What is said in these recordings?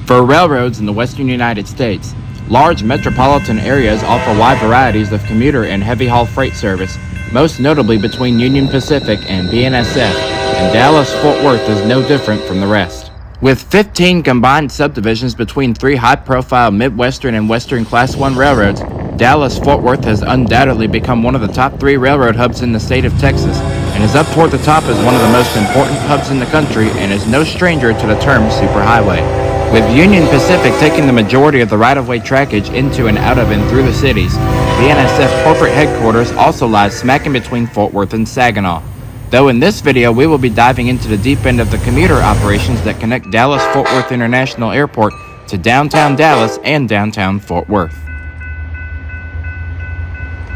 For railroads in the western United States, large metropolitan areas offer wide varieties of commuter and heavy-haul freight service, most notably between Union Pacific and BNSF, and Dallas-Fort Worth is no different from the rest. With 15 combined subdivisions between three high-profile Midwestern and Western Class I railroads, Dallas-Fort Worth has undoubtedly become one of the top 3 railroad hubs in the state of Texas, and is up toward the top as one of the most important hubs in the country, and is no stranger to the term superhighway. With Union Pacific taking the majority of the right-of-way trackage into and out of and through the cities, BNSF corporate headquarters also lies smack in between Fort Worth and Saginaw. Though in this video we will be diving into the deep end of the commuter operations that connect Dallas-Fort Worth International Airport to downtown Dallas and downtown Fort Worth.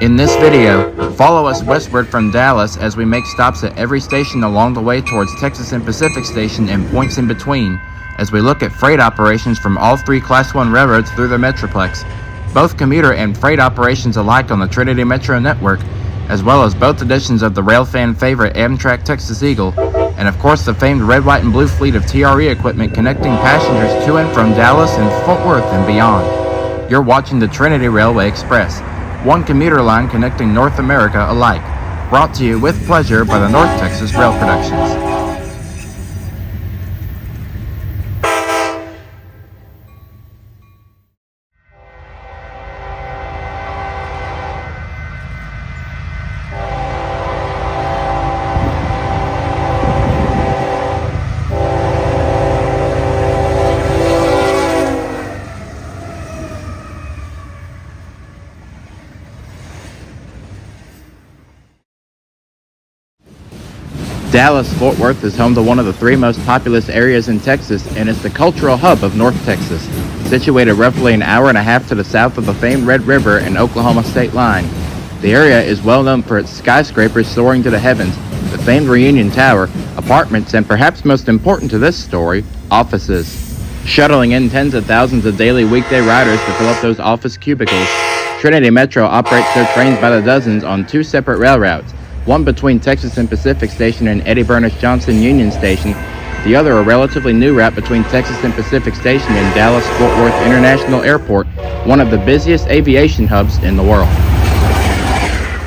In this video, follow us westward from Dallas as we make stops at every station along the way towards Texas and Pacific Station and points in between, as we look at freight operations from all 3 Class I railroads through the Metroplex, both commuter and freight operations alike on the Trinity Metro network, as well as both editions of the rail fan favorite Amtrak Texas Eagle, and of course the famed red, white, and blue fleet of TRE equipment connecting passengers to and from Dallas and Fort Worth and beyond. You're watching the Trinity Railway Express, one commuter line connecting North America alike, brought to you with pleasure by the North Texas Rail Productions. Dallas-Fort Worth is home to one of the 3 most populous areas in Texas, and is the cultural hub of North Texas, situated roughly an hour and a half to the south of the famed Red River and Oklahoma state line. The area is well known for its skyscrapers soaring to the heavens, the famed Reunion Tower, apartments, and perhaps most important to this story, offices. Shuttling in tens of thousands of daily weekday riders to fill up those office cubicles, Trinity Metro operates their trains by the dozens on 2 separate rail routes, one between Texas and Pacific Station and Eddie Bernice Johnson Union Station, the other a relatively new route between Texas and Pacific Station and Dallas-Fort Worth International Airport, one of the busiest aviation hubs in the world.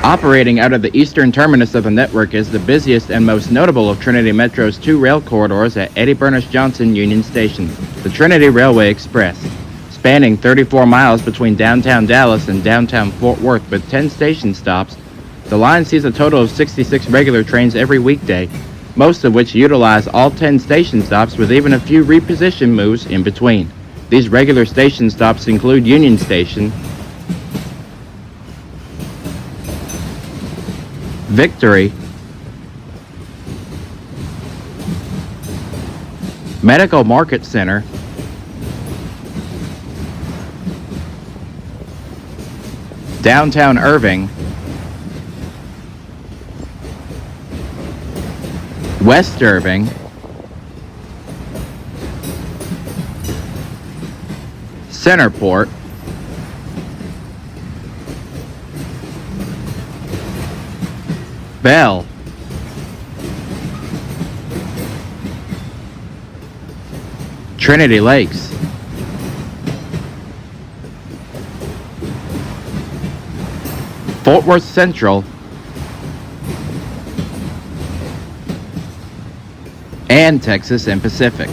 Operating out of the eastern terminus of the network is the busiest and most notable of Trinity Metro's 2 rail corridors at Eddie Bernice Johnson Union Station, the Trinity Railway Express. Spanning 34 miles between downtown Dallas and downtown Fort Worth with 10 station stops, the line sees a total of 66 regular trains every weekday, most of which utilize all 10 station stops with even a few reposition moves in between. These regular station stops include Union Station, Victory, Medical Market Center, downtown Irving, West Irving, Centreport, Bell, Trinity Lakes, Fort Worth Central, and Texas and Pacific.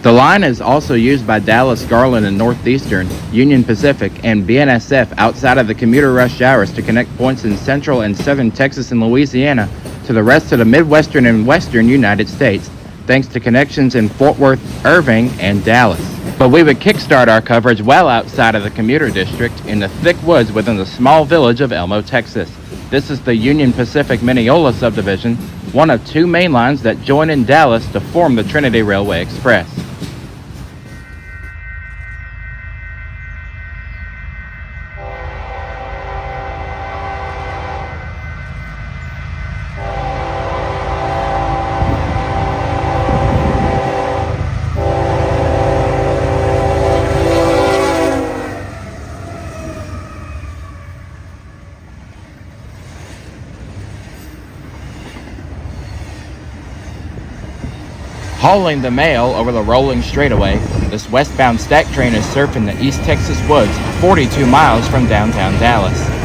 The line is also used by Dallas, Garland, and Northeastern, Union Pacific, and BNSF outside of the commuter rush hours to connect points in central and southern Texas and Louisiana to the rest of the Midwestern and Western United States, thanks to connections in Fort Worth, Irving, and Dallas. But we would kickstart our coverage well outside of the commuter district in the thick woods within the small village of Elmo, Texas. This is the Union Pacific Mineola subdivision, one of 2 main lines that join in Dallas to form the Trinity Railway Express. Hauling the mail over the rolling straightaway, this westbound stack train is surfing the East Texas woods 42 miles from downtown Dallas.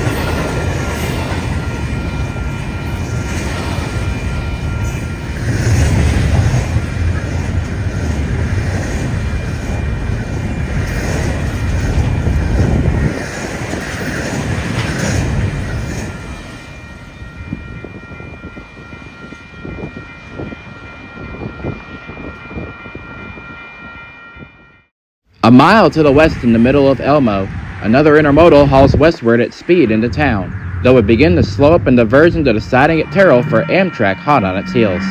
A mile to the west in the middle of Elmo, another intermodal hauls westward at speed into town, though it begin to slow up and diverge into the siding at Terrell for Amtrak hot on its heels.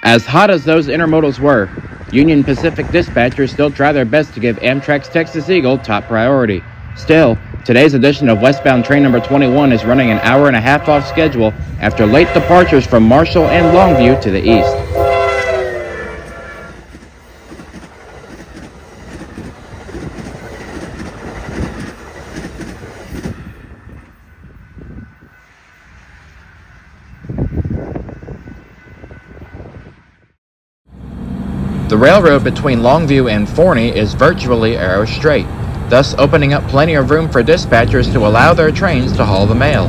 As hot as those intermodals were, Union Pacific dispatchers still try their best to give Amtrak's Texas Eagle top priority. Still, today's edition of westbound train number 21 is running an hour and a half off schedule after late departures from Marshall and Longview to the east. The railroad between Longview and Forney is virtually arrow straight, thus opening up plenty of room for dispatchers to allow their trains to haul the mail.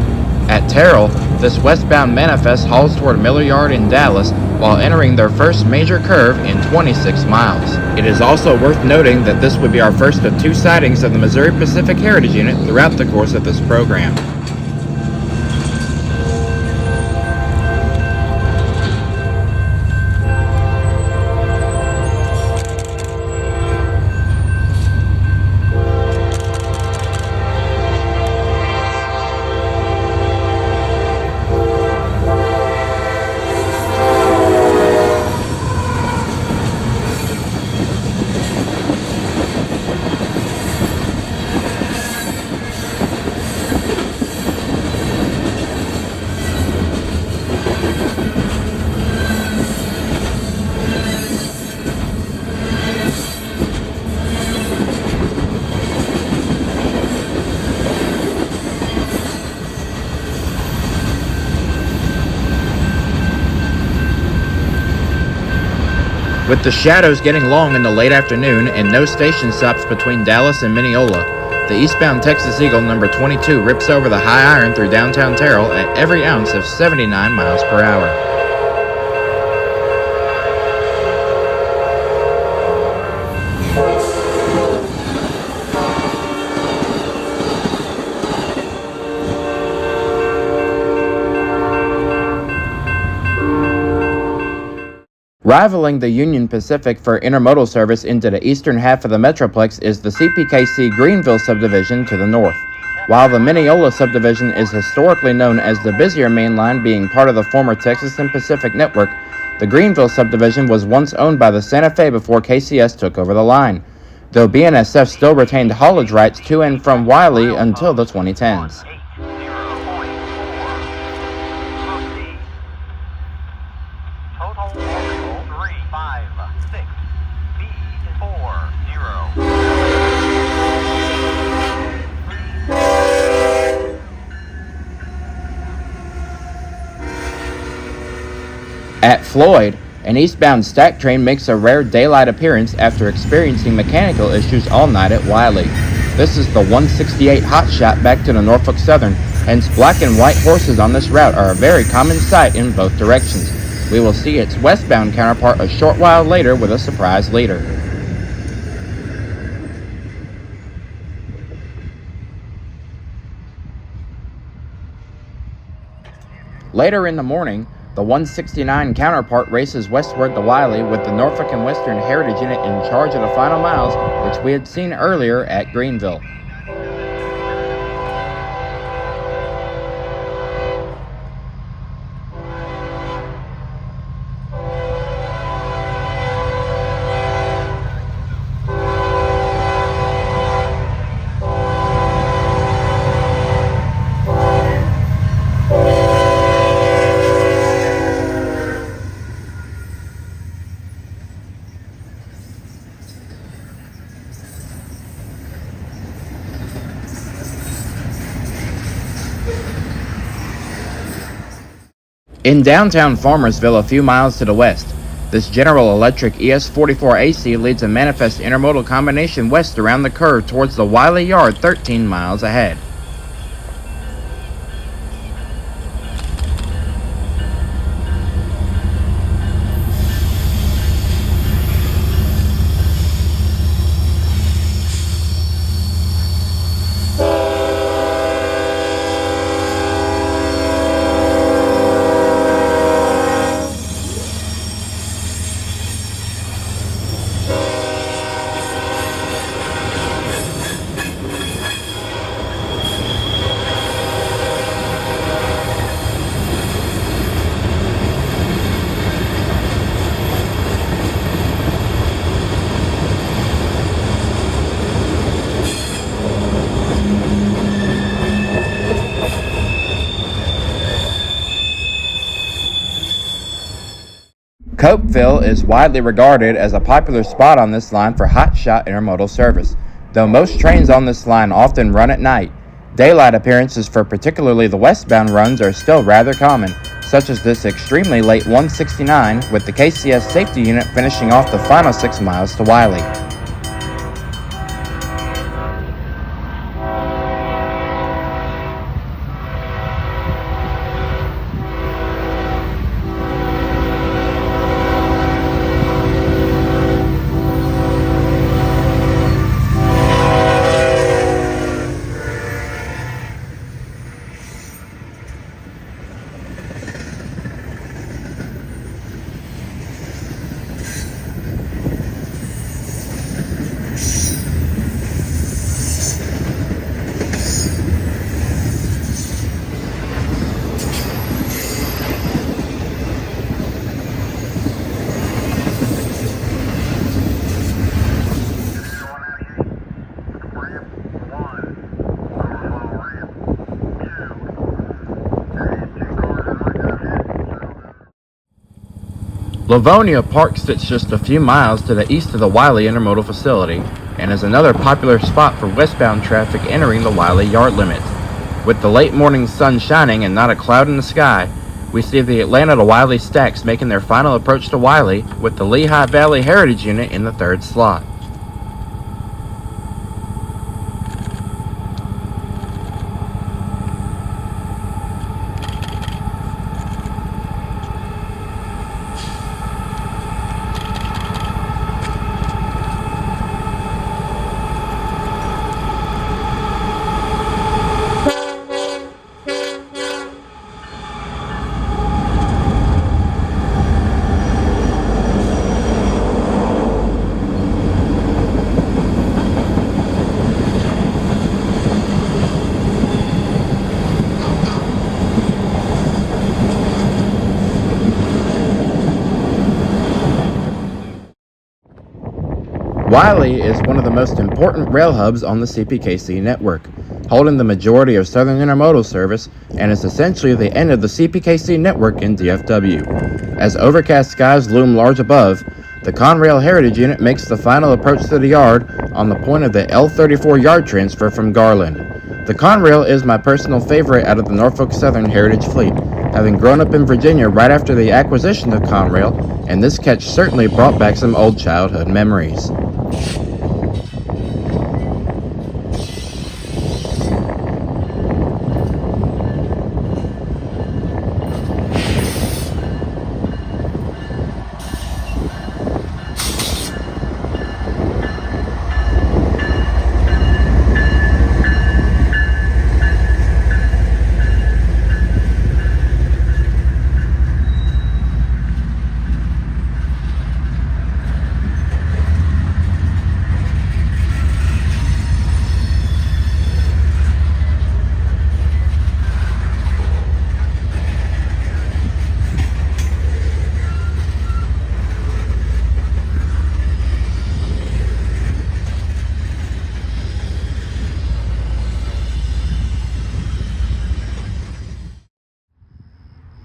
At Terrell, this westbound manifest hauls toward Miller Yard in Dallas while entering their first major curve in 26 miles. It is also worth noting that this would be our first of two sightings of the Missouri Pacific Heritage Unit throughout the course of this program. With the shadows getting long in the late afternoon and no station stops between Dallas and Mineola, the eastbound Texas Eagle number 22 rips over the high iron through downtown Terrell at every ounce of 79 miles per hour. Rivaling the Union Pacific for intermodal service into the eastern half of the Metroplex is the CPKC Greenville subdivision to the north. While the Mineola subdivision is historically known as the busier main line being part of the former Texas and Pacific network, the Greenville subdivision was once owned by the Santa Fe before KCS took over the line, though BNSF still retained haulage rights to and from Wylie until the 2010s. At Floyd, an eastbound stack train makes a rare daylight appearance after experiencing mechanical issues all night at Wylie. This is the 168 hotshot back to the Norfolk Southern, hence black and white horses on this route are a very common sight in both directions. We will see its westbound counterpart a short while later with a surprise leader. Later in the morning, The 169 counterpart races westward to Wylie with the Norfolk and Western Heritage Unit in charge of the final miles, which we had seen earlier at Greenville. In downtown Farmersville, a few miles to the west, this General Electric ES44AC leads a manifest intermodal combination west around the curve towards the Wylie Yard 13 miles ahead. Copeville is widely regarded as a popular spot on this line for hotshot intermodal service. Though most trains on this line often run at night, daylight appearances for particularly the westbound runs are still rather common, such as this extremely late 169 with the KCS safety unit finishing off the final 6 miles to Wylie. Livonia Park sits just a few miles to the east of the Wylie Intermodal Facility and is another popular spot for westbound traffic entering the Wylie Yard limits. With the late morning sun shining and not a cloud in the sky, we see the Atlanta to Wylie stacks making their final approach to Wylie with the Lehigh Valley Heritage Unit in the third slot. Wylie is one of the most important rail hubs on the CPKC network, holding the majority of southern intermodal service, and is essentially the end of the CPKC network in DFW. As overcast skies loom large above, the Conrail Heritage Unit makes the final approach to the yard on the point of the L34 yard transfer from Garland. The Conrail is my personal favorite out of the Norfolk Southern Heritage fleet, having grown up in Virginia right after the acquisition of Conrail, and this catch certainly brought back some old childhood memories.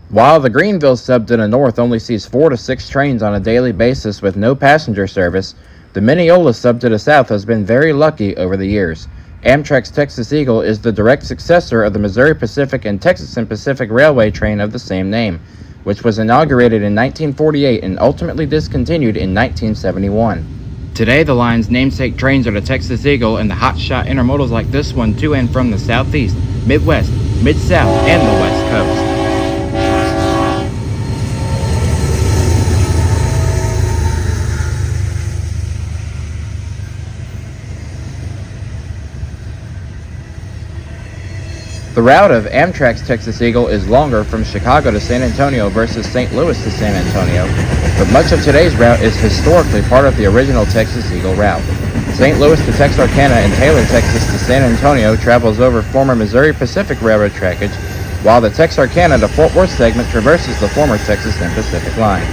While the Greenville sub to the north only sees 4 to 6 trains on a daily basis with no passenger service, the Mineola sub to the south has been very lucky over the years. Amtrak's Texas Eagle is the direct successor of the Missouri Pacific and Texas and Pacific Railway train of the same name, which was inaugurated in 1948 and ultimately discontinued in 1971. Today, the line's namesake trains are the Texas Eagle and the hotshot intermodals like this one to and from the Southeast, Midwest, Mid-South, and the West Coast. The route of Amtrak's Texas Eagle is longer from Chicago to San Antonio versus St. Louis to San Antonio, but much of today's route is historically part of the original Texas Eagle route. St. Louis to Texarkana and Taylor, Texas to San Antonio travels over former Missouri Pacific Railroad trackage, while the Texarkana to Fort Worth segment traverses the former Texas and Pacific line.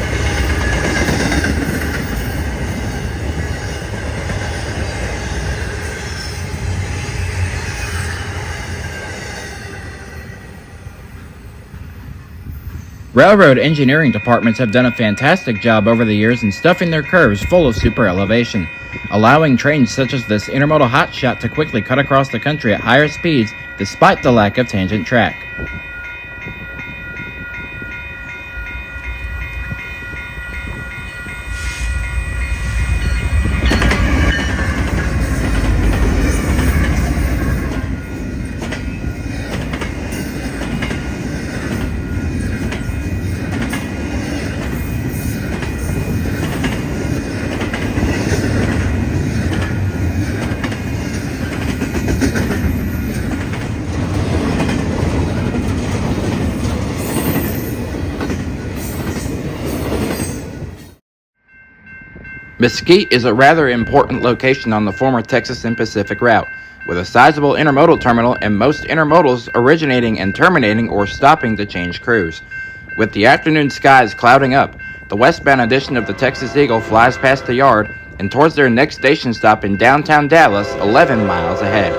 Railroad engineering departments have done a fantastic job over the years in stuffing their curves full of super elevation, allowing trains such as this intermodal hotshot to quickly cut across the country at higher speeds despite the lack of tangent track. Mesquite is a rather important location on the former Texas and Pacific route, with a sizable intermodal terminal and most intermodals originating and terminating or stopping to change crews. With the afternoon skies clouding up, the westbound edition of the Texas Eagle flies past the yard and towards their next station stop in downtown Dallas, 11 miles ahead.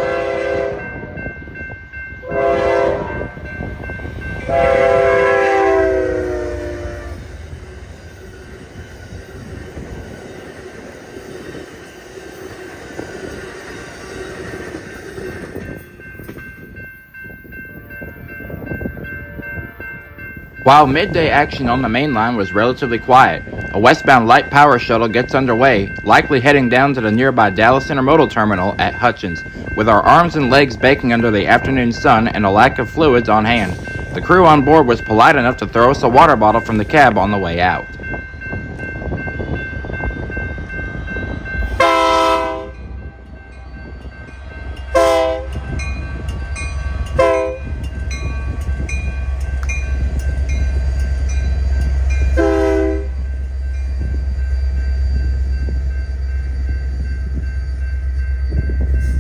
While midday action on the main line was relatively quiet, a westbound light power shuttle gets underway, likely heading down to the nearby Dallas Intermodal Terminal at Hutchins, with our arms and legs baking under the afternoon sun and a lack of fluids on hand. The crew on board was polite enough to throw us a water bottle from the cab on the way out.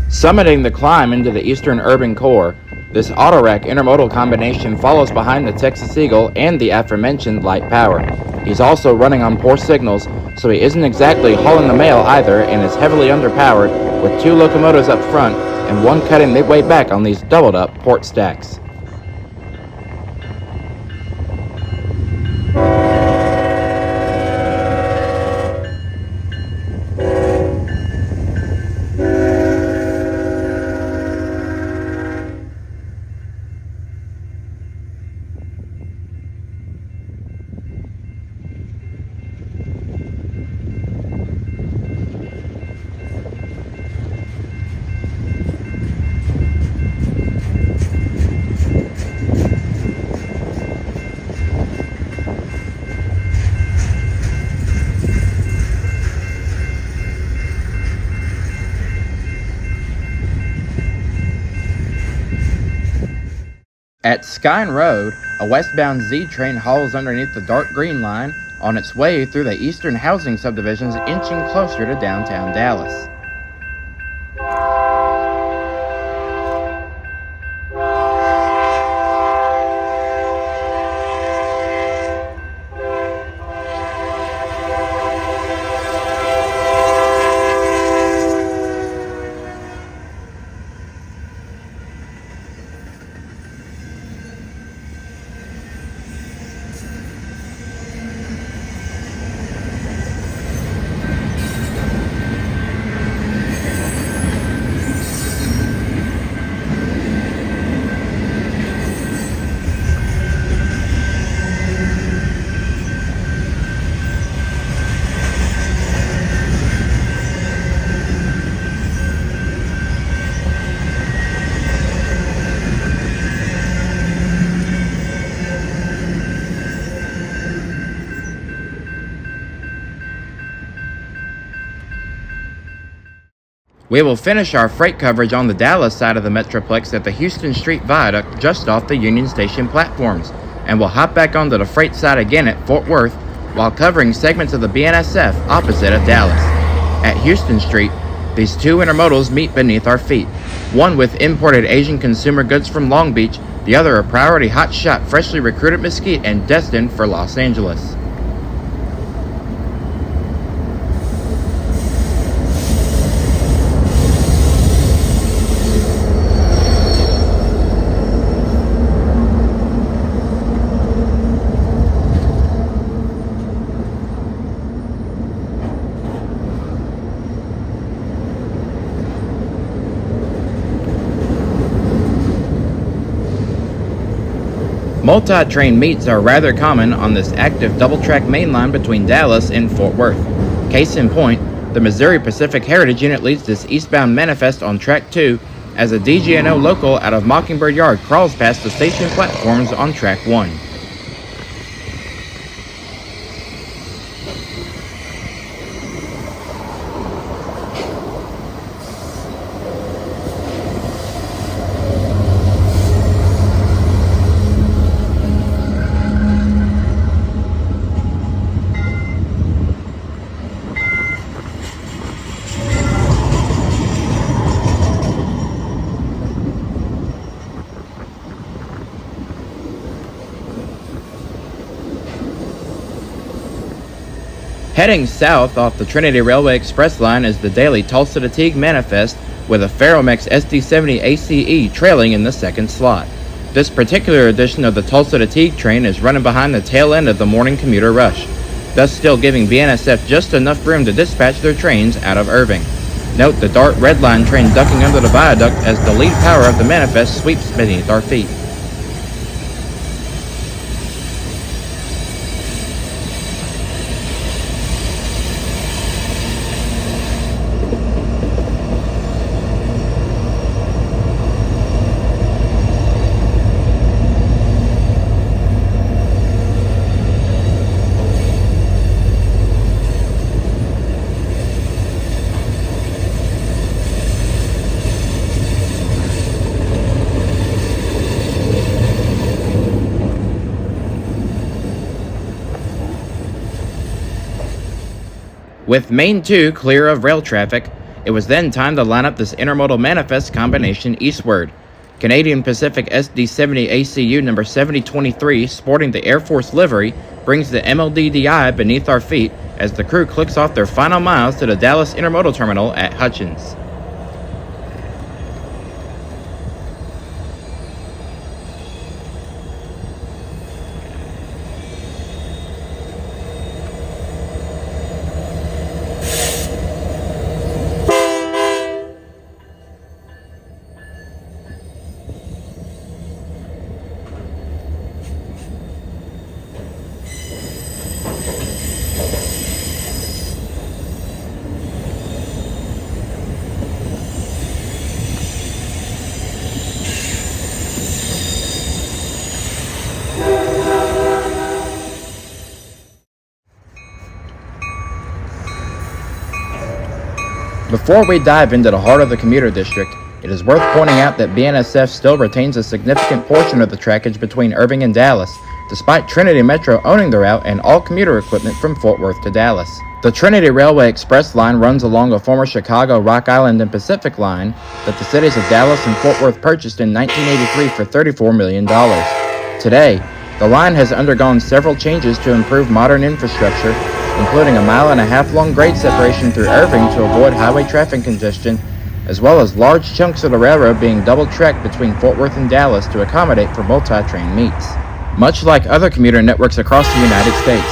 Summiting the climb into the eastern urban core, this Autorack intermodal combination follows behind the Texas Eagle and the aforementioned light power. He's also running on poor signals, so he isn't exactly hauling the mail either and is heavily underpowered, with 2 locomotives up front and 1 cutting midway back on these doubled up port stacks. At Scyene Road, a westbound Z train hauls underneath the dark green line on its way through the eastern housing subdivisions, inching closer to downtown Dallas. We will finish our freight coverage on the Dallas side of the Metroplex at the Houston Street Viaduct just off the Union Station platforms, and we'll hop back onto the freight side again at Fort Worth while covering segments of the BNSF opposite of Dallas. At Houston Street, these two intermodals meet beneath our feet, one with imported Asian consumer goods from Long Beach, the other a priority hotshot freshly recruited Mesquite and destined for Los Angeles. Multi-train meets are rather common on this active double-track main line between Dallas and Fort Worth. Case in point, the Missouri Pacific Heritage Unit leads this eastbound manifest on Track 2 as a DGNO local out of Mockingbird Yard crawls past the station platforms on Track 1. Heading south off the Trinity Railway Express line is the daily Tulsa to Teague manifest with a Ferromex SD70 ACE trailing in the second slot. This particular edition of the Tulsa to Teague train is running behind the tail end of the morning commuter rush, thus still giving BNSF just enough room to dispatch their trains out of Irving. Note the Dart Red Line train ducking under the viaduct as the lead power of the manifest sweeps beneath our feet. With Main 2 clear of rail traffic, it was then time to line up this intermodal manifest combination eastward. Canadian Pacific SD70 ACU number 7023, sporting the Air Force livery, brings the MLDDI beneath our feet as the crew clicks off their final miles to the Dallas Intermodal Terminal at Hutchins. Before we dive into the heart of the commuter district, it is worth pointing out that BNSF still retains a significant portion of the trackage between Irving and Dallas, despite Trinity Metro owning the route and all commuter equipment from Fort Worth to Dallas. The Trinity Railway Express line runs along a former Chicago, Rock Island, and Pacific line that the cities of Dallas and Fort Worth purchased in 1983 for $34 million. Today, the line has undergone several changes to improve modern infrastructure, including a 1.5 mile long grade separation through Irving to avoid highway traffic congestion, as well as large chunks of the railroad being double-tracked between Fort Worth and Dallas to accommodate for multi-train meets. Much like other commuter networks across the United States,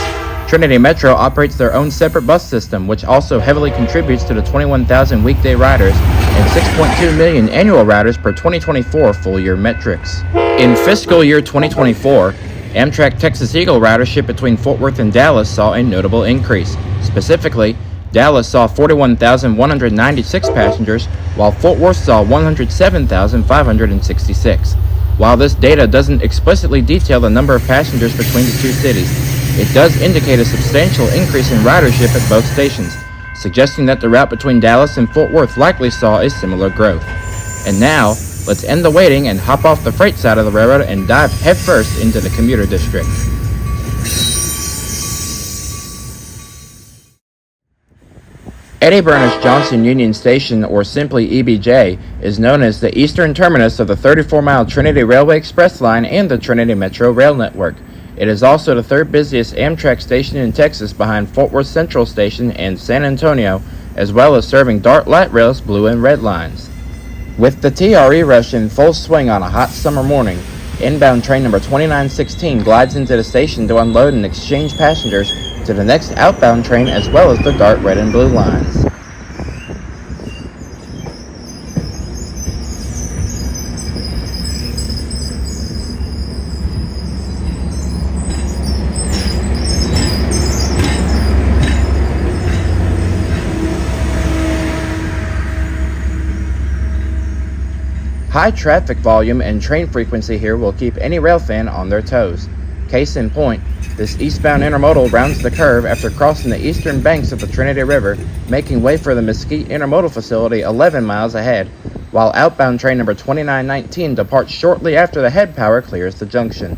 Trinity Metro operates their own separate bus system, which also heavily contributes to the 21,000 weekday riders and 6.2 million annual riders per 2024 full-year metrics. In fiscal year 2024, Amtrak Texas Eagle ridership between Fort Worth and Dallas saw a notable increase. Specifically, Dallas saw 41,196 passengers, while Fort Worth saw 107,566. While this data doesn't explicitly detail the number of passengers between the two cities, it does indicate a substantial increase in ridership at both stations, suggesting that the route between Dallas and Fort Worth likely saw a similar growth. And now, let's end the waiting and hop off the freight side of the railroad and dive headfirst into the commuter district. Eddie Bernice Johnson Union Station, or simply EBJ, is known as the eastern terminus of the 34-mile Trinity Railway Express Line and the Trinity Metro Rail Network. It is also the third busiest Amtrak station in Texas behind Fort Worth Central Station and San Antonio, as well as serving Dart Light Rail's blue and red lines. With the TRE rush in full swing on a hot summer morning, inbound train number 2916 glides into the station to unload and exchange passengers to the next outbound train, as well as the Dart red and blue lines. High traffic volume and train frequency here will keep any rail fan on their toes. Case in point, this eastbound intermodal rounds the curve after crossing the eastern banks of the Trinity River, making way for the Mesquite Intermodal Facility 11 miles ahead, while outbound train number 2919 departs shortly after the head power clears the junction.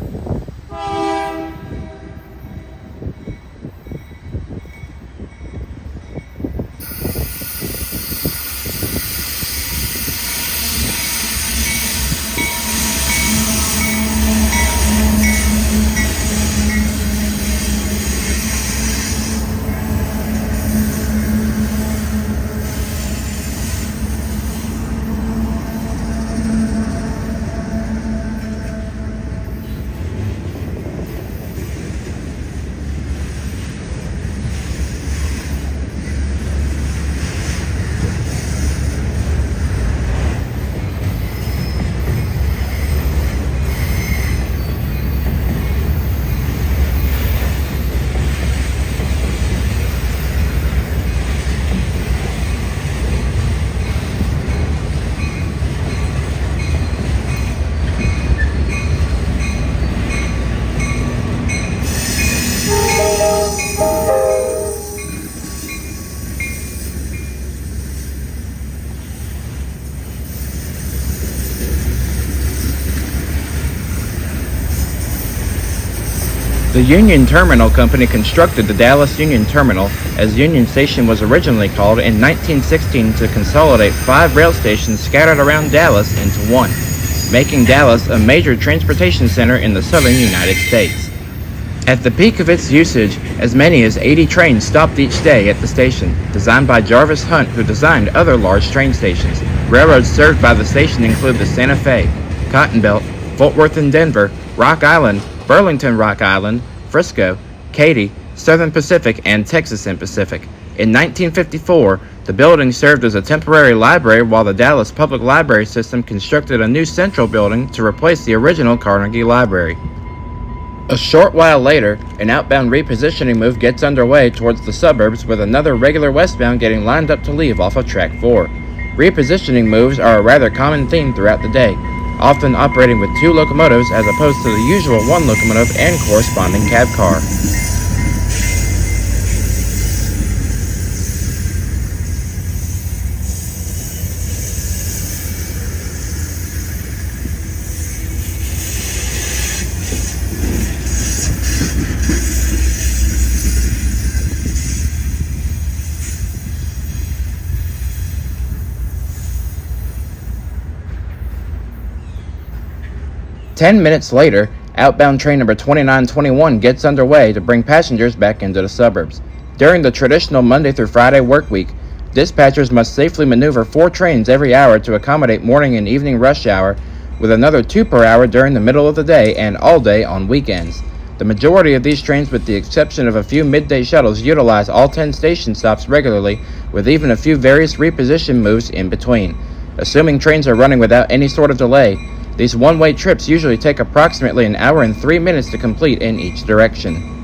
The Union Terminal Company constructed the Dallas Union Terminal, as Union Station was originally called, in 1916 to consolidate 5 rail stations scattered around Dallas into one, making Dallas a major transportation center in the southern United States. At the peak of its usage, as many as 80 trains stopped each day at the station, designed by Jarvis Hunt, who designed other large train stations. Railroads served by the station include the Santa Fe, Cotton Belt, Fort Worth and Denver, Rock Island, Burlington Rock Island, Frisco, Katy, Southern Pacific, and Texas and Pacific. In 1954, the building served as a temporary library while the Dallas Public Library System constructed a new central building to replace the original Carnegie Library. A short while later, an outbound repositioning move gets underway towards the suburbs, with another regular westbound getting lined up to leave off of Track 4. Repositioning moves are a rather common theme throughout the day, often operating with 2 locomotives as opposed to the usual 1 locomotive and corresponding cab car. Ten minutes later, outbound train number 2921 gets underway to bring passengers back into the suburbs. During the traditional Monday through Friday work week, dispatchers must safely maneuver 4 trains every hour to accommodate morning and evening rush hour, with another 2 per hour during the middle of the day and all day on weekends. The majority of these trains, with the exception of a few midday shuttles, utilize all 10 station stops regularly, with even a few various reposition moves in between. Assuming trains are running without any sort of delay, these one-way trips usually take approximately an hour and 3 minutes to complete in each direction.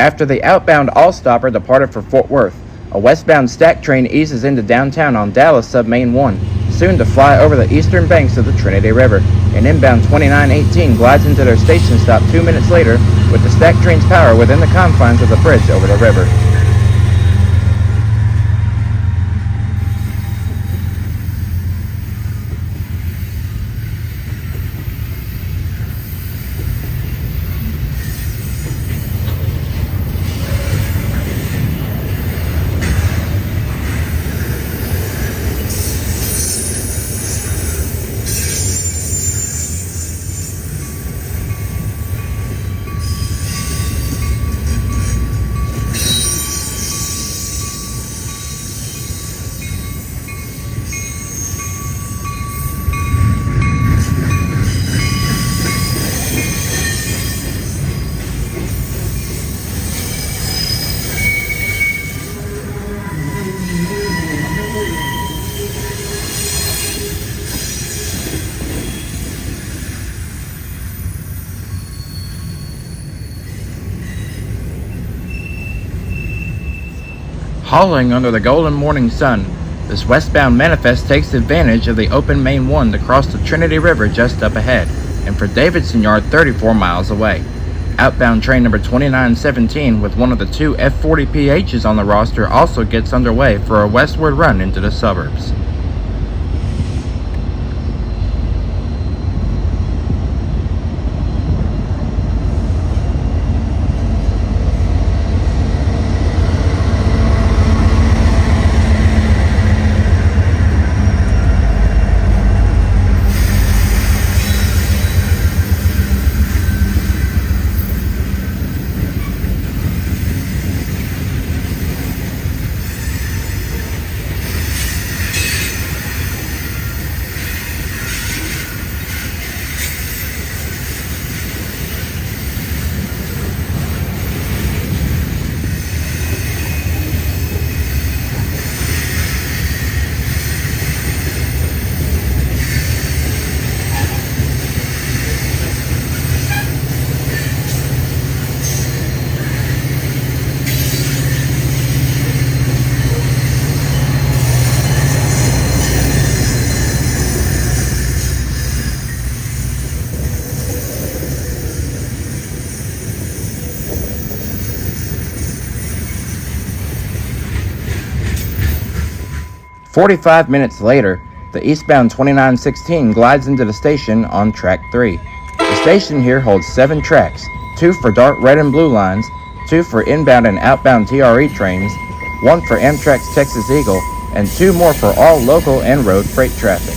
After the outbound All-Stopper departed for Fort Worth, a westbound stack train eases into downtown on Dallas Submain 1, soon to fly over the eastern banks of the Trinity River. An inbound 2918 glides into their station stop 2 minutes later with the stack train's power within the confines of the bridge over the river. Hauling under the golden morning sun, this westbound manifest takes advantage of the open Main 1 to cross the Trinity River just up ahead, and for Davidson Yard 34 miles away. Outbound train number 2917 with one of the two F40PHs on the roster also gets underway for a westward run into the suburbs. "45 minutes later, the eastbound 2916 glides into the station on track 3. The station here holds 7 tracks, 2 for dark red and blue lines, 2 for inbound and outbound TRE trains, 1 for Amtrak's Texas Eagle, and 2 more for all local and road freight traffic.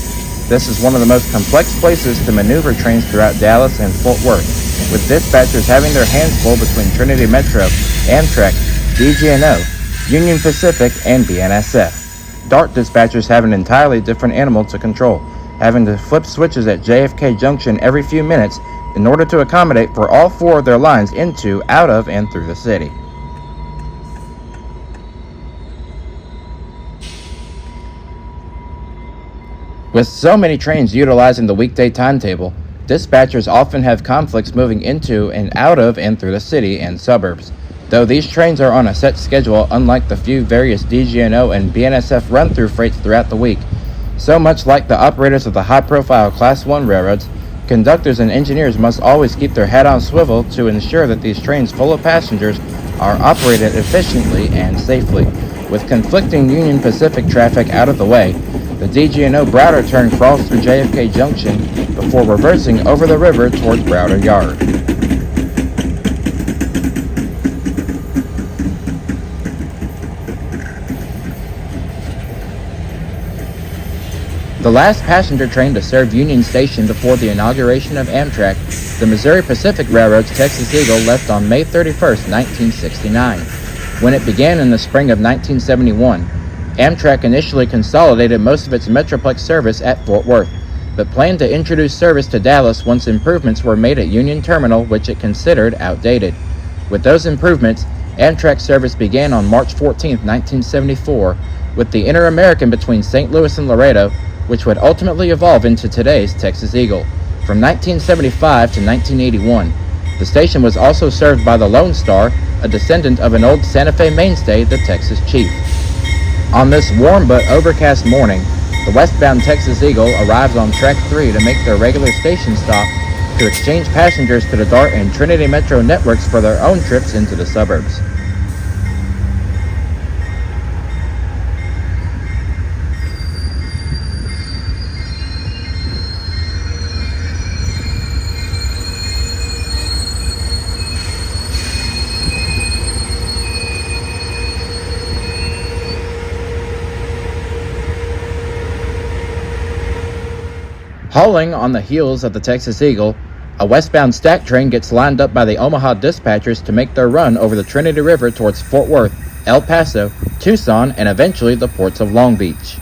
This is one of the most complex places to maneuver trains throughout Dallas and Fort Worth, with dispatchers having their hands full between Trinity Metro, Amtrak, DGNO, Union Pacific, and BNSF. DART dispatchers have an entirely different animal to control, having to flip switches at JFK Junction every few minutes in order to accommodate for all 4 of their lines into, out of, and through the city. With so many trains utilizing the weekday timetable, dispatchers often have conflicts moving into and out of and through the city and suburbs. Though these trains are on a set schedule, unlike the few various DGNO and BNSF run-through freights throughout the week, so much like the operators of the high-profile Class 1 railroads, conductors and engineers must always keep their head on swivel to ensure that these trains full of passengers are operated efficiently and safely. With conflicting Union Pacific traffic out of the way, the DGNO Browder turn crawls through JFK Junction before reversing over the river towards Browder Yard. The last passenger train to serve Union Station before the inauguration of Amtrak, the Missouri Pacific Railroad's Texas Eagle, left on May 31, 1969. When it began in the spring of 1971, Amtrak initially consolidated most of its Metroplex service at Fort Worth, but planned to introduce service to Dallas once improvements were made at Union Terminal, which it considered outdated. With those improvements, Amtrak service began on March 14, 1974, with the Inter-American between St. Louis and Laredo, which would ultimately evolve into today's Texas Eagle. From 1975 to 1981, The station was also served by the Lone Star, a descendant of an old Santa Fe mainstay, the Texas Chief. On this warm but overcast morning, the westbound Texas Eagle arrives on Track 3 to make their regular station stop to exchange passengers to the DART and Trinity Metro networks for their own trips into the suburbs. Hauling on the heels of the Texas Eagle, a westbound stack train gets lined up by the Omaha dispatchers to make their run over the Trinity River towards Fort Worth, El Paso, Tucson, and eventually the ports of Long Beach.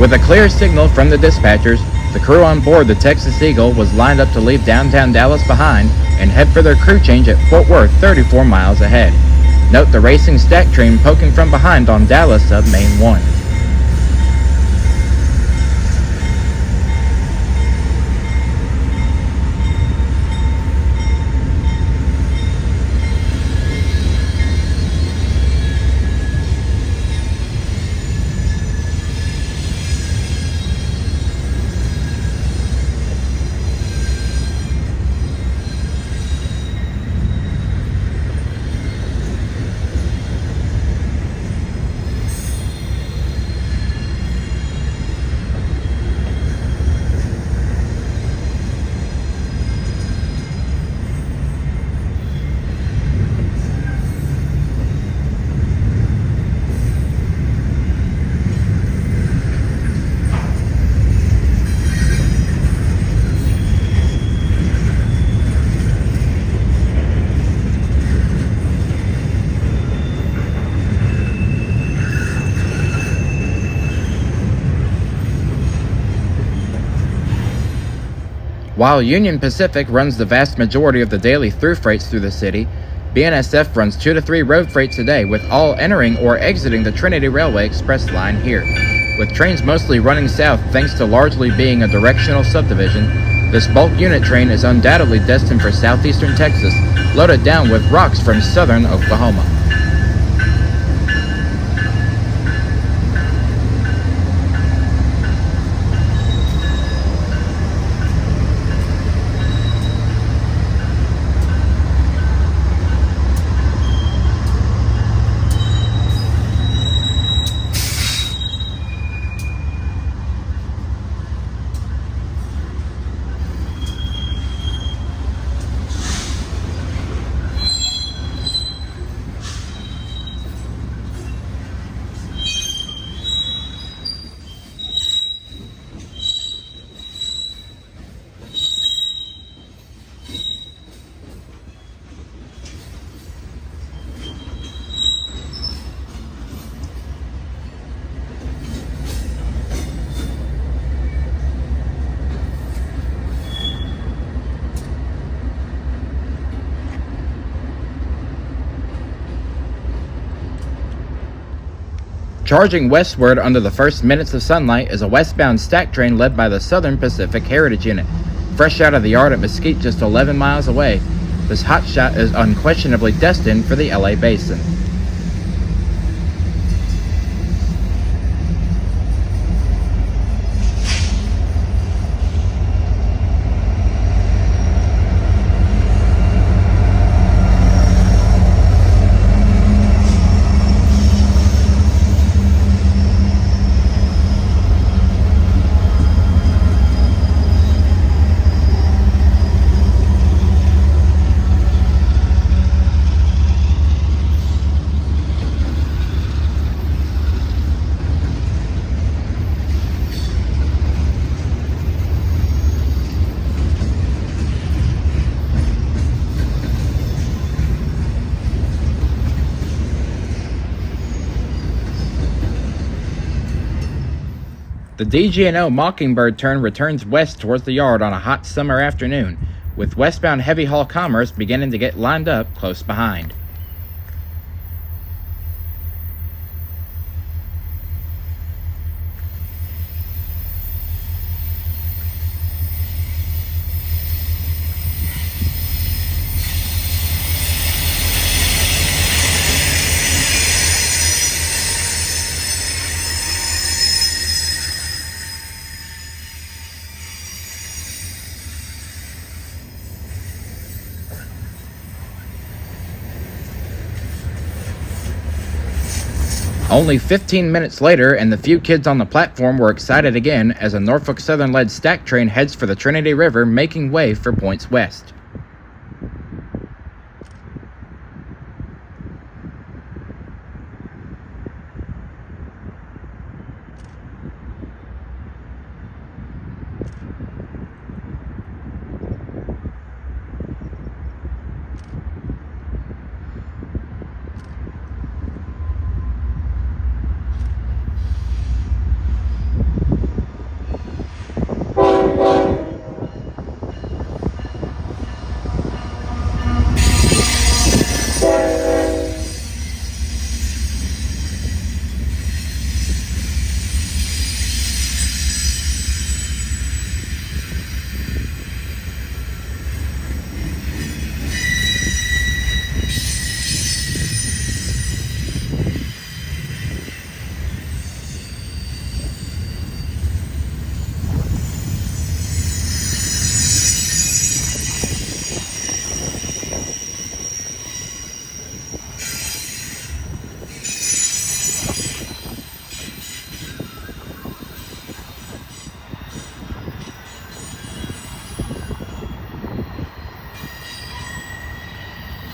With a clear signal from the dispatchers, the crew on board the Texas Eagle was lined up to leave downtown Dallas behind and head for their crew change at Fort Worth 34 miles ahead. Note the racing stack train poking from behind on Dallas Sub Main 1. While Union Pacific runs the vast majority of the daily through freights through the city, BNSF runs 2 to 3 road freights a day, with all entering or exiting the Trinity Railway Express line here. With trains mostly running south thanks to largely being a directional subdivision, this bulk unit train is undoubtedly destined for southeastern Texas, loaded down with rocks from southern Oklahoma. Charging westward under the first minutes of sunlight is a westbound stack train led by the Southern Pacific Heritage Unit. Fresh out of the yard at Mesquite just 11 miles away, this hotshot is unquestionably destined for the LA Basin. The DGNO Mockingbird turn returns west towards the yard on a hot summer afternoon, with westbound heavy haul commerce beginning to get lined up close behind. Only 15 minutes later, and the few kids on the platform were excited again as a Norfolk Southern-led stack train heads for the Trinity River, making way for points west.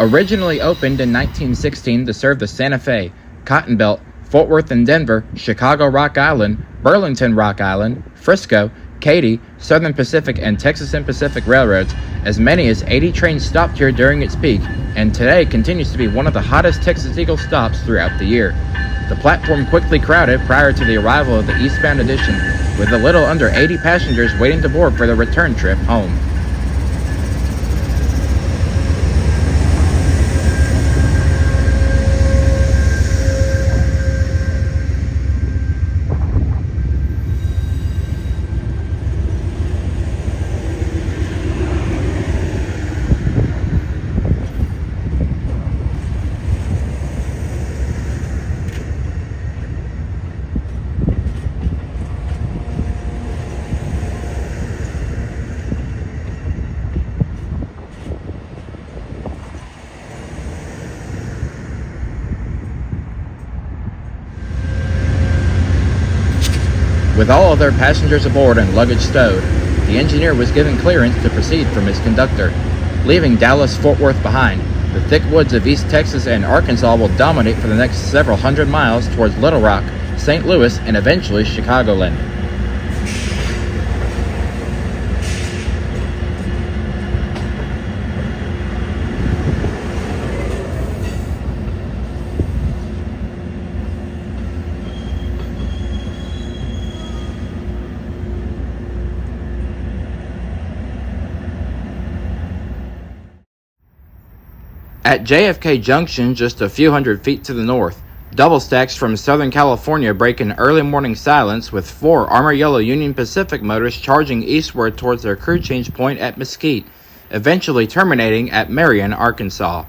Originally opened in 1916 to serve the Santa Fe, Cotton Belt, Fort Worth and Denver, Chicago Rock Island, Burlington Rock Island, Frisco, Katy, Southern Pacific and Texas and Pacific Railroads, as many as 80 trains stopped here during its peak, and today continues to be one of the hottest Texas Eagle stops throughout the year. The platform quickly crowded prior to the arrival of the eastbound edition, with a little under 80 passengers waiting to board for the return trip home. With all other passengers aboard and luggage stowed, the engineer was given clearance to proceed from his conductor. Leaving Dallas-Fort Worth behind, the thick woods of East Texas and Arkansas will dominate for the next several hundred miles towards Little Rock, St. Louis, and eventually Chicagoland. At JFK Junction, just a few hundred feet to the north, double stacks from Southern California break an early morning silence with 4 Armor Yellow Union Pacific motors charging eastward towards their crew change point at Mesquite, eventually terminating at Marion, Arkansas.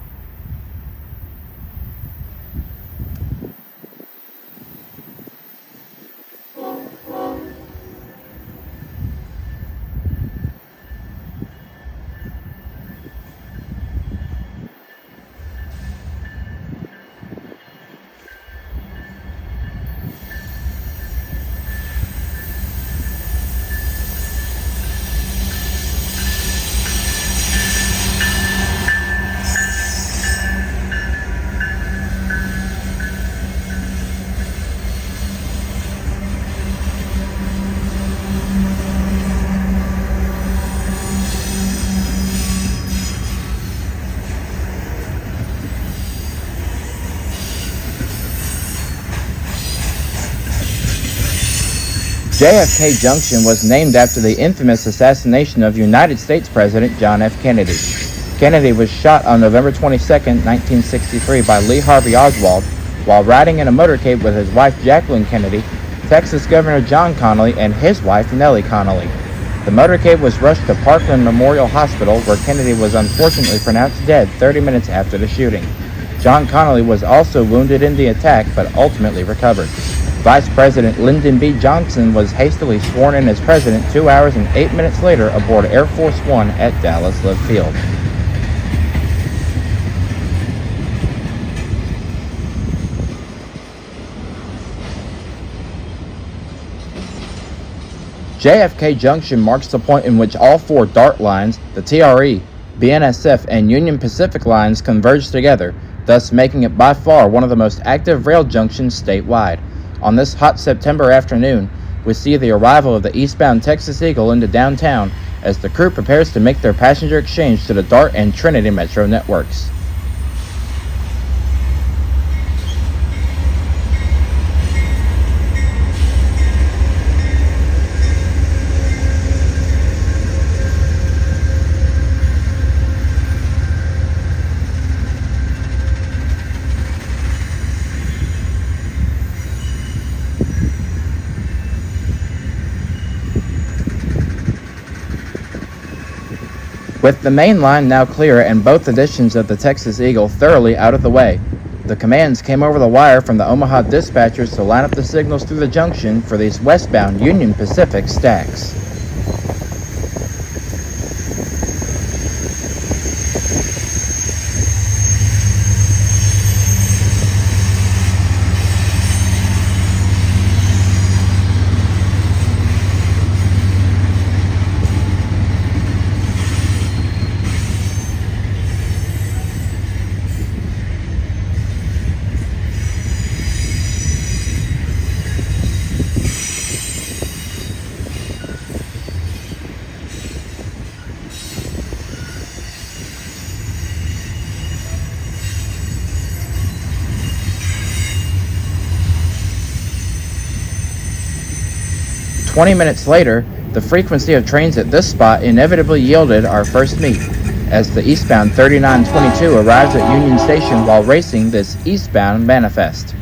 JFK Junction was named after the infamous assassination of United States President John F. Kennedy. Kennedy was shot on November 22, 1963 by Lee Harvey Oswald while riding in a motorcade with his wife Jacqueline Kennedy, Texas Governor John Connally, and his wife Nellie Connally. The motorcade was rushed to Parkland Memorial Hospital, where Kennedy was unfortunately pronounced dead 30 minutes after the shooting. John Connally was also wounded in the attack, but ultimately recovered. Vice President Lyndon B. Johnson was hastily sworn in as president 2 hours and 8 minutes later aboard Air Force One at Dallas Love Field. JFK Junction marks the point in which all four DART lines, the TRE, BNSF, and Union Pacific lines converge together, thus making it by far one of the most active rail junctions statewide. On this hot September afternoon, we see the arrival of the eastbound Texas Eagle into downtown as the crew prepares to make their passenger exchange to the DART and Trinity Metro networks. With the main line now clear and both editions of the Texas Eagle thoroughly out of the way, the commands came over the wire from the Omaha dispatchers to line up the signals through the junction for these westbound Union Pacific stacks. "20 minutes later, the frequency of trains at this spot inevitably yielded our first meet, as the eastbound 3922 arrives at Union Station while racing this eastbound manifest.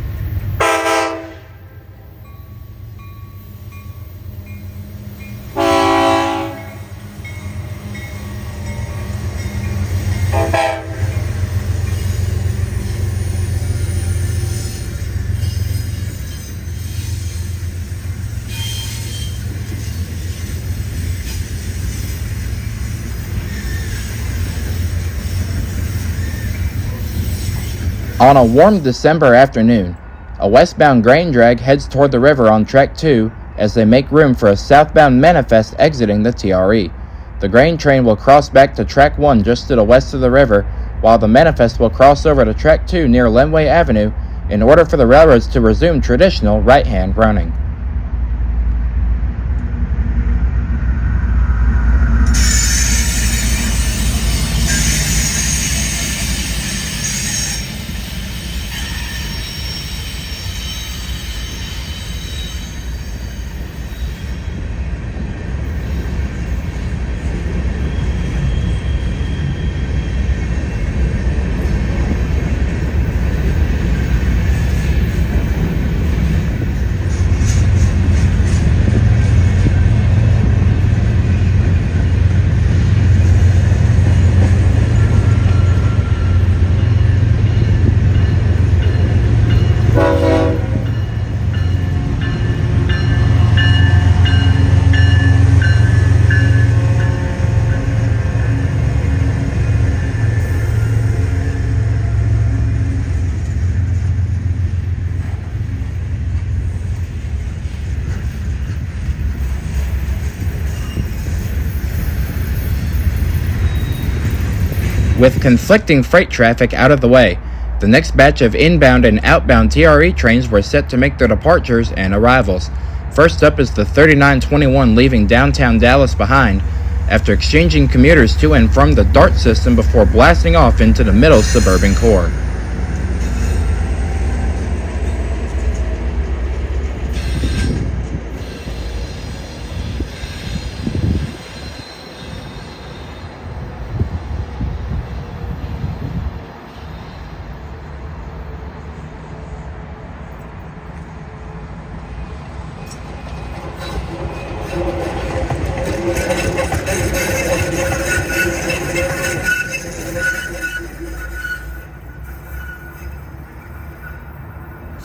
On a warm December afternoon, a westbound grain drag heads toward the river on Track 2 as they make room for a southbound manifest exiting the TRE. The grain train will cross back to Track 1 just to the west of the river, while the manifest will cross over to Track 2 near Lenway Avenue in order for the railroads to resume traditional right-hand running. With conflicting freight traffic out of the way, the next batch of inbound and outbound TRE trains were set to make their departures and arrivals. First up is the 3921 leaving downtown Dallas behind, after exchanging commuters to and from the DART system before blasting off into the middle suburban core.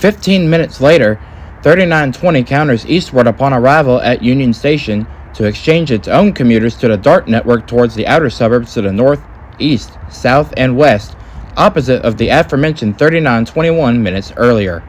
15 minutes later, 3920 counters eastward upon arrival at Union Station to exchange its own commuters to the DART network towards the outer suburbs to the north, east, south, and west, opposite of the aforementioned 3921 minutes earlier.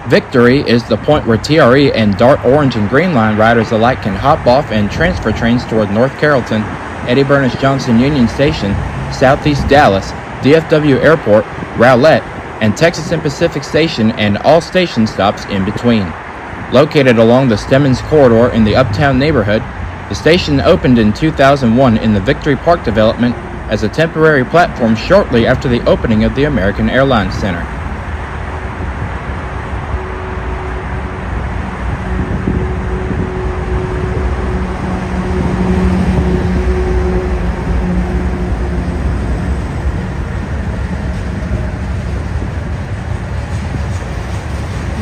Victory is the point where TRE and DART Orange and Green Line riders alike can hop off and transfer trains toward North Carrollton, Eddie Bernice Johnson Union Station, Southeast Dallas, DFW Airport, Rowlett, and Texas and Pacific Station, and all station stops in between. Located along the Stemmons Corridor in the Uptown neighborhood, the station opened in 2001 in the Victory Park development as a temporary platform shortly after the opening of the American Airlines Center.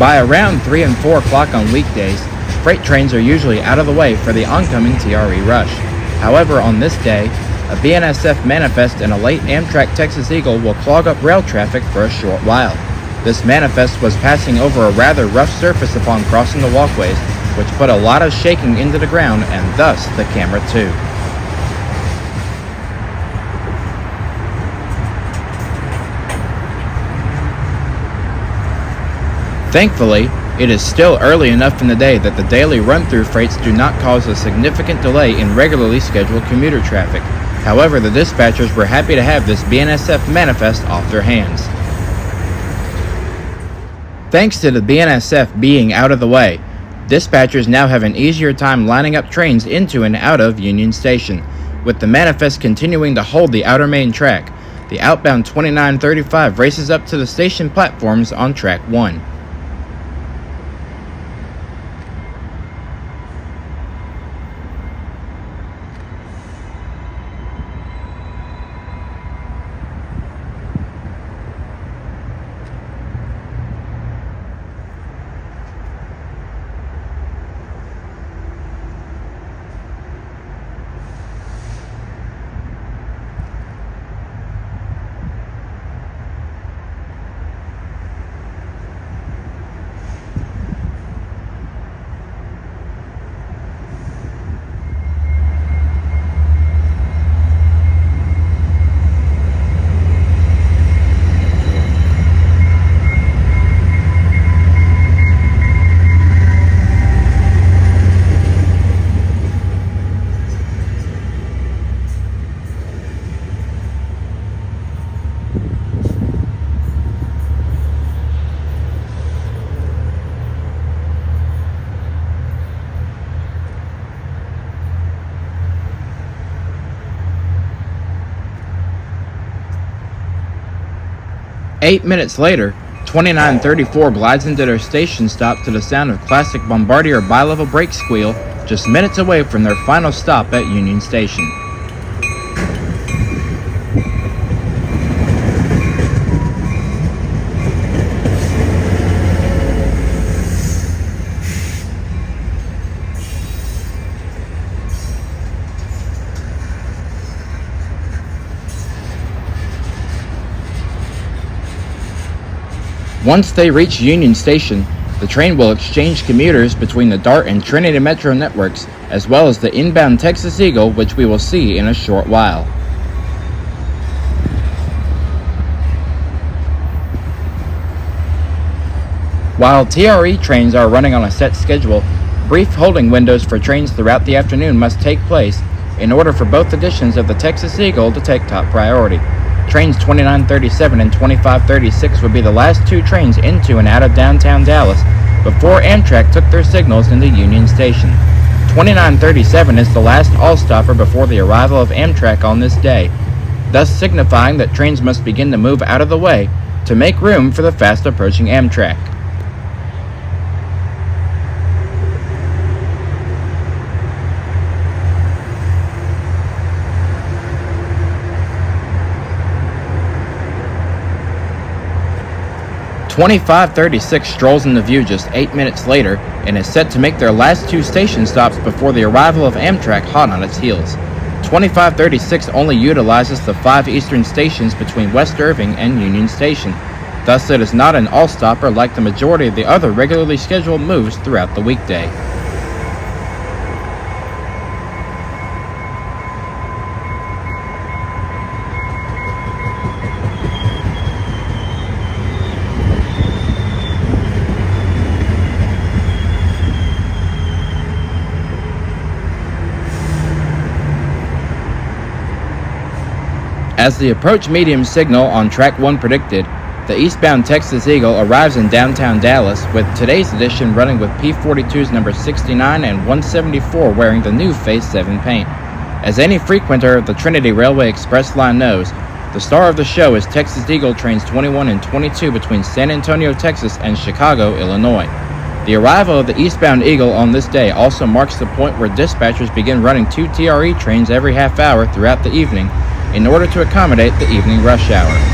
By around 3 and 4 o'clock on weekdays, freight trains are usually out of the way for the oncoming TRE rush. However, on this day, a BNSF manifest and a late Amtrak Texas Eagle will clog up rail traffic for a short while. This manifest was passing over a rather rough surface upon crossing the walkways, which put a lot of shaking into the ground and thus the camera too. Thankfully, it is still early enough in the day that the daily run-through freights do not cause a significant delay in regularly scheduled commuter traffic. However, the dispatchers were happy to have this BNSF manifest off their hands. Thanks to the BNSF being out of the way, dispatchers now have an easier time lining up trains into and out of Union Station. With the manifest continuing to hold the outer main track, the outbound 2935 races up to the station platforms on track 1. Eight minutes later, 2934 glides into their station stop to the sound of classic Bombardier bi-level brake squeal, just minutes away from their final stop at Union Station. Once they reach Union Station, the train will exchange commuters between the DART and Trinity Metro networks, as well as the inbound Texas Eagle, which we will see in a short while. While TRE trains are running on a set schedule, brief holding windows for trains throughout the afternoon must take place in order for both editions of the Texas Eagle to take top priority. Trains 2937 and 2536 would be the last two trains into and out of downtown Dallas before Amtrak took their signals into Union Station. 2937 is the last all-stopper before the arrival of Amtrak on this day, thus signifying that trains must begin to move out of the way to make room for the fast-approaching Amtrak. "2536 strolls into view just 8 minutes later and is set to make their last two station stops before the arrival of Amtrak hot on its heels. 2536 only utilizes the 5 eastern stations between West Irving and Union Station, thus it is not an all-stopper like the majority of the other regularly scheduled moves throughout the weekday. As the approach medium signal on track 1 predicted, the eastbound Texas Eagle arrives in downtown Dallas, with today's edition running with P42's number 69 and 174 wearing the new Phase 7 paint. As any frequenter of the Trinity Railway Express line knows, the star of the show is Texas Eagle trains 21 and 22 between San Antonio, Texas and Chicago, Illinois. The arrival of the eastbound Eagle on this day also marks the point where dispatchers begin running 2 TRE trains every half hour throughout the evening in order to accommodate the evening rush hour.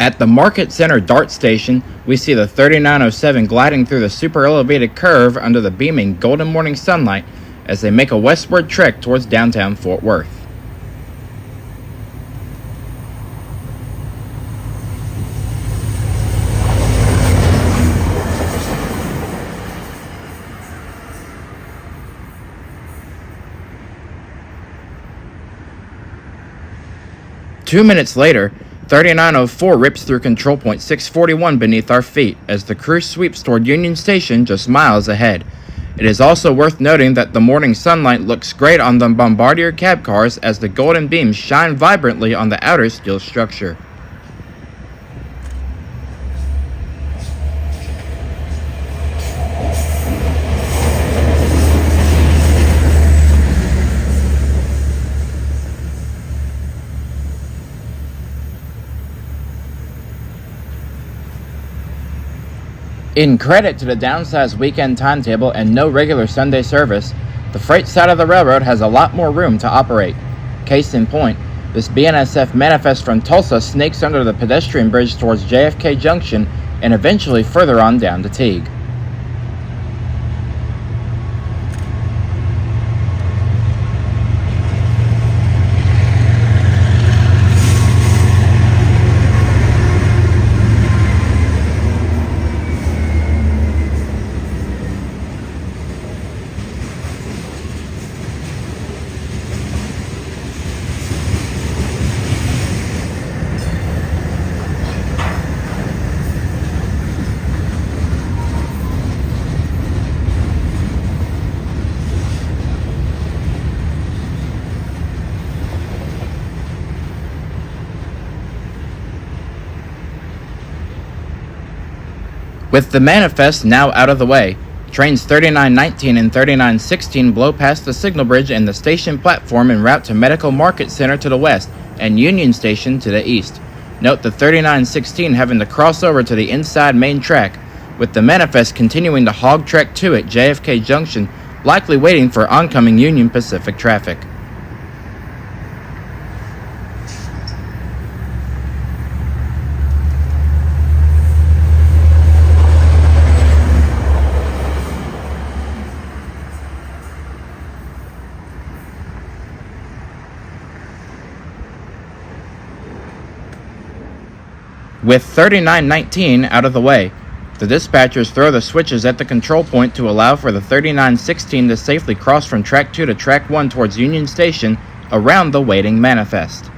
At the Market Center DART station, we see the 3907 gliding through the super elevated curve under the beaming golden morning sunlight as they make a westward trek towards downtown Fort Worth. Two minutes later, 3904 rips through control point 641 beneath our feet as the crew sweeps toward Union Station just miles ahead. It is also worth noting that the morning sunlight looks great on the Bombardier cab cars as the golden beams shine vibrantly on the outer steel structure. In credit to the downsized weekend timetable and no regular Sunday service, the freight side of the railroad has a lot more room to operate. Case in point, this BNSF manifest from Tulsa snakes under the pedestrian bridge towards JFK Junction and eventually further on down to Teague. With the manifest now out of the way, trains 3919 and 3916 blow past the signal bridge and the station platform en route to Medical Market Center to the west and Union Station to the east. Note the 3916 having to cross over to the inside main track, with the manifest continuing to hog track 2 at JFK Junction, likely waiting for oncoming Union Pacific traffic. With 3919 out of the way, The dispatchers throw the switches at the control point to allow for the 3916 to safely cross from Track 2 to Track 1 towards Union Station around the waiting manifest.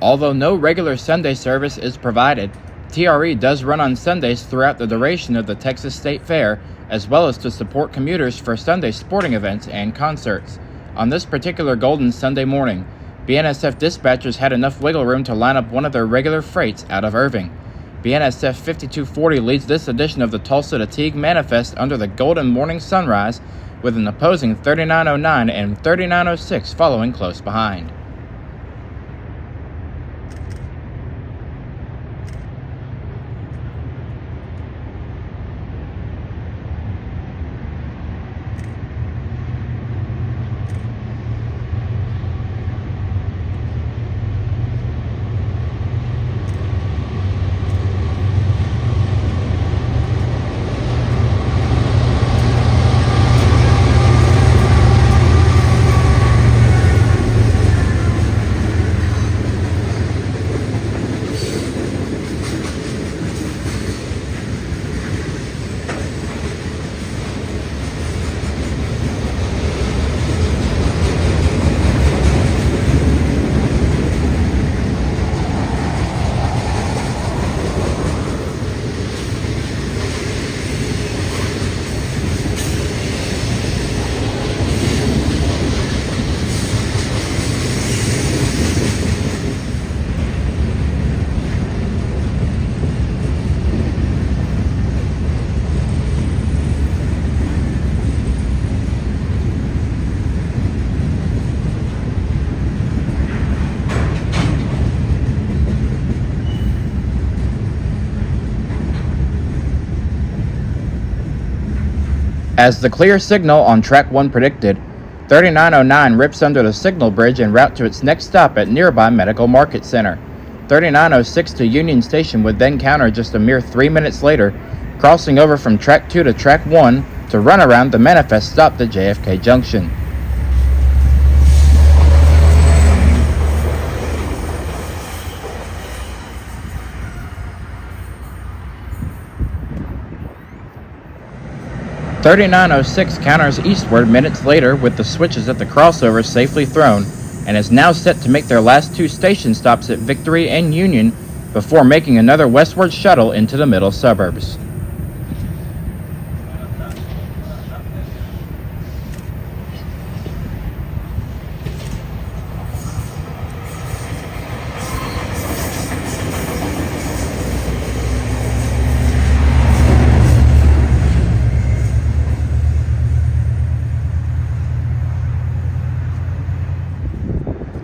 Although no regular Sunday service is provided, TRE does run on Sundays throughout the duration of the Texas State Fair, as well as to support commuters for Sunday sporting events and concerts. On this particular Golden Sunday morning, BNSF dispatchers had enough wiggle room to line up one of their regular freights out of Irving. BNSF 5240 leads this edition of the Tulsa to Teague Manifest under the Golden Morning Sunrise, with an opposing 3909 and 3906 following close behind. As the clear signal on Track 1 predicted, 3909 rips under the signal bridge en route to its next stop at nearby Medical Market Center. 3906 to Union Station would then counter just a mere 3 minutes later, crossing over from Track 2 to Track 1 to run around the manifest stop at JFK Junction. .3906 counters eastward minutes later with the switches at the crossover safely thrown, and is now set to make their last two station stops at Victory and Union before making another westward shuttle into the middle suburbs.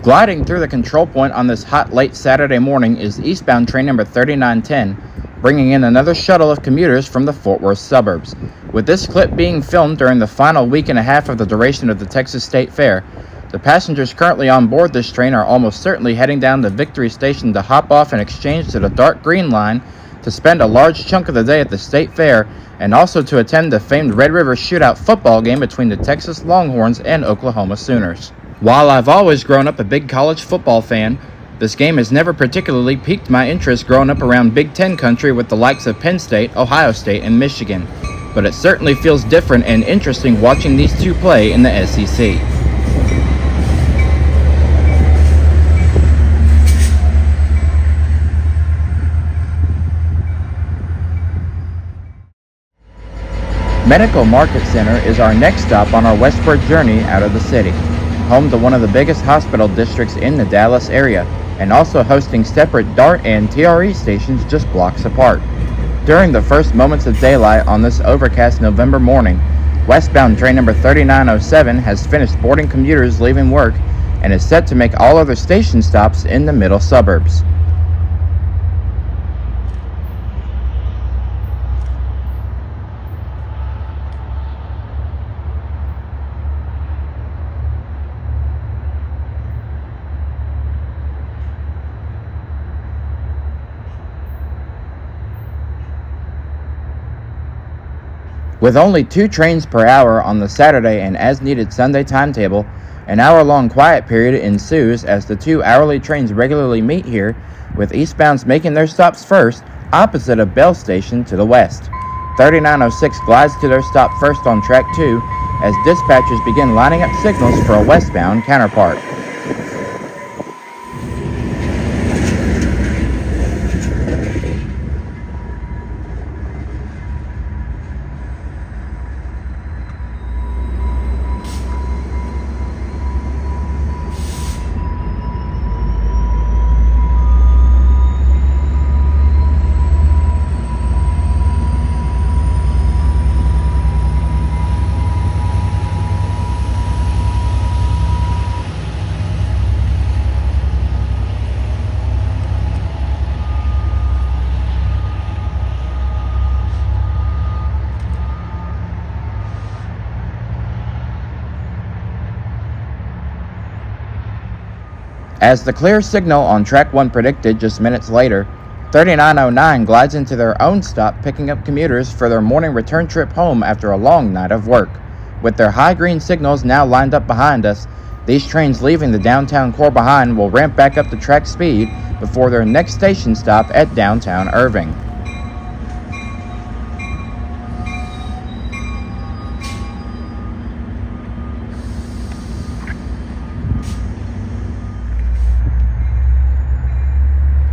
Gliding through the control point on this hot late Saturday morning is eastbound train number 3910, bringing in another shuttle of commuters from the Fort Worth suburbs. With this clip being filmed during the final week and a half of the duration of the Texas State Fair, the passengers currently on board this train are almost certainly heading down to Victory Station to hop off and exchange to the dark green line to spend a large chunk of the day at the State Fair and also to attend the famed Red River Shootout football game between the Texas Longhorns and Oklahoma Sooners. While I've always grown up a big college football fan, this game has never particularly piqued my interest growing up around Big Ten country with the likes of Penn State, Ohio State, and Michigan. But it certainly feels different and interesting watching these two play in the SEC. Medical Market Center is our next stop on our westward journey out of the city, home to one of the biggest hospital districts in the Dallas area, and also hosting separate DART and TRE stations just blocks apart. During the first moments of daylight on this overcast November morning, westbound train number 3907 has finished boarding commuters leaving work and is set to make all other station stops in the middle suburbs. With only 2 trains per hour on the Saturday and as-needed Sunday timetable, an hour-long quiet period ensues as the 2 hourly trains regularly meet here, with eastbounds making their stops first, opposite of Bell Station to the west. 3906 glides to their stop first on Track 2 as dispatchers begin lining up signals for a westbound counterpart. As the clear signal on Track 1 predicted just minutes later, 3909 glides into their own stop, picking up commuters for their morning return trip home after a long night of work. With their high green signals now lined up behind us, these trains leaving the downtown core behind will ramp back up to track speed before their next station stop at downtown Irving.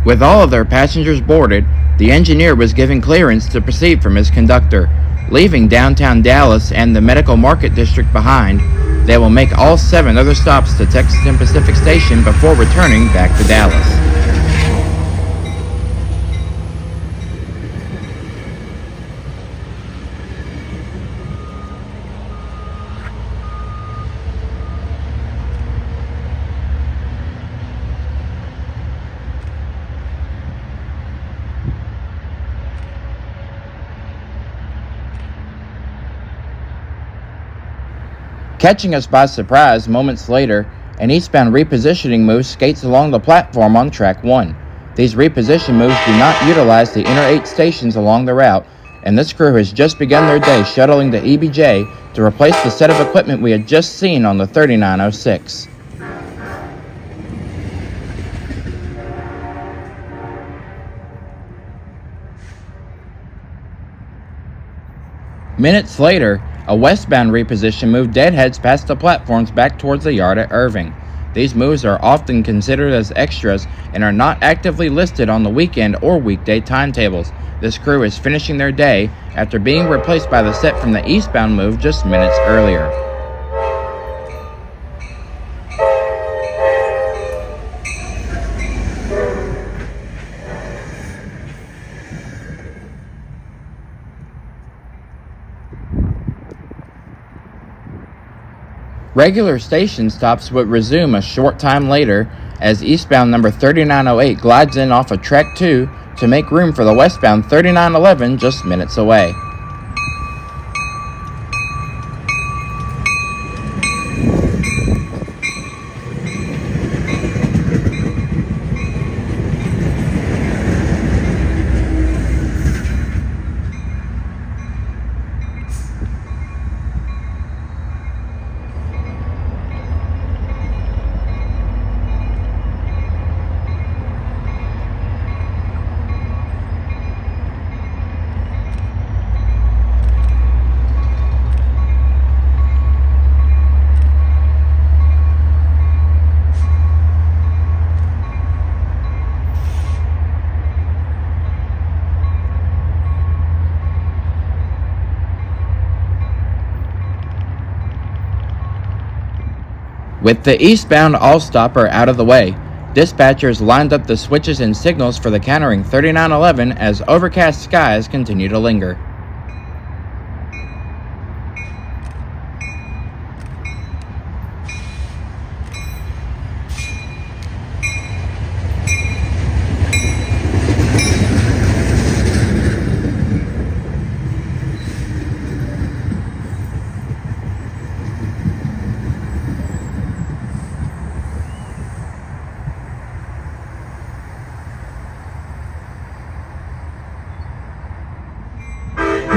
With all of their passengers boarded, the engineer was given clearance to proceed from his conductor. Leaving downtown Dallas and the Medical Market District behind, they will make all 7 other stops to Texas and Pacific Station before returning back to Dallas. Catching us by surprise moments later, an eastbound repositioning move skates along the platform on Track 1. These reposition moves do not utilize the inner 8 stations along the route, and this crew has just begun their day shuttling to EBJ to replace the set of equipment we had just seen on the 3906. Minutes later, a westbound reposition move deadheads past the platforms back towards the yard at Irving. These moves are often considered as extras and are not actively listed on the weekend or weekday timetables. This crew is finishing their day after being replaced by the set from the eastbound move just minutes earlier. Regular station stops would resume a short time later as eastbound number 3908 glides in off of Track 2 to make room for the westbound 3911 just minutes away. With the eastbound all-stopper out of the way, dispatchers lined up the switches and signals for the countering 3911 as overcast skies continue to linger.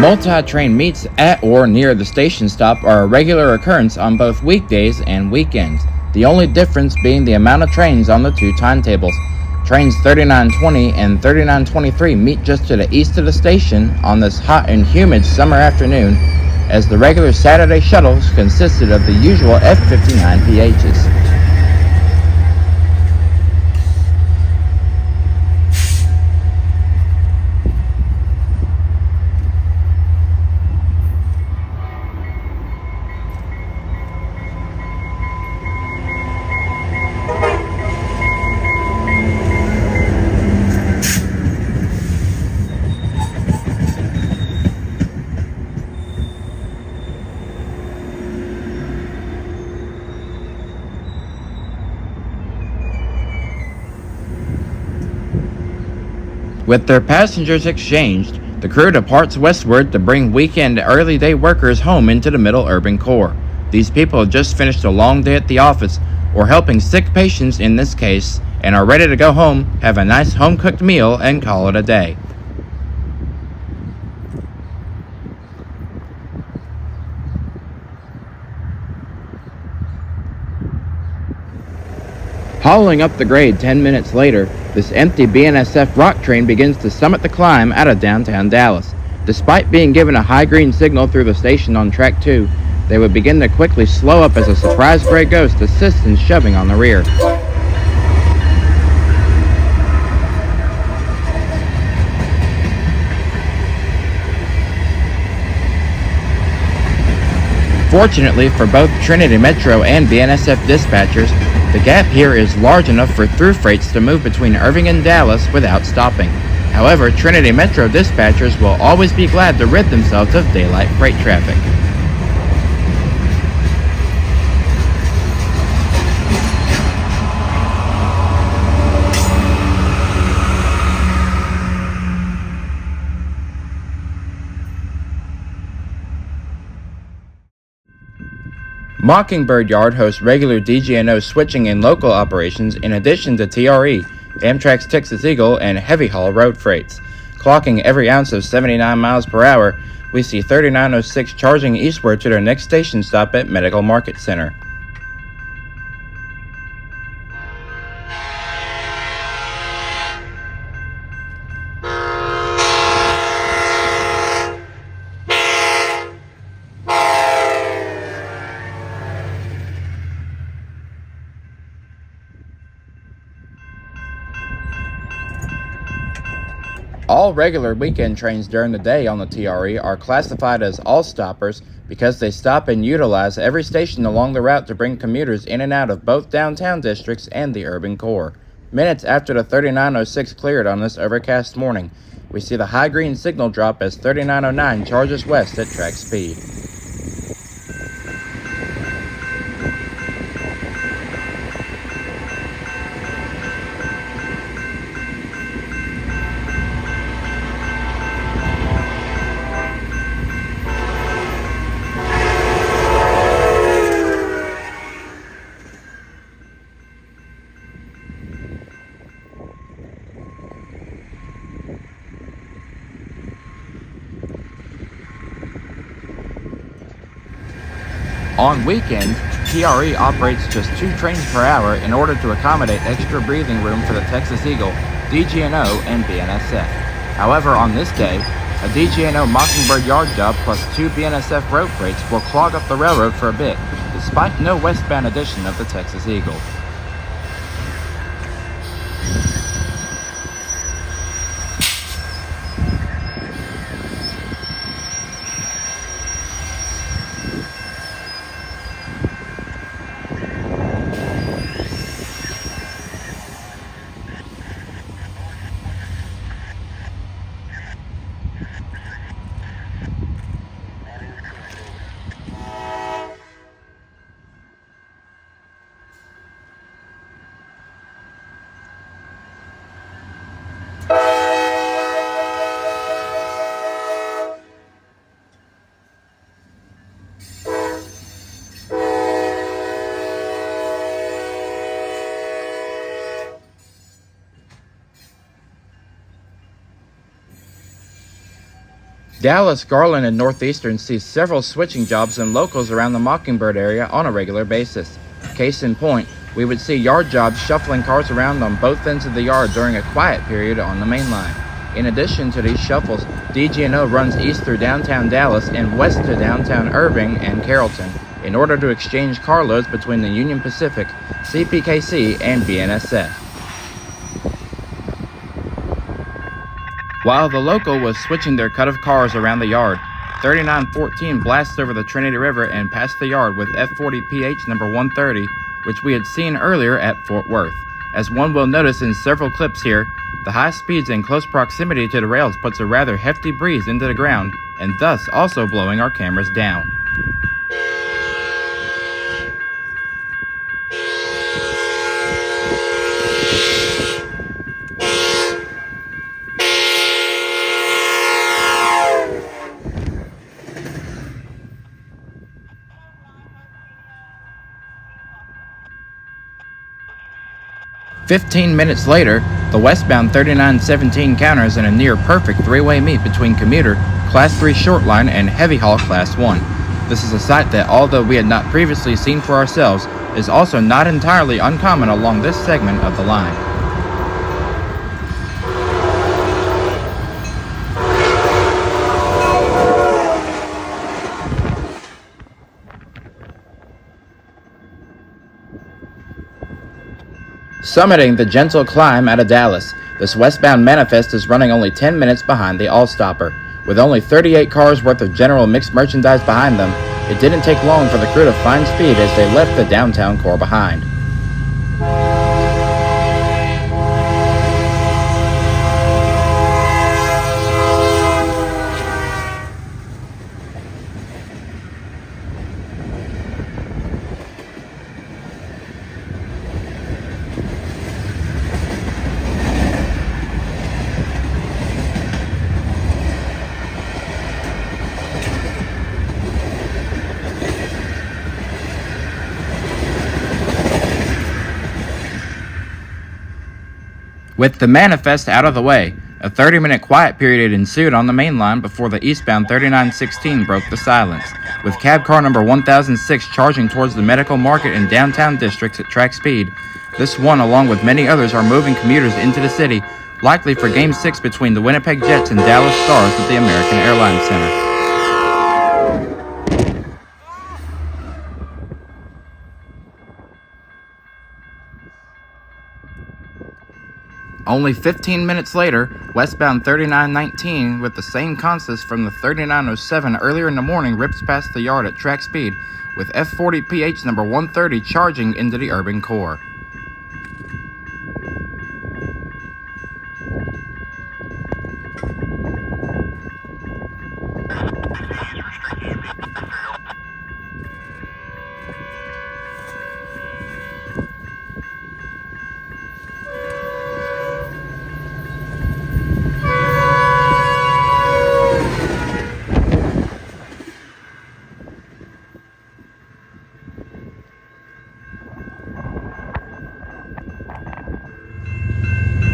Multi-train meets at or near the station stop are a regular occurrence on both weekdays and weekends, the only difference being the amount of trains on the two timetables. Trains 3920 and 3923 meet just to the east of the station on this hot and humid summer afternoon, as the regular Saturday shuttles consisted of the usual F59 PHs. With their passengers exchanged, the crew departs westward to bring weekend early day workers home into the middle urban core. These people have just finished a long day at the office, or helping sick patients in this case, and are ready to go home, have a nice home-cooked meal, and call it a day. Hauling up the grade 10 minutes later, this empty BNSF rock train begins to summit the climb out of downtown Dallas. Despite being given a high green signal through the station on track 2, they would begin to quickly slow up as a surprise gray ghost assists in shoving on the rear. Fortunately for both Trinity Metro and BNSF dispatchers, the gap here is large enough for through freights to move between Irving and Dallas without stopping. However, Trinity Metro dispatchers will always be glad to rid themselves of daylight freight traffic. Mockingbird Yard hosts regular DGNO switching and local operations in addition to TRE, Amtrak's Texas Eagle, and heavy haul road freights. Clocking every ounce of 79 miles per hour, we see 3906 charging eastward to their next station stop at Medical Market Center. All regular weekend trains during the day on the TRE are classified as all stoppers because they stop and utilize every station along the route to bring commuters in and out of both downtown districts and the urban core. Minutes after the 3906 cleared on this overcast morning, we see the high green signal drop as 3909 charges west at track speed. On weekends, TRE operates just 2 trains per hour in order to accommodate extra breathing room for the Texas Eagle, DGNO, and BNSF. However, on this day, a DGNO Mockingbird Yard job plus 2 BNSF road freights will clog up the railroad for a bit, despite no westbound edition of the Texas Eagle. Dallas, Garland, and Northeastern see several switching jobs and locals around the Mockingbird area on a regular basis. Case in point, we would see yard jobs shuffling cars around on both ends of the yard during a quiet period on the main line. In addition to these shuffles, DGNO runs east through downtown Dallas and west to downtown Irving and Carrollton in order to exchange carloads between the Union Pacific, CPKC, and BNSF. While the local was switching their cut of cars around the yard, 3914 blasts over the Trinity River and past the yard with F40PH number 130, which we had seen earlier at Fort Worth. As one will notice in several clips here, the high speeds and close proximity to the rails puts a rather hefty breeze into the ground, and thus also blowing our cameras down. "15 minutes later, the westbound 3917 counters in a near-perfect three-way meet between commuter, Class 3 short line, and heavy haul Class 1. This is a sight that, although we had not previously seen for ourselves, is also not entirely uncommon along this segment of the line. Summiting the gentle climb out of Dallas, this westbound manifest is running only 10 minutes behind the All-Stopper. With only 38 cars worth of general mixed merchandise behind them, it didn't take long for the crew to find speed as they left the downtown core behind. With the manifest out of the way, a 30-minute quiet period ensued on the main line before the eastbound 3916 broke the silence, with cab car number 1006 charging towards the medical market and downtown districts at track speed. This one, along with many others, are moving commuters into the city, likely for Game 6 between the Winnipeg Jets and Dallas Stars at the American Airlines Center. Only 15 minutes later, westbound 3919 with the same consist from the 3907 earlier in the morning rips past the yard at track speed, with F40PH number 130 charging into the urban core.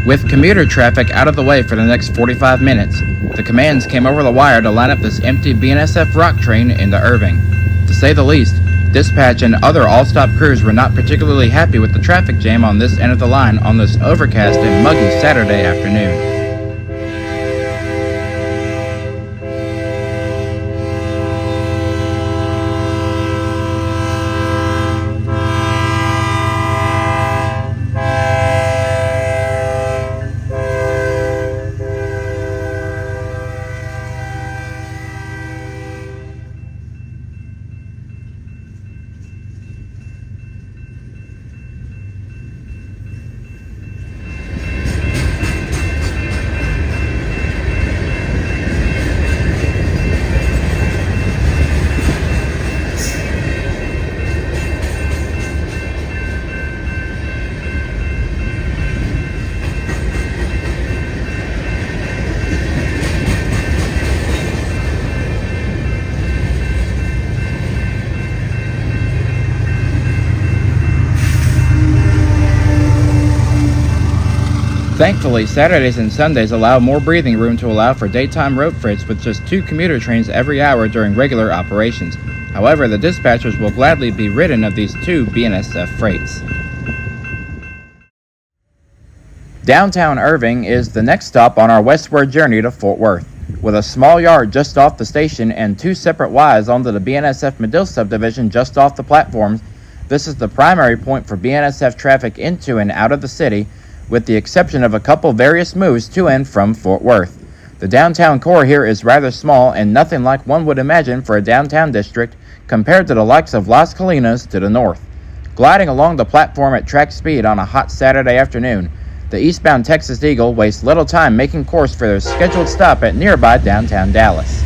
With commuter traffic out of the way for the next 45 minutes, the commands came over the wire to line up this empty BNSF rock train into Irving. To say the least, dispatch and other all-stop crews were not particularly happy with the traffic jam on this end of the line on this overcast and muggy Saturday afternoon. Thankfully, Saturdays and Sundays allow more breathing room to allow for daytime road freights with just 2 commuter trains every hour during regular operations. However, the dispatchers will gladly be ridden of these 2 BNSF freights. Downtown Irving is the next stop on our westward journey to Fort Worth. With a small yard just off the station and 2 separate Ys onto the BNSF Medill subdivision just off the platforms, this is the primary point for BNSF traffic into and out of the city, with the exception of a couple various moves to and from Fort Worth. The downtown core here is rather small and nothing like one would imagine for a downtown district compared to the likes of Las Colinas to the north. Gliding along the platform at track speed on a hot Saturday afternoon, the eastbound Texas Eagle wastes little time making course for their scheduled stop at nearby downtown Dallas.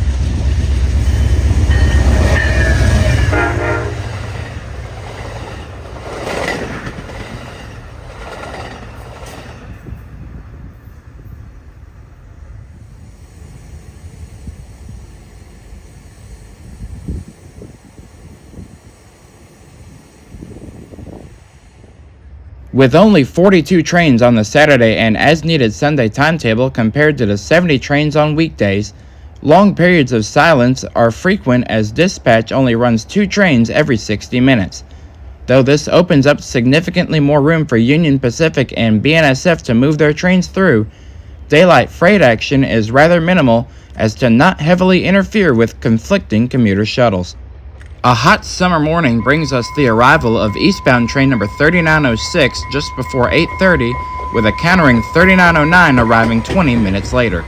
With only 42 trains on the Saturday and as-needed Sunday timetable compared to the 70 trains on weekdays, long periods of silence are frequent as dispatch only runs 2 trains every 60 minutes. Though this opens up significantly more room for Union Pacific and BNSF to move their trains through, daylight freight action is rather minimal as to not heavily interfere with conflicting commuter shuttles. A hot summer morning brings us the arrival of eastbound train number 3906 just before 8:30, with a countering 3909 arriving 20 minutes later.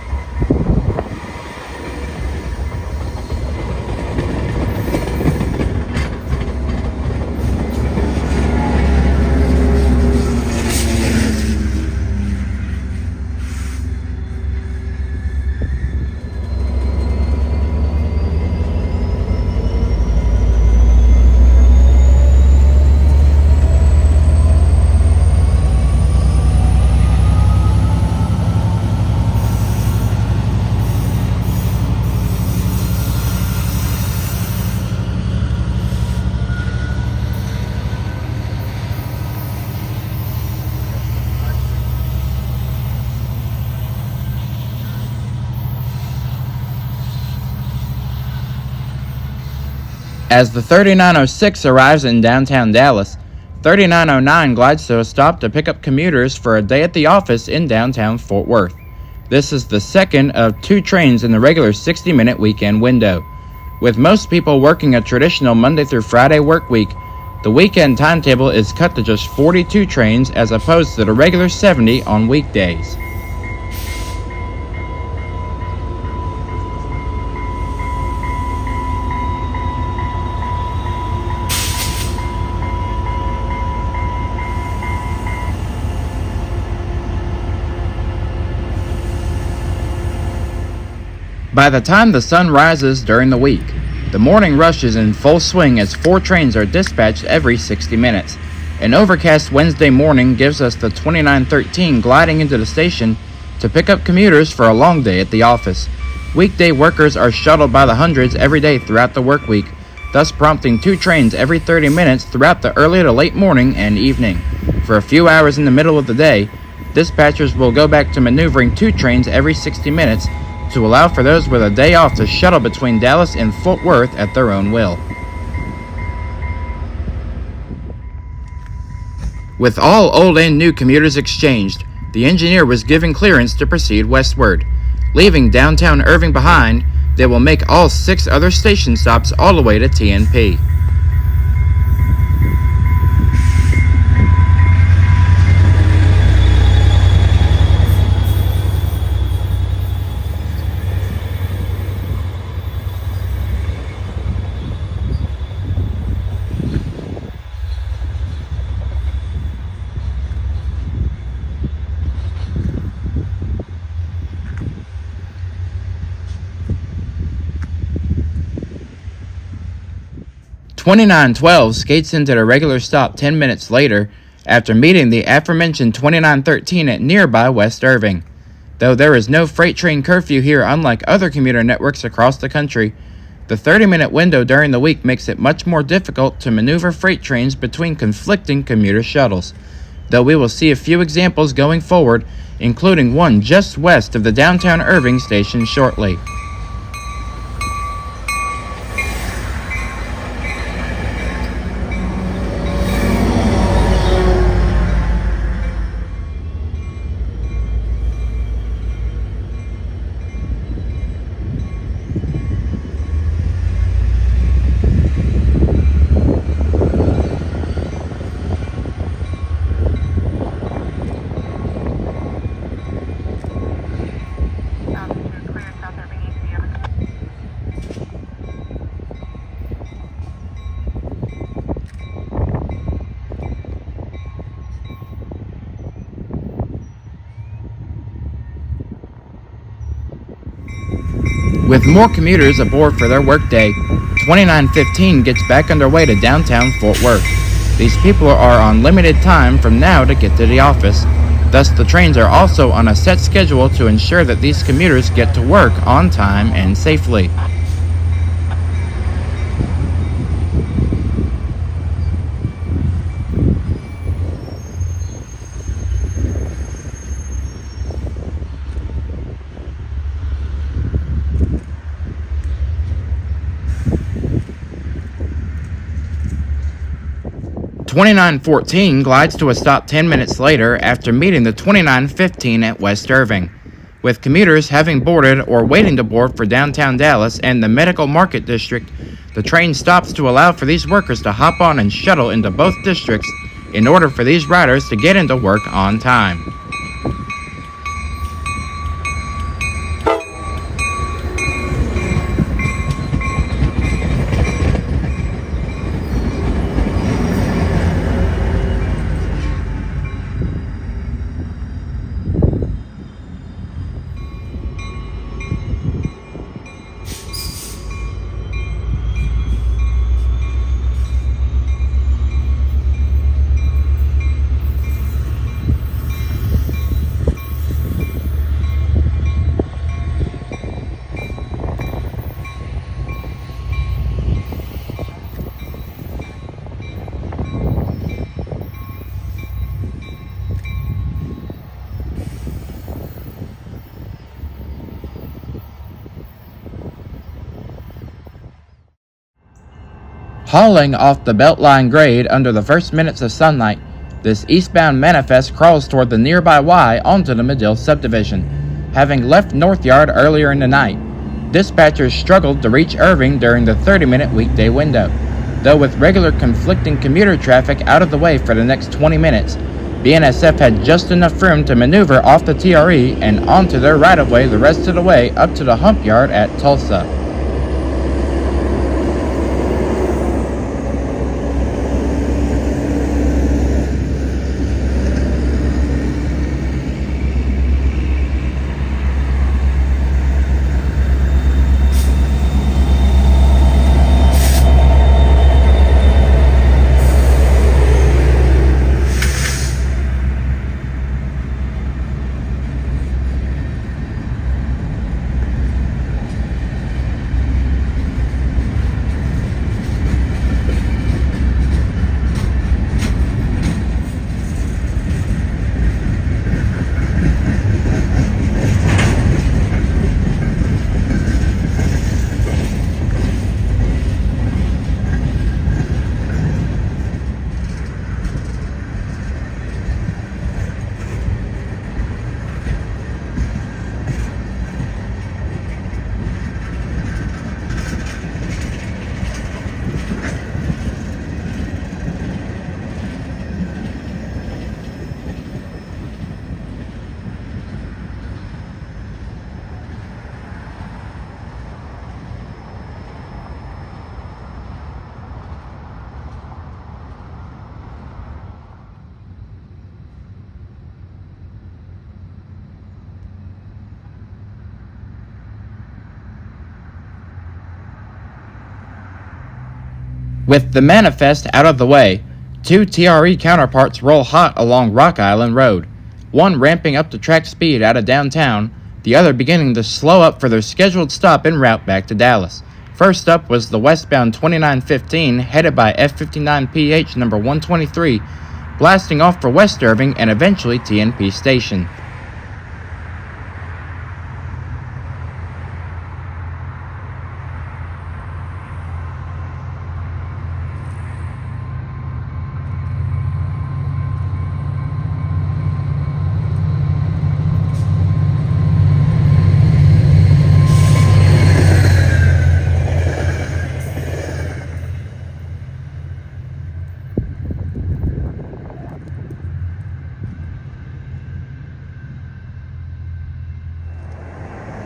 As the 3906 arrives in downtown Dallas, 3909 glides to a stop to pick up commuters for a day at the office in downtown Fort Worth. This is the second of 2 trains in the regular 60-minute weekend window. With most people working a traditional Monday through Friday work week, the weekend timetable is cut to just 42 trains as opposed to the regular 70 on weekdays. By the time the sun rises during the week, the morning rush is in full swing as 4 trains are dispatched every 60 minutes. An overcast Wednesday morning gives us the 2913 gliding into the station to pick up commuters for a long day at the office. Weekday workers are shuttled by the hundreds every day throughout the work week, thus prompting 2 trains every 30 minutes throughout the early to late morning and evening. For a few hours in the middle of the day, dispatchers will go back to maneuvering 2 trains every 60 minutes to allow for those with a day off to shuttle between Dallas and Fort Worth at their own will. With all old and new commuters exchanged, the engineer was given clearance to proceed westward. Leaving downtown Irving behind, they will make all 6 other station stops all the way to TNP. "2912 skates into the regular stop 10 minutes later after meeting the aforementioned 2913 at nearby West Irving. Though there is no freight train curfew here unlike other commuter networks across the country, the 30-minute window during the week makes it much more difficult to maneuver freight trains between conflicting commuter shuttles. though we will see a few examples going forward, including one just west of the downtown Irving station shortly. With more commuters aboard for their workday, 2915 gets back underway to downtown Fort Worth. These people are on limited time from now to get to the office. Thus, the trains are also on a set schedule to ensure that these commuters get to work on time and safely. "2914 glides to a stop 10 minutes later after meeting the 2915 at West Irving. With commuters having boarded or waiting to board for downtown Dallas and the Medical Market District, the train stops to allow for these workers to hop on and shuttle into both districts in order for these riders to get into work on time. Hauling off the Beltline grade under the first minutes of sunlight, this eastbound manifest crawls toward the nearby Y onto the Medill subdivision. Having left Northyard earlier in the night, dispatchers struggled to reach Irving during the 30-minute weekday window. Though with regular conflicting commuter traffic out of the way for the next 20 minutes, BNSF had just enough room to maneuver off the TRE and onto their right-of-way the rest of the way up to the hump yard at Tulsa. With the manifest out of the way, two TRE counterparts roll hot along Rock Island Road, one ramping up to track speed out of downtown, the other beginning to slow up for their scheduled stop en route back to Dallas. First up was the westbound 2915 headed by F59PH number 123, blasting off for West Irving and eventually TNP Station.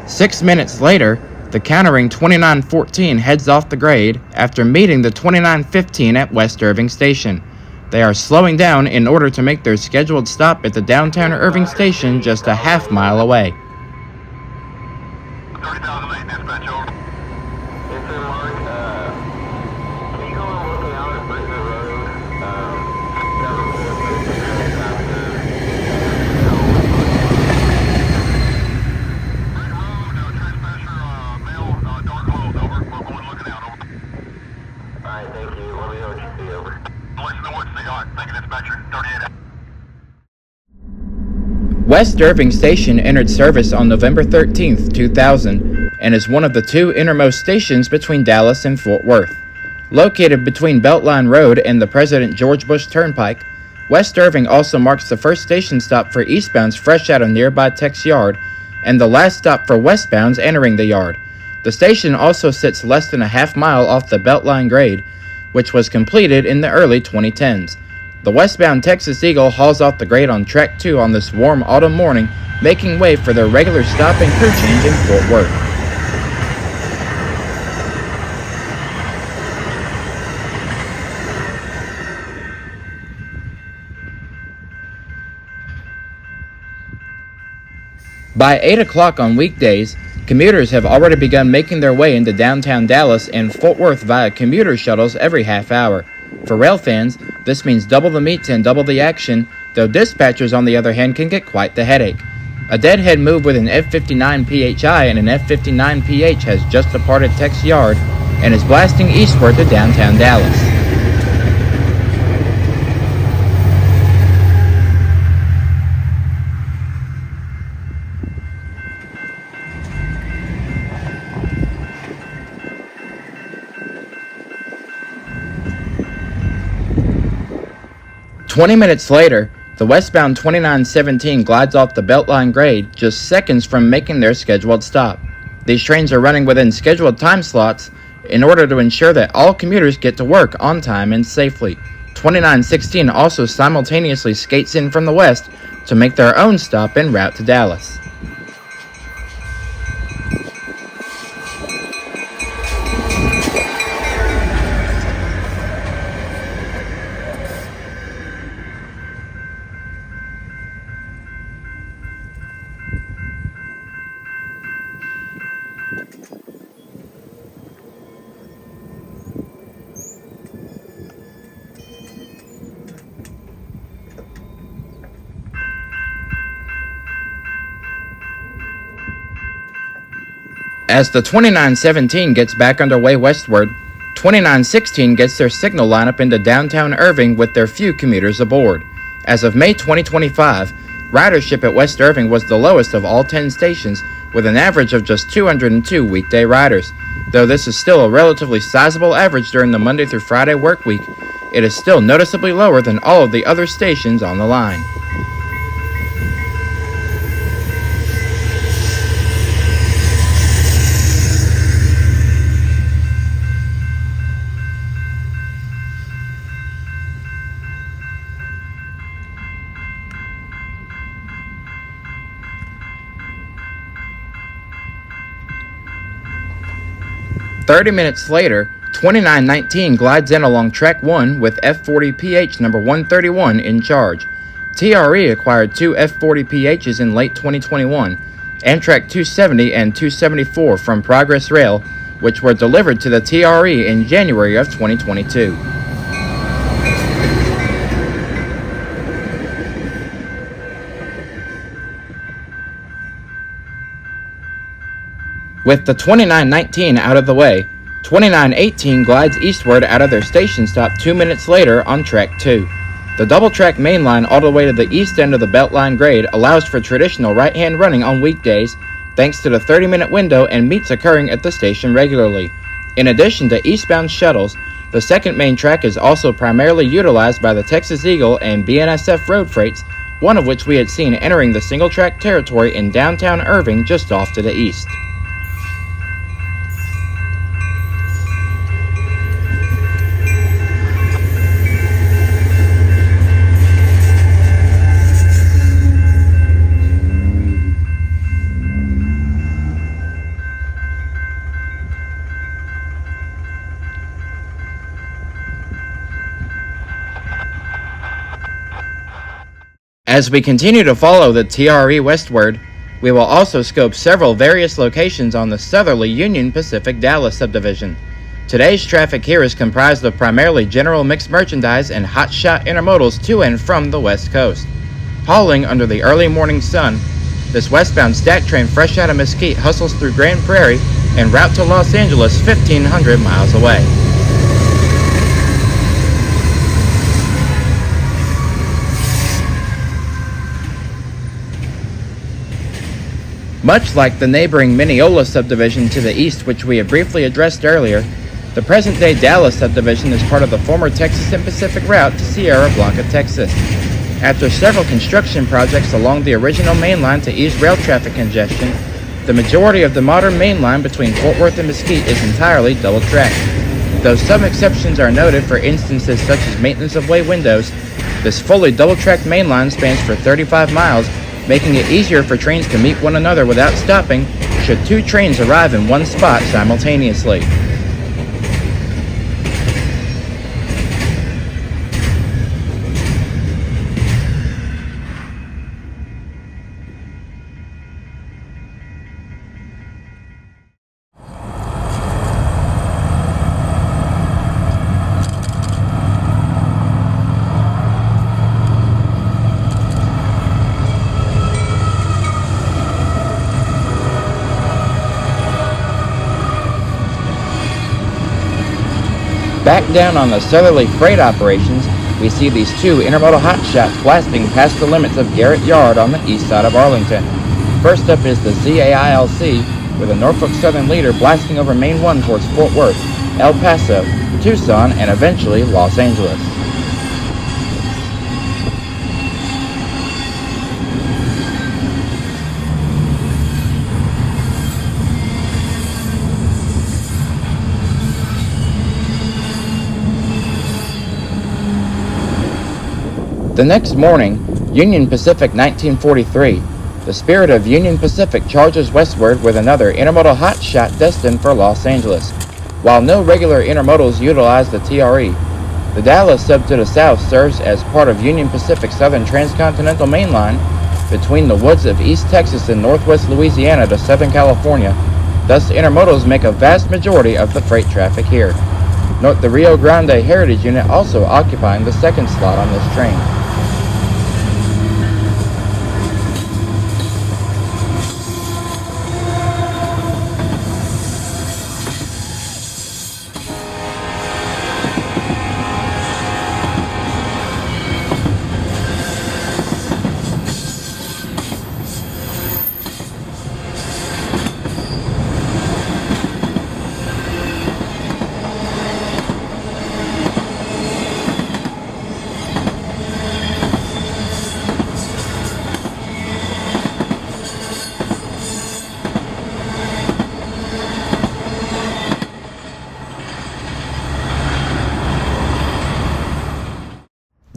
Six minutes later, the countering 2914 heads off the grade after meeting the 2915 at West Irving Station. They are slowing down in order to make their scheduled stop at the downtown Irving Station just a half mile away. 30,008 dispatch, over. Yes, sir, Mark. Can you go and look out at Britton Road? Got a report that the helicopter. Alright, thank you. Let me know what you see, over. Listen to what you see. Alright, thank you, dispatcher. 38. West Irving Station entered service on November 13, 2000, and is one of the two innermost stations between Dallas and Fort Worth. Located between Beltline Road and the President George Bush Turnpike, West Irving also marks the first station stop for eastbounds fresh out of nearby Tex Yard, and the last stop for westbounds entering the yard. The station also sits less than a half mile off the Beltline grade, which was completed in the early 2010s. The westbound Texas Eagle hauls off the grade on Track 2 on this warm autumn morning, making way for their regular stop and crew change in Fort Worth. By 8 o'clock on weekdays, commuters have already begun making their way into downtown Dallas and Fort Worth via commuter shuttles every half hour. For rail fans, this means double the meets and double the action, though dispatchers on the other hand can get quite the headache. A deadhead move with an F59 PHI and an F59 PH has just departed Tex Yard and is blasting eastward to downtown Dallas. "20 minutes later, the westbound 2917 glides off the Beltline grade just seconds from making their scheduled stop. These trains are running within scheduled time slots in order to ensure that all commuters get to work on time and safely. 2916 also simultaneously skates in from the west to make their own stop en route to Dallas. As the 2917 gets back underway westward, 2916 gets their signal lineup into downtown Irving with their few commuters aboard. As of May 2025, ridership at West Irving was the lowest of all 10 stations, with an average of just 202 weekday riders. Though this is still a relatively sizable average during the Monday through Friday work week, it is still noticeably lower than all of the other stations on the line. "30 minutes later, 2919 glides in along Track 1 with F40PH number 131 in charge. TRE acquired two F40PHs in late 2021, Amtrak 270 and 274 from Progress Rail, which were delivered to the TRE in January of 2022. With the 2919 out of the way, 2918 glides eastward out of their station stop 2 minutes later on Track 2. The double-track main line all the way to the east end of the Beltline grade allows for traditional right-hand running on weekdays thanks to the 30-minute window and meets occurring at the station regularly. In addition to eastbound shuttles, the second main track is also primarily utilized by the Texas Eagle and BNSF road freights, one of which we had seen entering the single-track territory in downtown Irving just off to the east. As we continue to follow the TRE westward, we will also scope several various locations on the southerly Union Pacific Dallas subdivision. Today's traffic here is comprised of primarily general mixed merchandise and hotshot intermodals to and from the west coast. Hauling under the early morning sun, this westbound stack train fresh out of Mesquite hustles through Grand Prairie en route to Los Angeles 1,500 miles away. Much like the neighboring Mineola subdivision to the east, which we have briefly addressed earlier, the present-day Dallas subdivision is part of the former Texas and Pacific route to Sierra Blanca, Texas. After several construction projects along the original main line to ease rail traffic congestion, the majority of the modern main line between Fort Worth and Mesquite is entirely double-tracked. Though some exceptions are noted for instances such as maintenance of way windows, this fully double-tracked main line spans for 35 miles, making it easier for trains to meet one another without stopping should two trains arrive in one spot simultaneously. Back down on the southerly freight operations, we see these two intermodal hotshots blasting past the limits of Garrett Yard on the east side of Arlington. First up is the ZAILC, with a Norfolk Southern leader blasting over Main 1 towards Fort Worth, El Paso, Tucson, and eventually Los Angeles. The next morning, Union Pacific 1943, the Spirit of Union Pacific charges westward with another intermodal hotshot destined for Los Angeles. While no regular intermodals utilize the TRE, the Dallas sub to the south serves as part of Union Pacific's Southern Transcontinental Main Line between the woods of East Texas and Northwest Louisiana to Southern California. Thus, intermodals make a vast majority of the freight traffic here. Note the Rio Grande Heritage Unit also occupying the second slot on this train.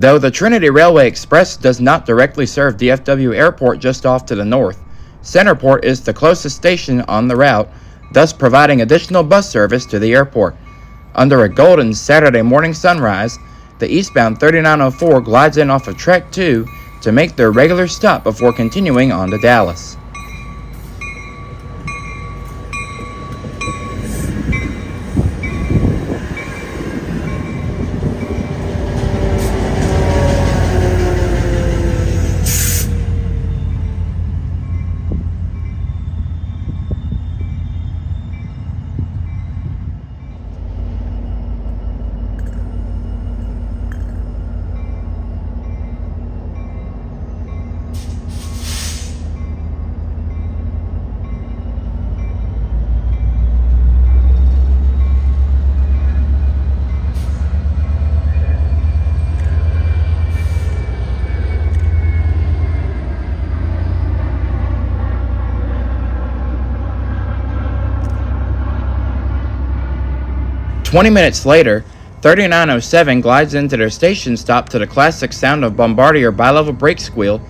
Though the Trinity Railway Express does not directly serve DFW Airport just off to the north, Centreport is the closest station on the route, thus providing additional bus service to the airport. Under a golden Saturday morning sunrise, the eastbound 3904 glides in off of Track 2 to make their regular stop before continuing on to Dallas. 20 minutes later, 3907 glides into their station stop to the classic sound of Bombardier bi-level brake squeal,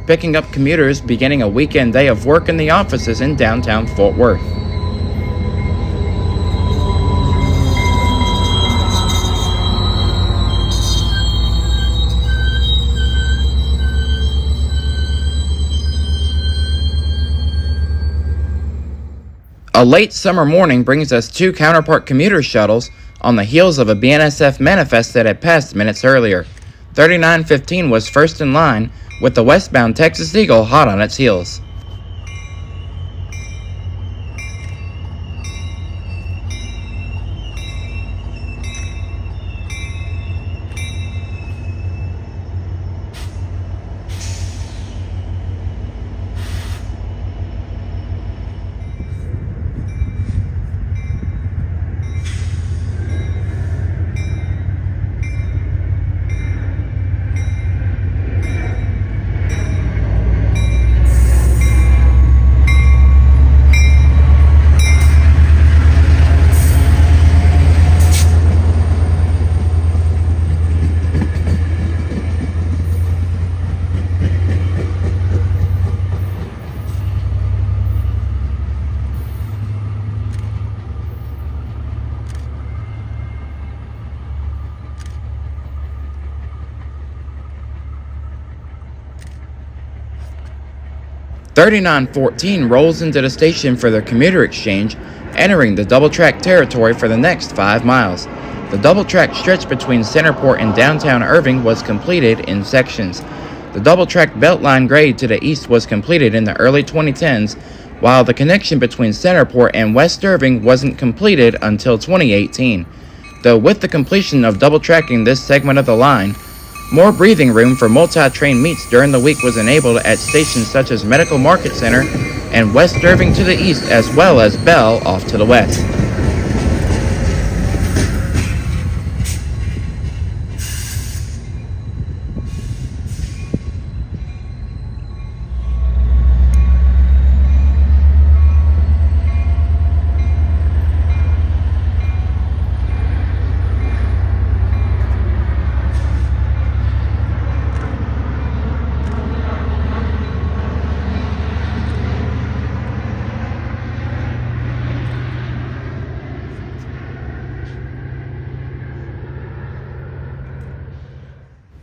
picking up commuters beginning a weekend day of work in the offices in downtown Fort Worth. A late summer morning brings us two counterpart commuter shuttles on the heels of a BNSF manifest that had passed minutes earlier. 3915 was first in line, with the westbound Texas Eagle hot on its heels. .3914 rolls into the station for their commuter exchange, entering the double-track territory for the next 5 miles. The double-track stretch between Centreport and downtown Irving was completed in sections. The double-track Beltline grade to the east was completed in the early 2010s, while the connection between Centreport and West Irving wasn't completed until 2018. Though with the completion of double-tracking this segment of the line, more breathing room for multi-train meets during the week was enabled at stations such as Medical Market Center and West Irving to the east, as well as Bell off to the west.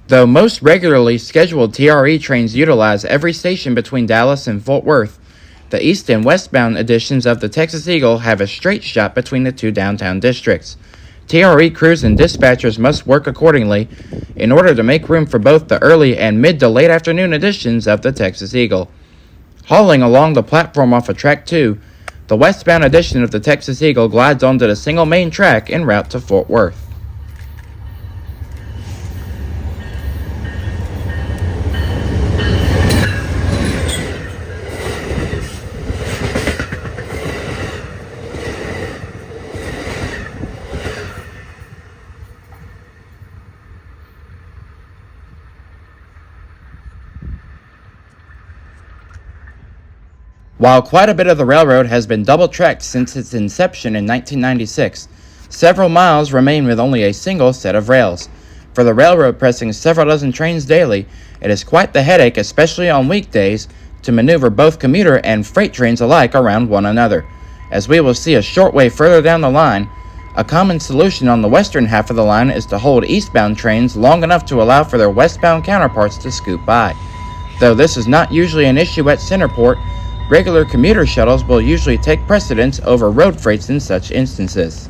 Though most regularly scheduled TRE trains utilize every station between Dallas and Fort Worth, the east and westbound editions of the Texas Eagle have a straight shot between the two downtown districts. TRE crews and dispatchers must work accordingly in order to make room for both the early and mid to late afternoon editions of the Texas Eagle. Hauling along the platform off of Track 2, the westbound edition of the Texas Eagle glides onto the single main track en route to Fort Worth. While quite a bit of the railroad has been double-tracked since its inception in 1996, several miles remain with only a single set of rails. For the railroad pressing several dozen trains daily, it is quite the headache, especially on weekdays, to maneuver both commuter and freight trains alike around one another. As we will see a short way further down the line, a common solution on the western half of the line is to hold eastbound trains long enough to allow for their westbound counterparts to scoot by. Though this is not usually an issue at Centreport, regular commuter shuttles will usually take precedence over road freights in such instances.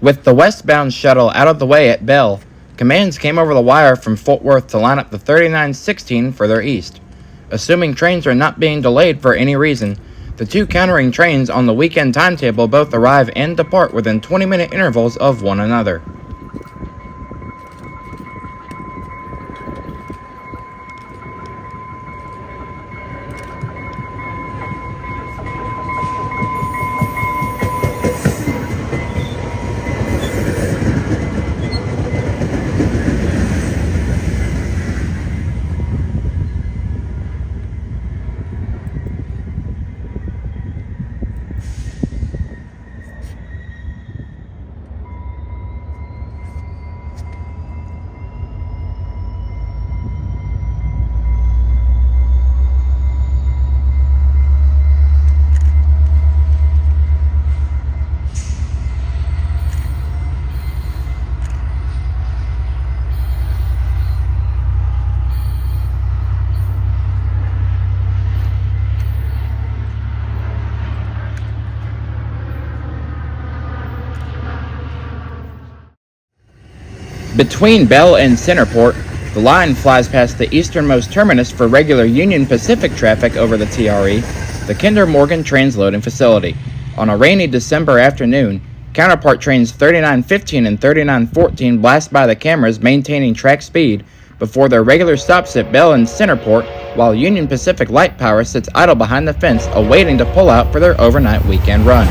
With the westbound shuttle out of the way at Bell, Commands came over the wire from Fort Worth to line up the 3916 further east. Assuming trains are not being delayed for any reason, the two countering trains on the weekend timetable both arrive and depart within 20-minute intervals of one another. Between Bell and Centreport, the line flies past the easternmost terminus for regular Union Pacific traffic over the TRE, the Kinder Morgan Transloading facility. On a rainy December afternoon, counterpart trains 3915 and 3914 blast by the cameras maintaining track speed before their regular stops at Bell and Centreport, while Union Pacific Light Power sits idle behind the fence awaiting to pull out for their overnight weekend run.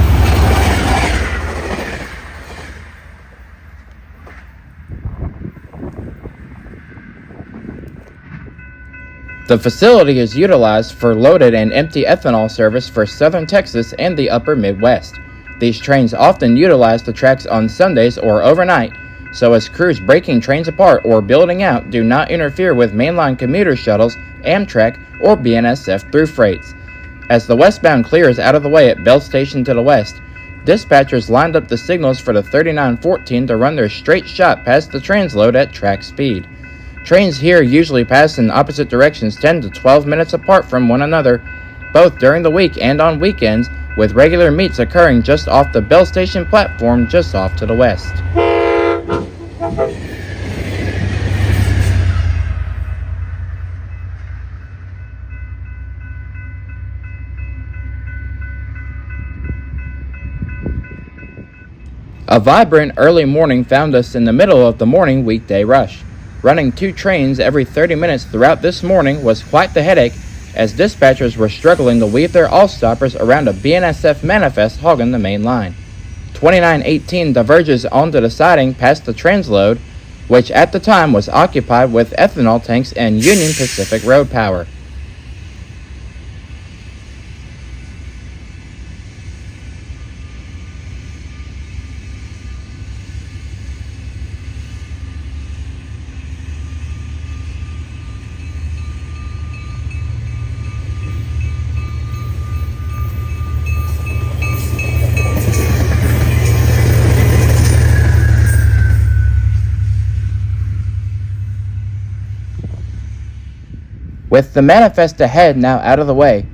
The facility is utilized for loaded and empty ethanol service for southern Texas and the upper Midwest. These trains often utilize the tracks on Sundays or overnight, so as crews breaking trains apart or building out do not interfere with mainline commuter shuttles, Amtrak, or BNSF through freights. As the westbound clears out of the way at Bell Station to the west, dispatchers lined up the signals for the 3914 to run their straight shot past the transload at track speed. Trains here usually pass in opposite directions 10 to 12 minutes apart from one another, both during the week and on weekends, with regular meets occurring just off the Bell Station platform just off to the west. A vibrant early morning found us in the middle of the morning weekday rush. Running two trains every 30 minutes throughout this morning was quite the headache, as dispatchers were struggling to weave their all-stoppers around a BNSF manifest hogging the main line. 2918 diverges onto the siding past the transload, which at the time was occupied with ethanol tanks and Union Pacific road power. With the manifest ahead now out of the way,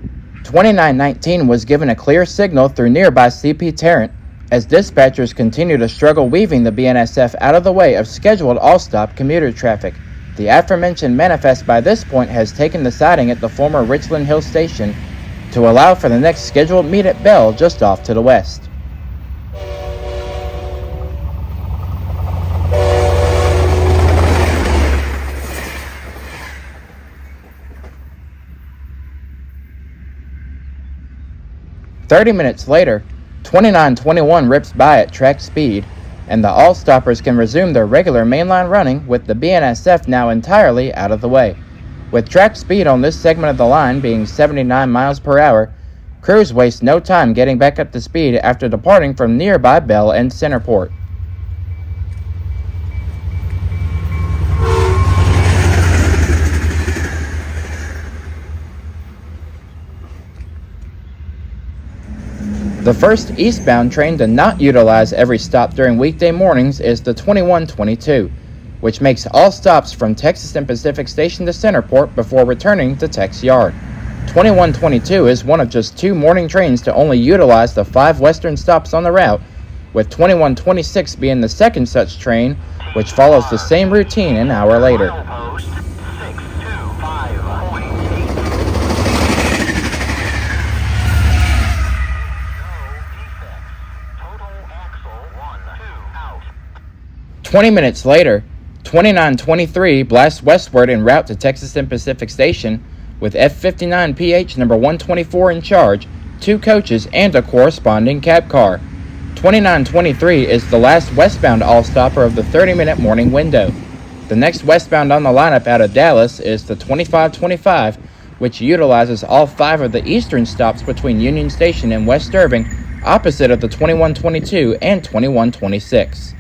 2919 was given a clear signal through nearby CP Tarrant as dispatchers continue to struggle weaving the BNSF out of the way of scheduled all-stop commuter traffic. The aforementioned manifest by this point has taken the siding at the former Richland Hill Station to allow for the next scheduled meet at Bell just off to the west. "30 minutes later, 2921 rips by at track speed, and the all-stoppers can resume their regular mainline running with the BNSF now entirely out of the way. With track speed on this segment of the line being 79 miles per hour, crews waste no time getting back up to speed after departing from nearby Bell and Centreport. The first eastbound train to not utilize every stop during weekday mornings is the 2122, which makes all stops from Texas and Pacific Station to Centreport before returning to Tex Yard. 2122 is one of just two morning trains to only utilize the 5 western stops on the route, with 2126 being the second such train which follows the same routine an hour later. Milepost 625.8. Total axle 1, 2 out. 20 minutes later, 2923 blasts westward en route to Texas and Pacific Station with F59PH number 124 in charge, 2 coaches, and a corresponding cab car. 2923 is the last westbound all-stopper of the 30-minute morning window. The next westbound on the lineup out of Dallas is the 2525, which utilizes all 5 of the eastern stops between Union Station and West Irving, opposite of the 2122 and 2126.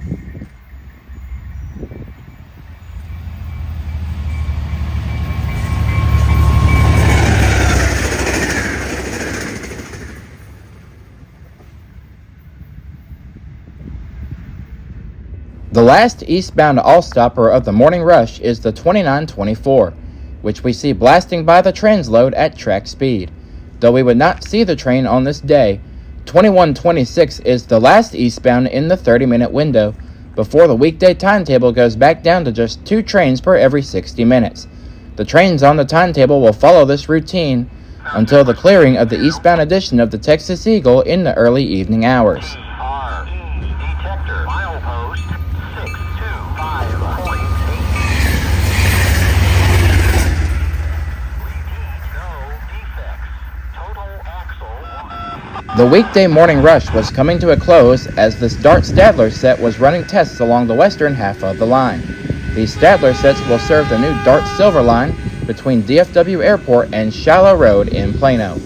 The last eastbound all-stopper of the morning rush is the 2924, which we see blasting by the transload at track speed. Though we would not see the train on this day, 2126 is the last eastbound in the 30-minute window, before the weekday timetable goes back down to just 2 trains per every 60 minutes. The trains on the timetable will follow this routine until the clearing of the eastbound edition of the Texas Eagle in the early evening hours. Detector, milepost 625.8. No defects. Total axle 1. The weekday morning rush was coming to a close as this Dart Stadler set was running tests along the western half of the line. These Stadler sets will serve the new Dart Silver Line between DFW Airport and Shiloh Road in Plano.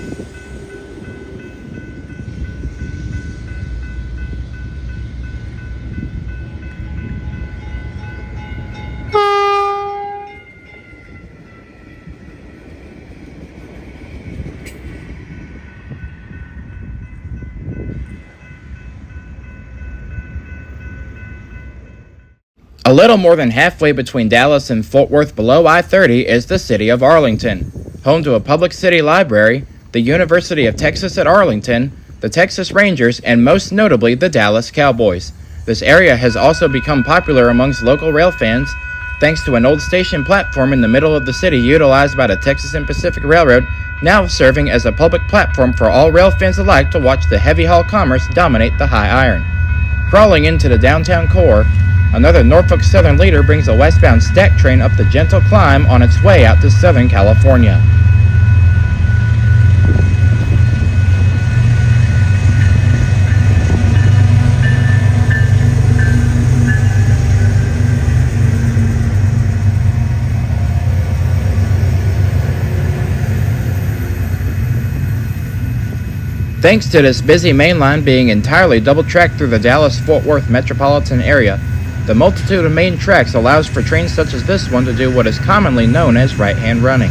A little more than halfway between Dallas and Fort Worth below I-30 is the city of Arlington, home to a public city library, the University of Texas at Arlington, the Texas Rangers, and most notably the Dallas Cowboys. This area has also become popular amongst local rail fans thanks to an old station platform in the middle of the city utilized by the Texas and Pacific Railroad, now serving as a public platform for all rail fans alike to watch the heavy haul commerce dominate the high iron. Crawling into the downtown core, another Norfolk Southern leader brings a westbound stack train up the gentle climb on its way out to Southern California. Thanks to this busy main line being entirely double-tracked through the Dallas-Fort Worth metropolitan area, the multitude of main tracks allows for trains such as this one to do what is commonly known as right-hand running.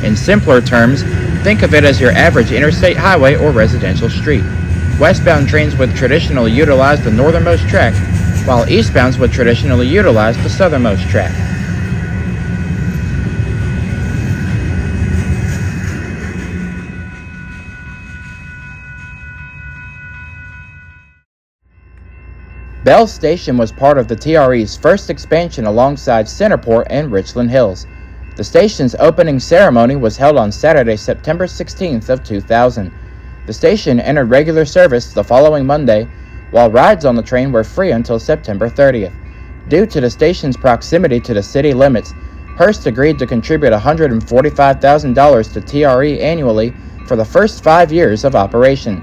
In simpler terms, think of it as your average interstate highway or residential street. Westbound trains would traditionally utilize the northernmost track, while eastbounds would traditionally utilize the southernmost track. Bell Station was part of the TRE's first expansion alongside Centreport and Richland Hills. The station's opening ceremony was held on Saturday, September 16th of 2000. The station entered regular service the following Monday, while rides on the train were free until September 30th. Due to the station's proximity to the city limits, Hearst agreed to contribute $145,000 to TRE annually for the first 5 years of operation.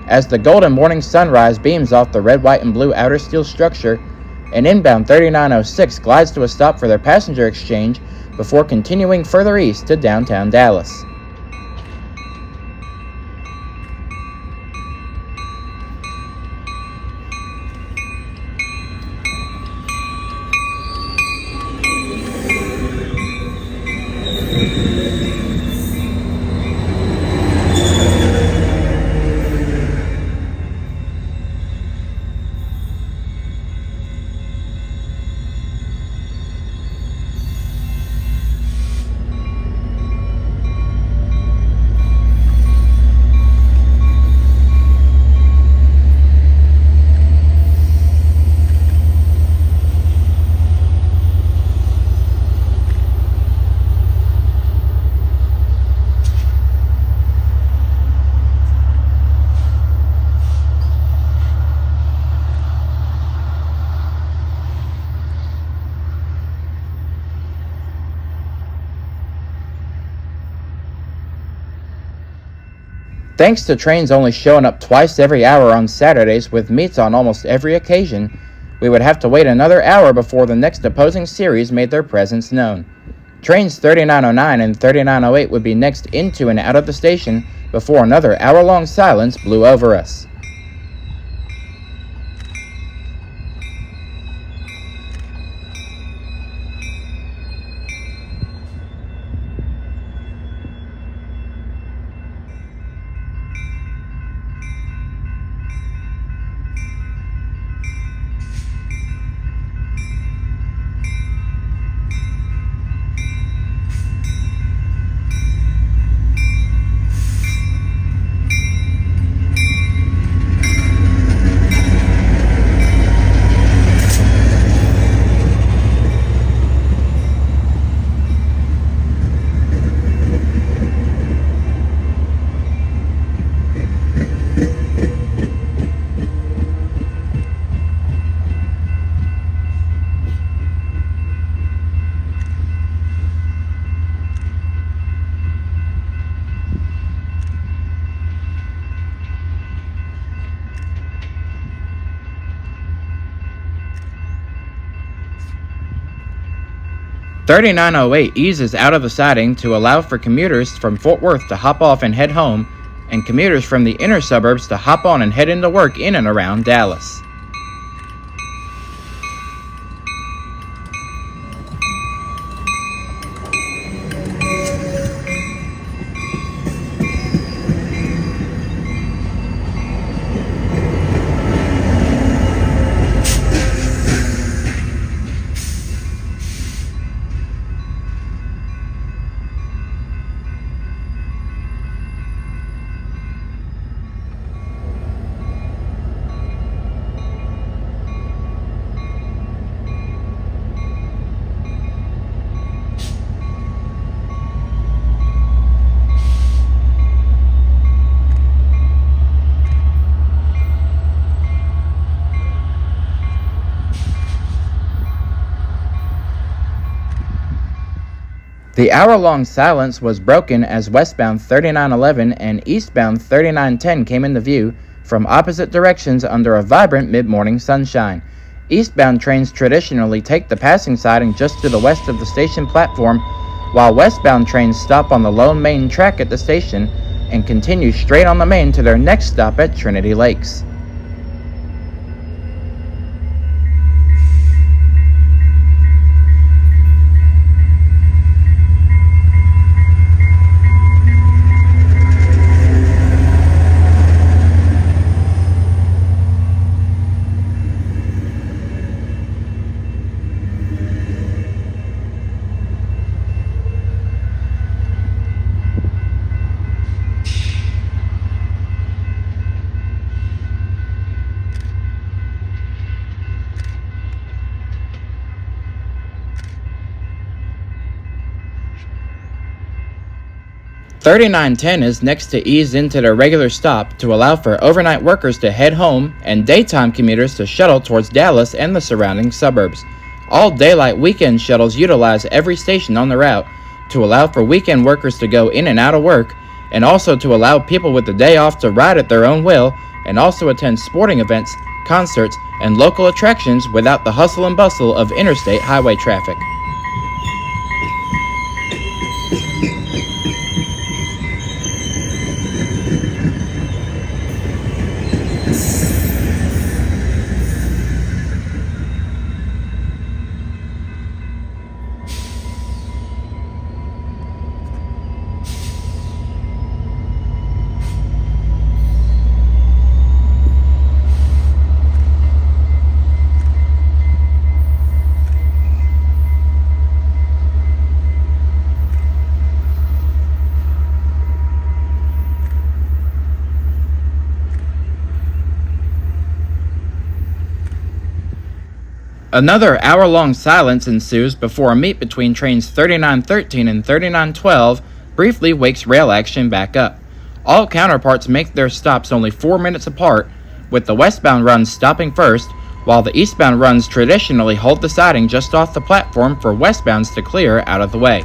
As the golden morning sunrise beams off the red, white, and blue outer steel structure, an inbound 3906 glides to a stop for their passenger exchange before continuing further east to downtown Dallas. Thanks to trains only showing up twice every hour on Saturdays with meets on almost every occasion, we would have to wait another hour before the next opposing series made their presence known. Trains 3909 and 3908 would be next into and out of the station before another hour-long silence blew over us. "3908 eases out of the siding to allow for commuters from Fort Worth to hop off and head home, and commuters from the inner suburbs to hop on and head into work in and around Dallas." The hour-long silence was broken as westbound 3911 and eastbound 3910 came into view from opposite directions under a vibrant mid-morning sunshine. Eastbound trains traditionally take the passing siding just to the west of the station platform, while westbound trains stop on the lone main track at the station and continue straight on the main to their next stop at Trinity Lakes. "3910 is next to ease into their regular stop to allow for overnight workers to head home and daytime commuters to shuttle towards Dallas and the surrounding suburbs. All daylight weekend shuttles utilize every station on the route to allow for weekend workers to go in and out of work, and also to allow people with the day off to ride at their own will and also attend sporting events, concerts, and local attractions without the hustle and bustle of interstate highway traffic." Another hour-long silence ensues before a meet between trains 3913 and 3912 briefly wakes rail action back up. All counterparts make their stops only 4 minutes apart, with the westbound runs stopping first, while the eastbound runs traditionally hold the siding just off the platform for westbounds to clear out of the way.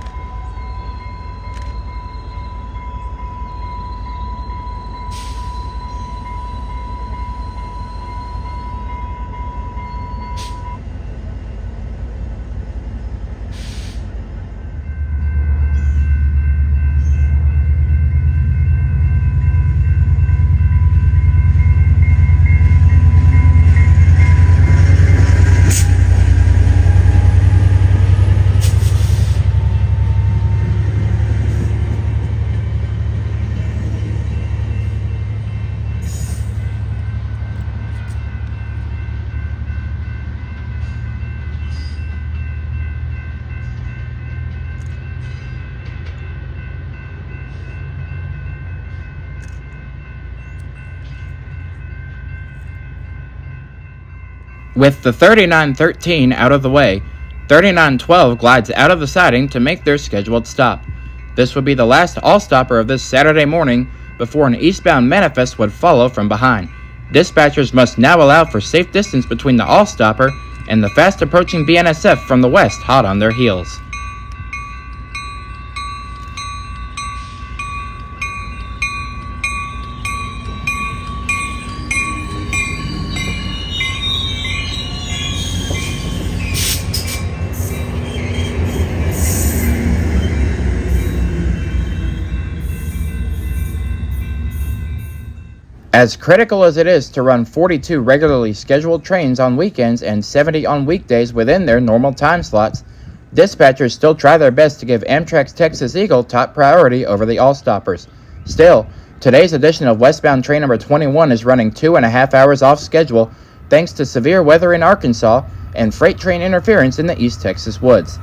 With the 3913 out of the way, 3912 glides out of the siding to make their scheduled stop. This would be the last all-stopper of this Saturday morning before an eastbound manifest would follow from behind. Dispatchers must now allow for safe distance between the all-stopper and the fast-approaching BNSF from the west hot on their heels. As critical as it is to run 42 regularly scheduled trains on weekends and 70 on weekdays within their normal time slots, dispatchers still try their best to give Amtrak's Texas Eagle top priority over the all-stoppers. Still, today's edition of westbound train number 21 is running 2.5 hours off schedule thanks to severe weather in Arkansas and freight train interference in the East Texas woods.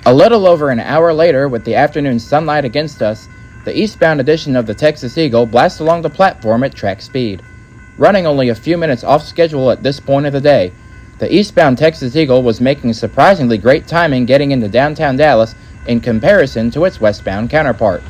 A little over an hour later, with the afternoon sunlight against us, the eastbound edition of the Texas Eagle blasts along the platform at track speed. Running only a few minutes off schedule at this point of the day, the eastbound Texas Eagle was making surprisingly great timing getting into downtown Dallas in comparison to its westbound counterpart.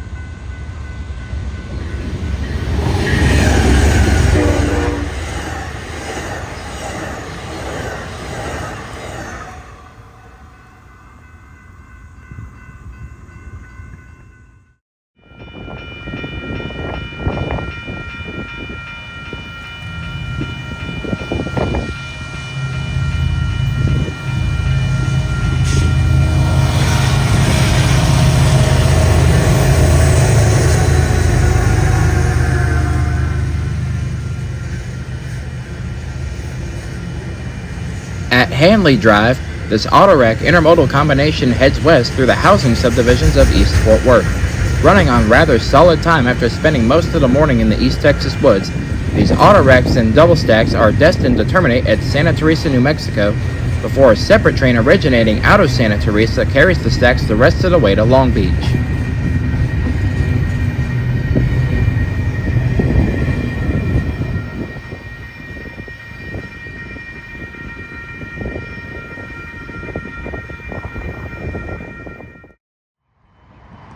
At Handley Drive, this Autorack intermodal combination heads west through the housing subdivisions of East Fort Worth. Running on rather solid time after spending most of the morning in the East Texas woods, these Autoracks and double stacks are destined to terminate at Santa Teresa, New Mexico, before a separate train originating out of Santa Teresa carries the stacks the rest of the way to Long Beach.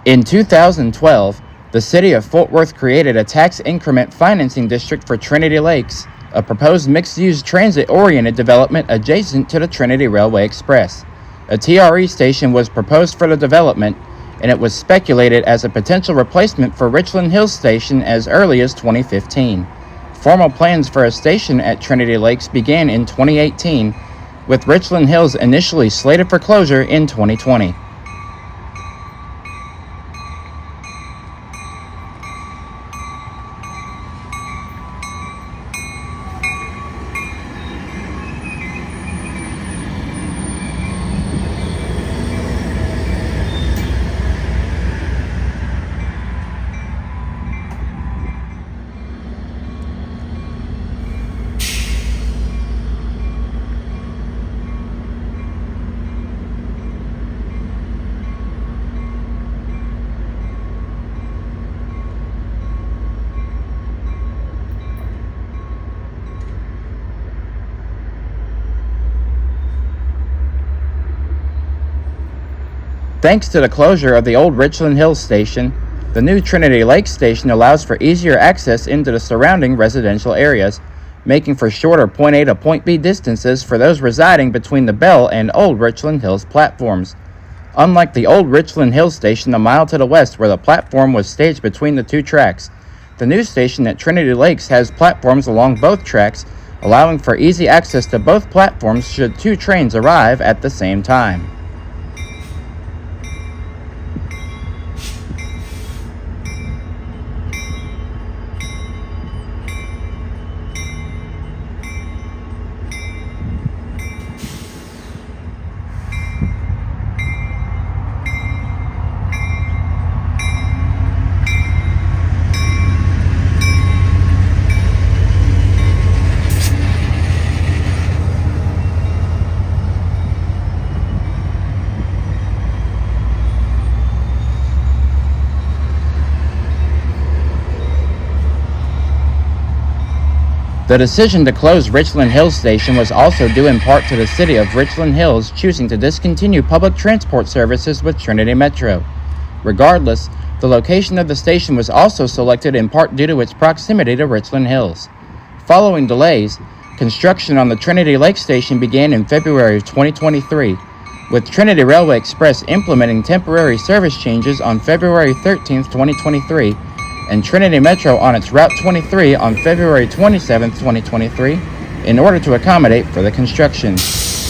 In 2012, the city of Fort Worth created a tax increment financing district for Trinity Lakes, a proposed mixed-use transit-oriented development adjacent to the Trinity Railway Express. A TRE station was proposed for the development, and it was speculated as a potential replacement for Richland Hills Station as early as 2015. Formal plans for a station at Trinity Lakes began in 2018, with Richland Hills initially slated for closure in 2020. Thanks to the closure of the old Richland Hills station, the new Trinity Lake station allows for easier access into the surrounding residential areas, making for shorter point A to point B distances for those residing between the Bell and old Richland Hills platforms. Unlike the old Richland Hills station a mile to the west where the platform was staged between the two tracks, the new station at Trinity Lakes has platforms along both tracks, allowing for easy access to both platforms should two trains arrive at the same time. The decision to close Richland Hills Station was also due in part to the city of Richland Hills choosing to discontinue public transport services with Trinity Metro. Regardless, the location of the station was also selected in part due to its proximity to Richland Hills. Following delays, construction on the Trinity Lake Station began in February of 2023, with Trinity Railway Express implementing temporary service changes on February 13, 2023, and Trinity Metro on its Route 23 on February 27, 2023, in order to accommodate for the construction.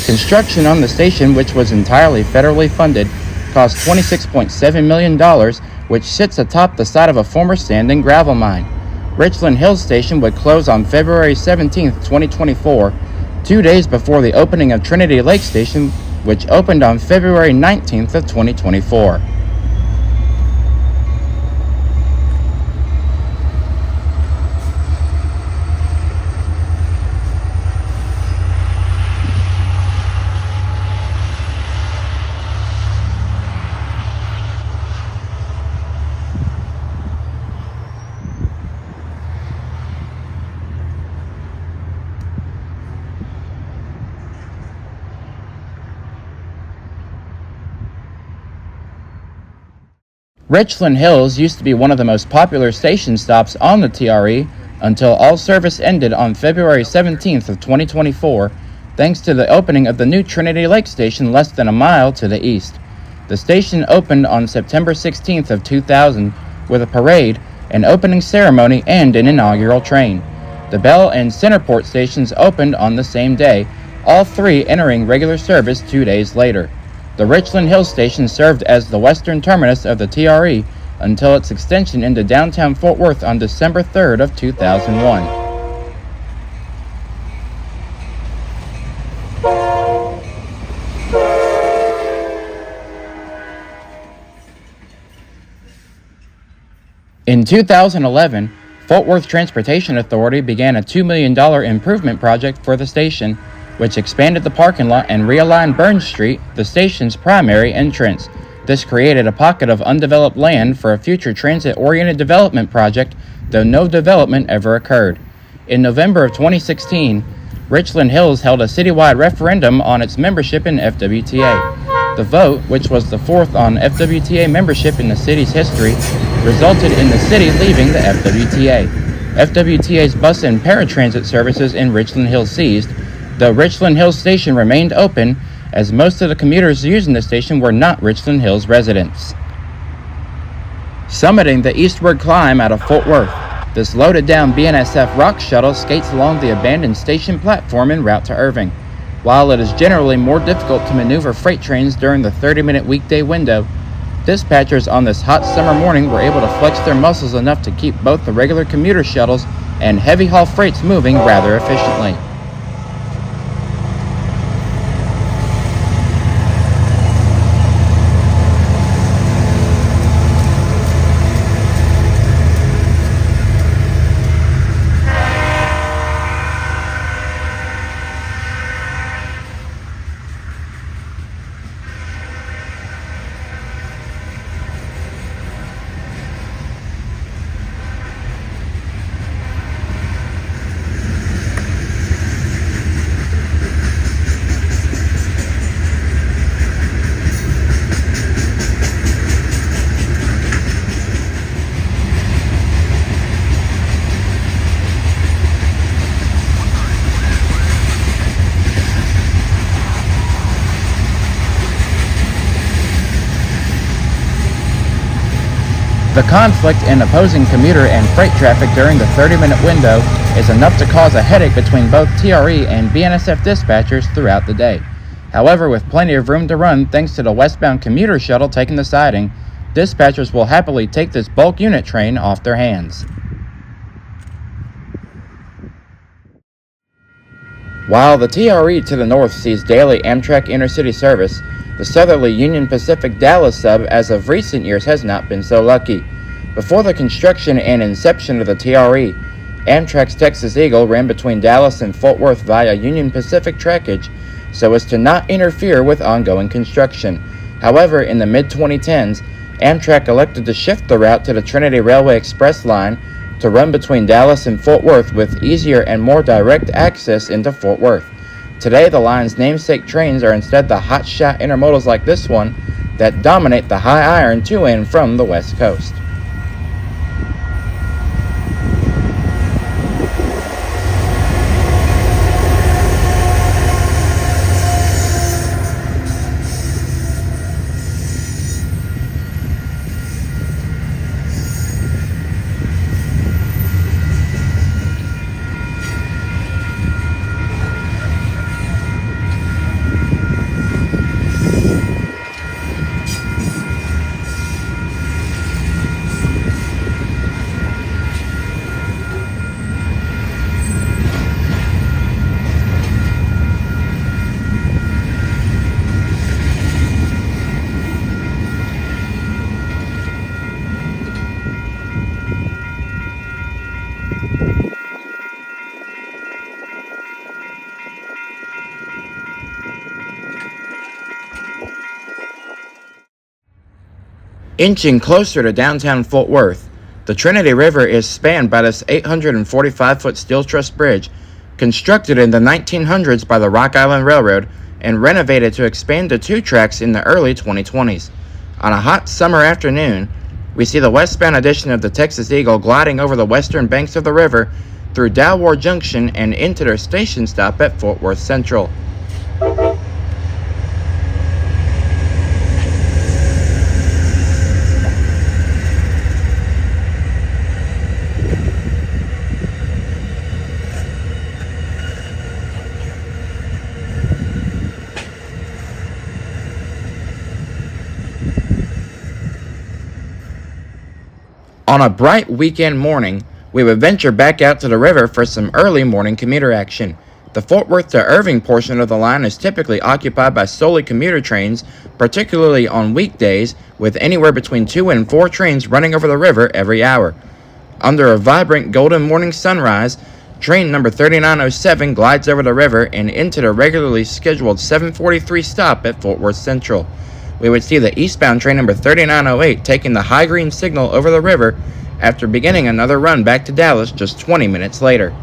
Construction on the station, which was entirely federally funded, cost $26.7 million, which sits atop the site of a former sand and gravel mine. Richland Hills Station would close on February 17, 2024, 2 days before the opening of Trinity Lake Station, which opened on February 19, 2024. Richland Hills used to be one of the most popular station stops on the TRE until all service ended on February 17th of 2024, thanks to the opening of the new Trinity Lake Station less than a mile to the east. The station opened on September 16th of 2000 with a parade, an opening ceremony, and an inaugural train. The Bell and Centreport stations opened on the same day, all three entering regular service 2 days later. The Richland Hills Station served as the western terminus of the TRE until its extension into downtown Fort Worth on December 3rd of 2001. In 2011, Fort Worth Transportation Authority began a $2 million improvement project for the station, which expanded the parking lot and realigned Burns Street, the station's primary entrance. This created a pocket of undeveloped land for a future transit-oriented development project, though no development ever occurred. In November of 2016, Richland Hills held a citywide referendum on its membership in FWTA. The vote, which was the fourth on FWTA membership in the city's history, resulted in the city leaving the FWTA. FWTA's bus and paratransit services in Richland Hills ceased, though Richland Hills Station remained open, as most of the commuters using the station were not Richland Hills residents. Summiting the eastward climb out of Fort Worth, this loaded-down BNSF rock shuttle skates along the abandoned station platform en route to Irving. While it is generally more difficult to maneuver freight trains during the 30-minute weekday window, dispatchers on this hot summer morning were able to flex their muscles enough to keep both the regular commuter shuttles and heavy-haul freights moving rather efficiently. The conflict in opposing commuter and freight traffic during the 30-minute window is enough to cause a headache between both TRE and BNSF dispatchers throughout the day. However, with plenty of room to run thanks to the westbound commuter shuttle taking the siding, dispatchers will happily take this bulk unit train off their hands. While the TRE to the north sees daily Amtrak intercity service, the southerly Union Pacific Dallas sub as of recent years has not been so lucky. Before the construction and inception of the TRE, Amtrak's Texas Eagle ran between Dallas and Fort Worth via Union Pacific trackage so as to not interfere with ongoing construction. However, in the mid-2010s, Amtrak elected to shift the route to the Trinity Railway Express line to run between Dallas and Fort Worth with easier and more direct access into Fort Worth. Today, the line's namesake trains are instead the hotshot intermodals like this one that dominate the high iron to and from the West Coast. Inching closer to downtown Fort Worth, the Trinity River is spanned by this 845-foot steel truss bridge, constructed in the 1900s by the Rock Island Railroad and renovated to expand to 2 tracks in the early 2020s. On a hot summer afternoon, we see the westbound edition of the Texas Eagle gliding over the western banks of the river through Dalwar Junction and into their station stop at Fort Worth Central. On a bright weekend morning, we would venture back out to the river for some early morning commuter action. The Fort Worth to Irving portion of the line is typically occupied by solely commuter trains, particularly on weekdays, with anywhere between 2 and 4 trains running over the river every hour. Under a vibrant golden morning sunrise, train number 3907 glides over the river and into the regularly scheduled 7:43 stop at Fort Worth Central. We would see the eastbound train number 3908 taking the high green signal over the river after beginning another run back to Dallas just 20 minutes later.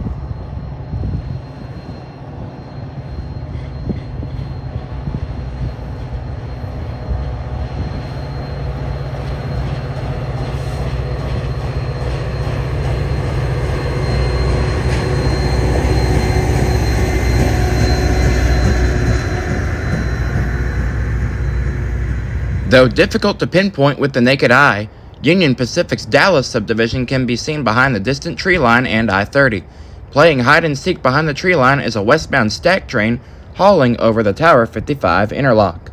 Though difficult to pinpoint with the naked eye, Union Pacific's Dallas subdivision can be seen behind the distant tree line and I-30. Playing hide-and-seek behind the tree line is a westbound stack train hauling over the Tower 55 interlock.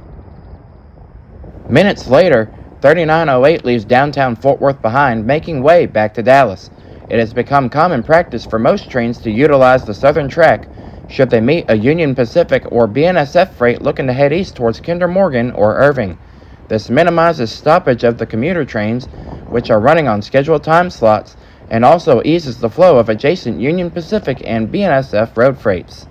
Minutes later, 3908 leaves downtown Fort Worth behind, making way back to Dallas. It has become common practice for most trains to utilize the southern track should they meet a Union Pacific or BNSF freight looking to head east towards Kinder Morgan or Irving. This minimizes stoppage of the commuter trains, which are running on scheduled time slots, and also eases the flow of adjacent Union Pacific and BNSF road freights.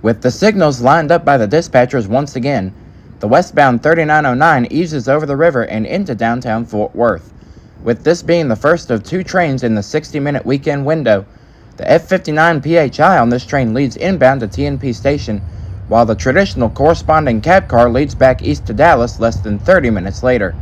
With the signals lined up by the dispatchers once again, the westbound 3909 eases over the river and into downtown Fort Worth. With this being the first of 2 trains in the 60-minute weekend window, the F59 PHI on this train leads inbound to TNP Station, while the traditional corresponding cab car leads back east to Dallas less than 30 minutes later.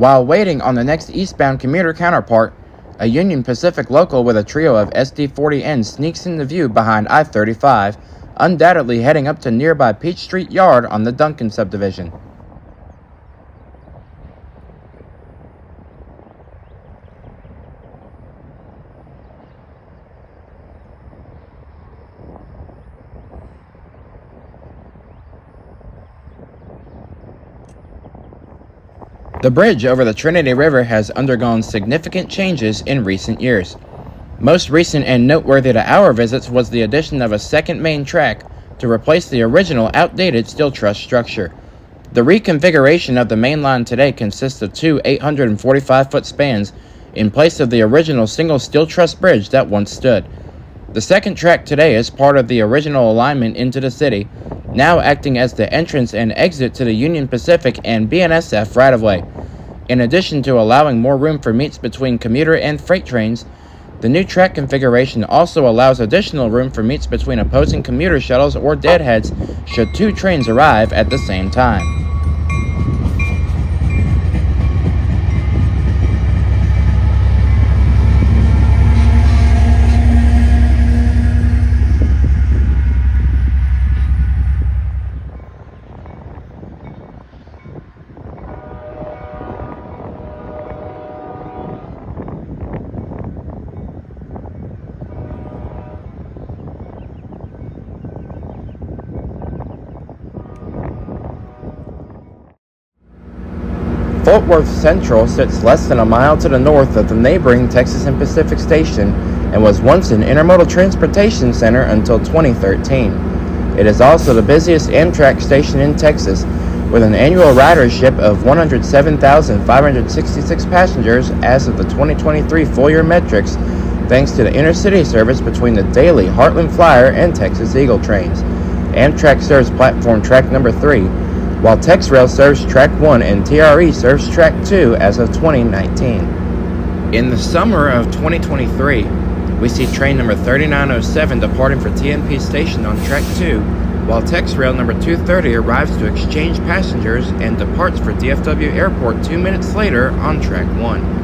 While waiting on the next eastbound commuter counterpart, a Union Pacific local with a trio of SD40N sneaks into view behind I-35, undoubtedly heading up to nearby Peach Street Yard on the Duncan subdivision. The bridge over the Trinity River has undergone significant changes in recent years. Most recent and noteworthy to our visits was the addition of a second main track to replace the original outdated steel truss structure. The reconfiguration of the main line today consists of two 845-foot spans in place of the original single steel truss bridge that once stood. The second track today is part of the original alignment into the city, now acting as the entrance and exit to the Union Pacific and BNSF right-of-way. In addition to allowing more room for meets between commuter and freight trains, the new track configuration also allows additional room for meets between opposing commuter shuttles or deadheads should two trains arrive at the same time. Fort Worth Central sits less than a mile to the north of the neighboring Texas and Pacific Station and was once an intermodal transportation center until 2013. It is also the busiest Amtrak station in Texas, with an annual ridership of 107,566 passengers as of the 2023 full-year metrics, thanks to the intercity service between the daily Heartland Flyer and Texas Eagle trains. Amtrak serves platform track number 3, while TexRail serves Track 1 and TRE serves Track 2 as of 2019. In the summer of 2023, we see train number 3907 departing for TNP Station on Track 2, while TexRail number 230 arrives to exchange passengers and departs for DFW Airport 2 minutes later on Track 1.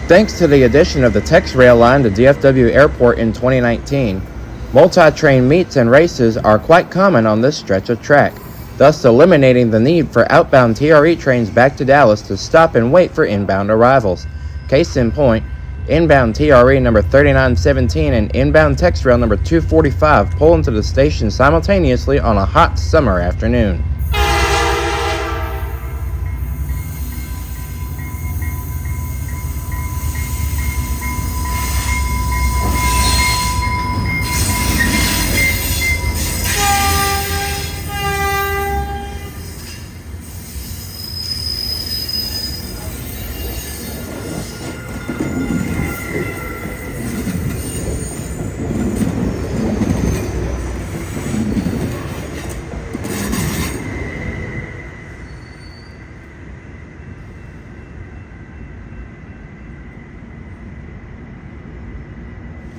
Thanks to the addition of the TexRail line to DFW Airport in 2019, multi-train meets and races are quite common on this stretch of track, thus eliminating the need for outbound TRE trains back to Dallas to stop and wait for inbound arrivals. Case in point, inbound TRE number 3917 and inbound TexRail number 245 pull into the station simultaneously on a hot summer afternoon.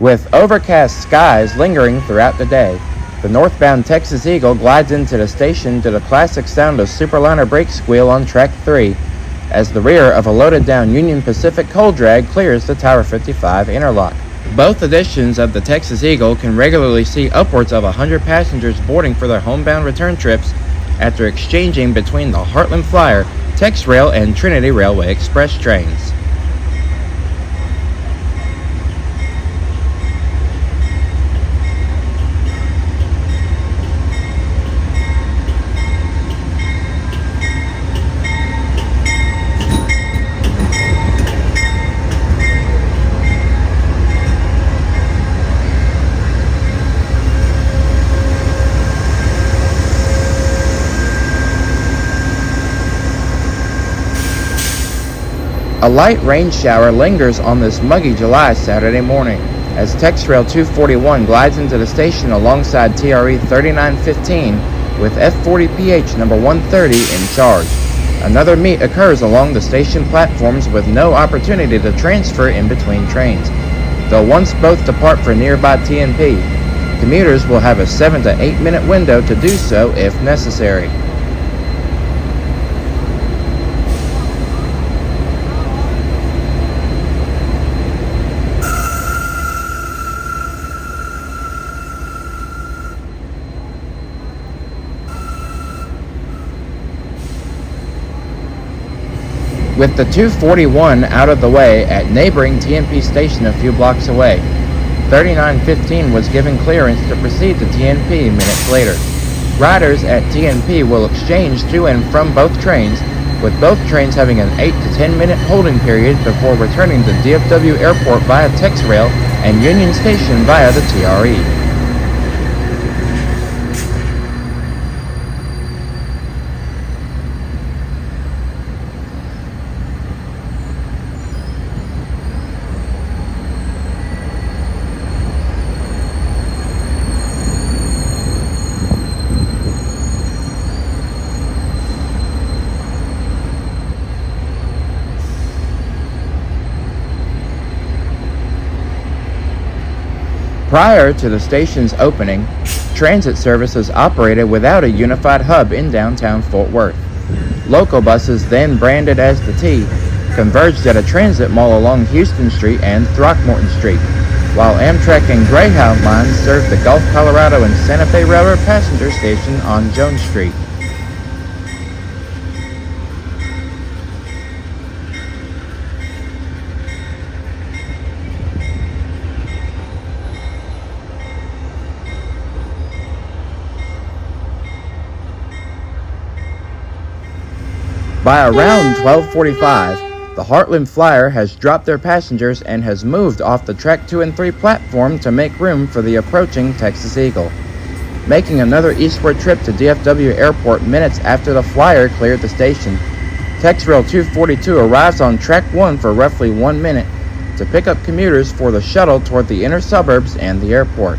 With overcast skies lingering throughout the day, the northbound Texas Eagle glides into the station to the classic sound of Superliner brake squeal on Track 3 as the rear of a loaded down Union Pacific coal drag clears the Tower 55 interlock. Both editions of the Texas Eagle can regularly see upwards of 100 passengers boarding for their homebound return trips, after exchanging between the Heartland Flyer, Tex Rail, and Trinity Railway Express trains. A light rain shower lingers on this muggy July Saturday morning as Tex Rail 241 glides into the station alongside TRE 3915 with F40PH number 130 in charge. Another meet occurs along the station platforms with no opportunity to transfer in between trains. Though once both depart for nearby TNP, commuters will have a 7 to 8 minute window to do so if necessary. With the 241 out of the way at neighboring TNP station a few blocks away, 3915 was given clearance to proceed to TNP minutes later. Riders at TNP will exchange to and from both trains, with both trains having an 8 to 10 minute holding period before returning to DFW Airport via Tex Rail and Union Station via the TRE. Prior to the station's opening, transit services operated without a unified hub in downtown Fort Worth. Local buses, then branded as the T, converged at a transit mall along Houston Street and Throckmorton Street, while Amtrak and Greyhound lines served the Gulf Colorado and Santa Fe Railroad passenger station on Jones Street. By around 12:45, the Heartland Flyer has dropped their passengers and has moved off the Track 2 and 3 platform to make room for the approaching Texas Eagle. Making another eastward trip to DFW Airport minutes after the Flyer cleared the station, Tex Rail 242 arrives on Track 1 for roughly 1 minute to pick up commuters for the shuttle toward the inner suburbs and the airport.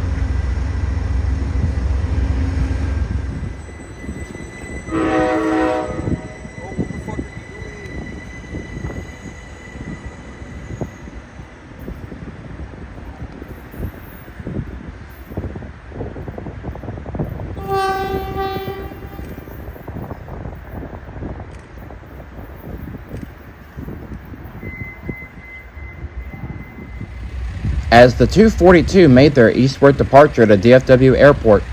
As the 242 made their eastward departure to DFW Airport,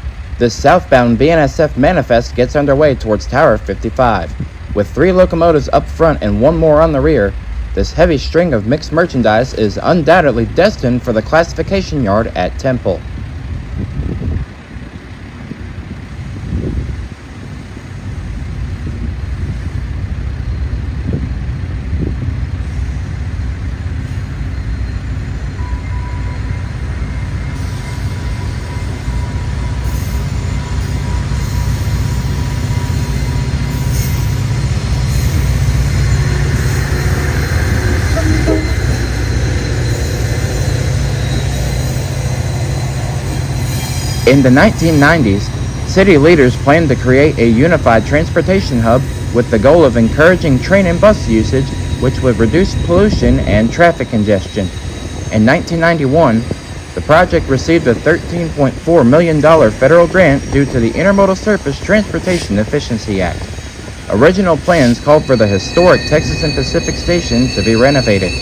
this southbound BNSF manifest gets underway towards Tower 55. With 3 locomotives up front and 1 more on the rear, this heavy string of mixed merchandise is undoubtedly destined for the classification yard at Temple. In the 1990s, city leaders planned to create a unified transportation hub with the goal of encouraging train and bus usage, which would reduce pollution and traffic congestion. In 1991, the project received a $13.4 million federal grant due to the Intermodal Surface Transportation Efficiency Act. Original plans called for the historic Texas and Pacific Station to be renovated.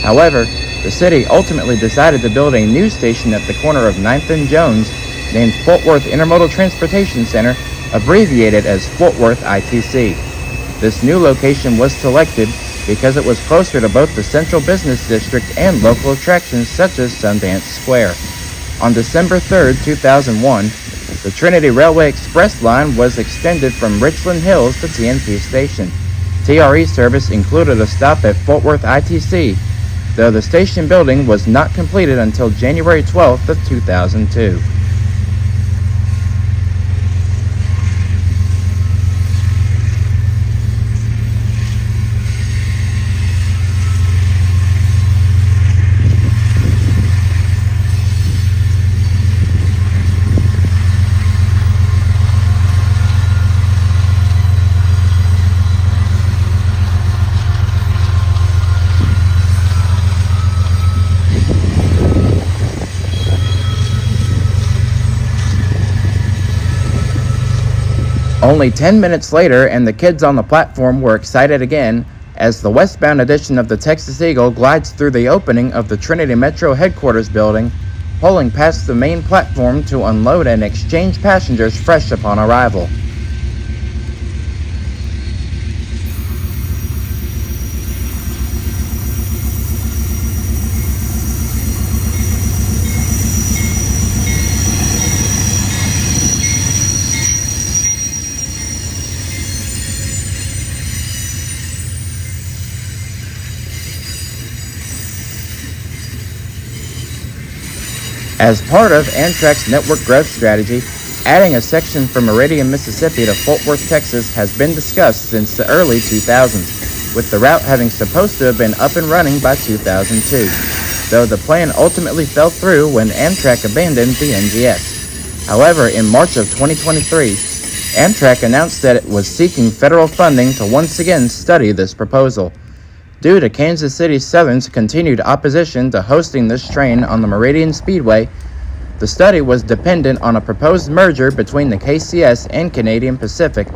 However, the city ultimately decided to build a new station at the corner of 9th and Jones, named Fort Worth Intermodal Transportation Center, abbreviated as Fort Worth ITC. This new location was selected because it was closer to both the central business district and local attractions such as Sundance Square. On December 3, 2001, the Trinity Railway Express line was extended from Richland Hills to TNT Station. TRE service included a stop at Fort Worth ITC, though the station building was not completed until January 12, 2002. Only 10 minutes later, and the kids on the platform were excited again as the westbound edition of the Texas Eagle glides through the opening of the Trinity Metro headquarters building, pulling past the main platform to unload and exchange passengers fresh upon arrival. As part of Amtrak's network growth strategy, adding a section from Meridian, Mississippi to Fort Worth, Texas has been discussed since the early 2000s, with the route having supposed to have been up and running by 2002, though the plan ultimately fell through when Amtrak abandoned the NGS. However, in March of 2023, Amtrak announced that it was seeking federal funding to once again study this proposal. Due to Kansas City Southern's continued opposition to hosting this train on the Meridian Speedway, the study was dependent on a proposed merger between the KCS and Canadian Pacific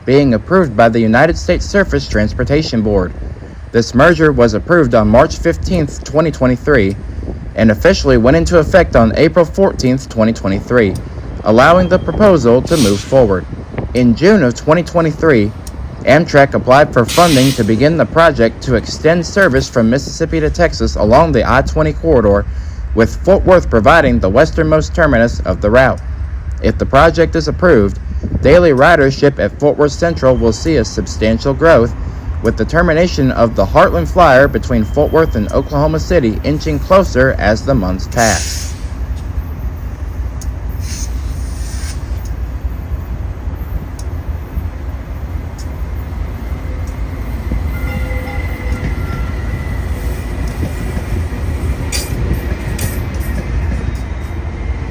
being approved by the United States Surface Transportation Board. This merger was approved on March 15, 2023, and officially went into effect on April 14, 2023, allowing the proposal to move forward. In June of 2023, Amtrak applied for funding to begin the project to extend service from Mississippi to Texas along the I-20 corridor, with Fort Worth providing the westernmost terminus of the route. If the project is approved, daily ridership at Fort Worth Central will see a substantial growth, with the termination of the Heartland Flyer between Fort Worth and Oklahoma City inching closer as the months pass.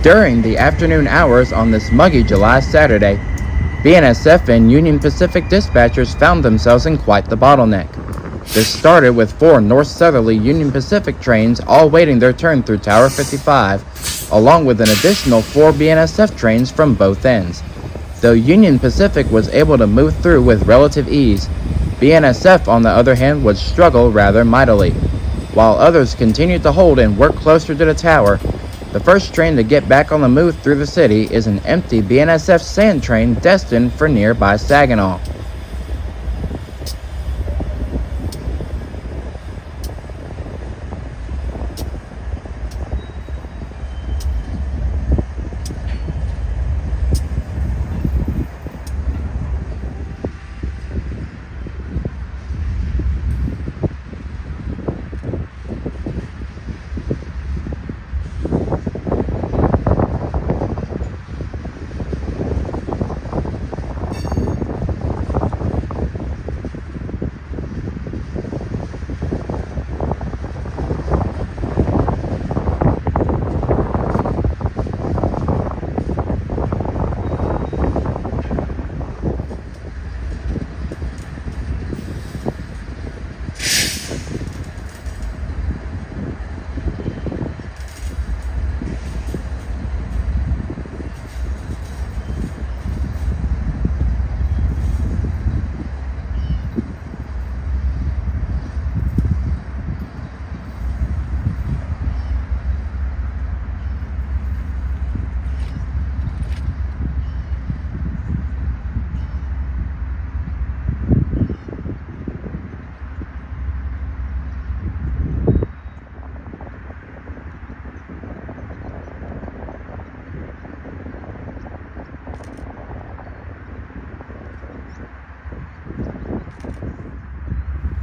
During the afternoon hours on this muggy July Saturday, BNSF and Union Pacific dispatchers found themselves in quite the bottleneck. This started with 4 north-southerly Union Pacific trains all waiting their turn through Tower 55, along with an additional 4 BNSF trains from both ends. Though Union Pacific was able to move through with relative ease, BNSF on the other hand would struggle rather mightily. While others continued to hold and work closer to the tower, the first train to get back on the move through the city is an empty BNSF sand train destined for nearby Saginaw.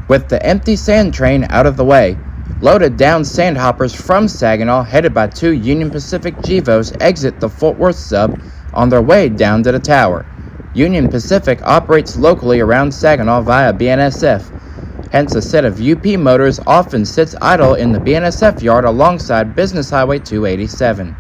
With the empty sand train out of the way, loaded down sandhoppers from Saginaw headed by 2 Union Pacific GEVOs exit the Fort Worth sub on their way down to the tower. Union Pacific operates locally around Saginaw via BNSF, hence a set of UP motors often sits idle in the BNSF yard alongside Business Highway 287.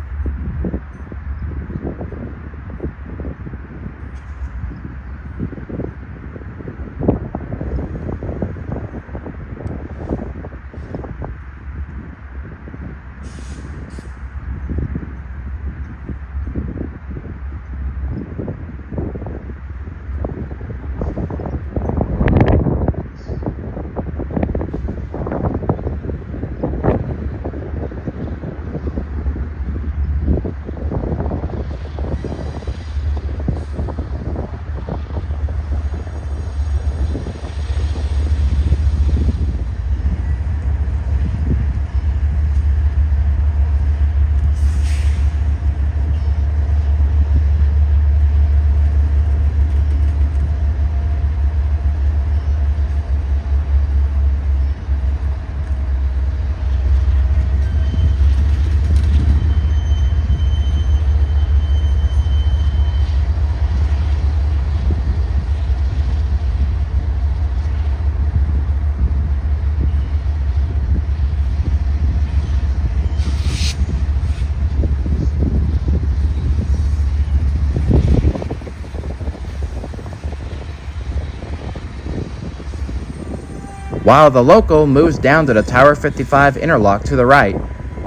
While the local moves down to the Tower 55 interlock to the right,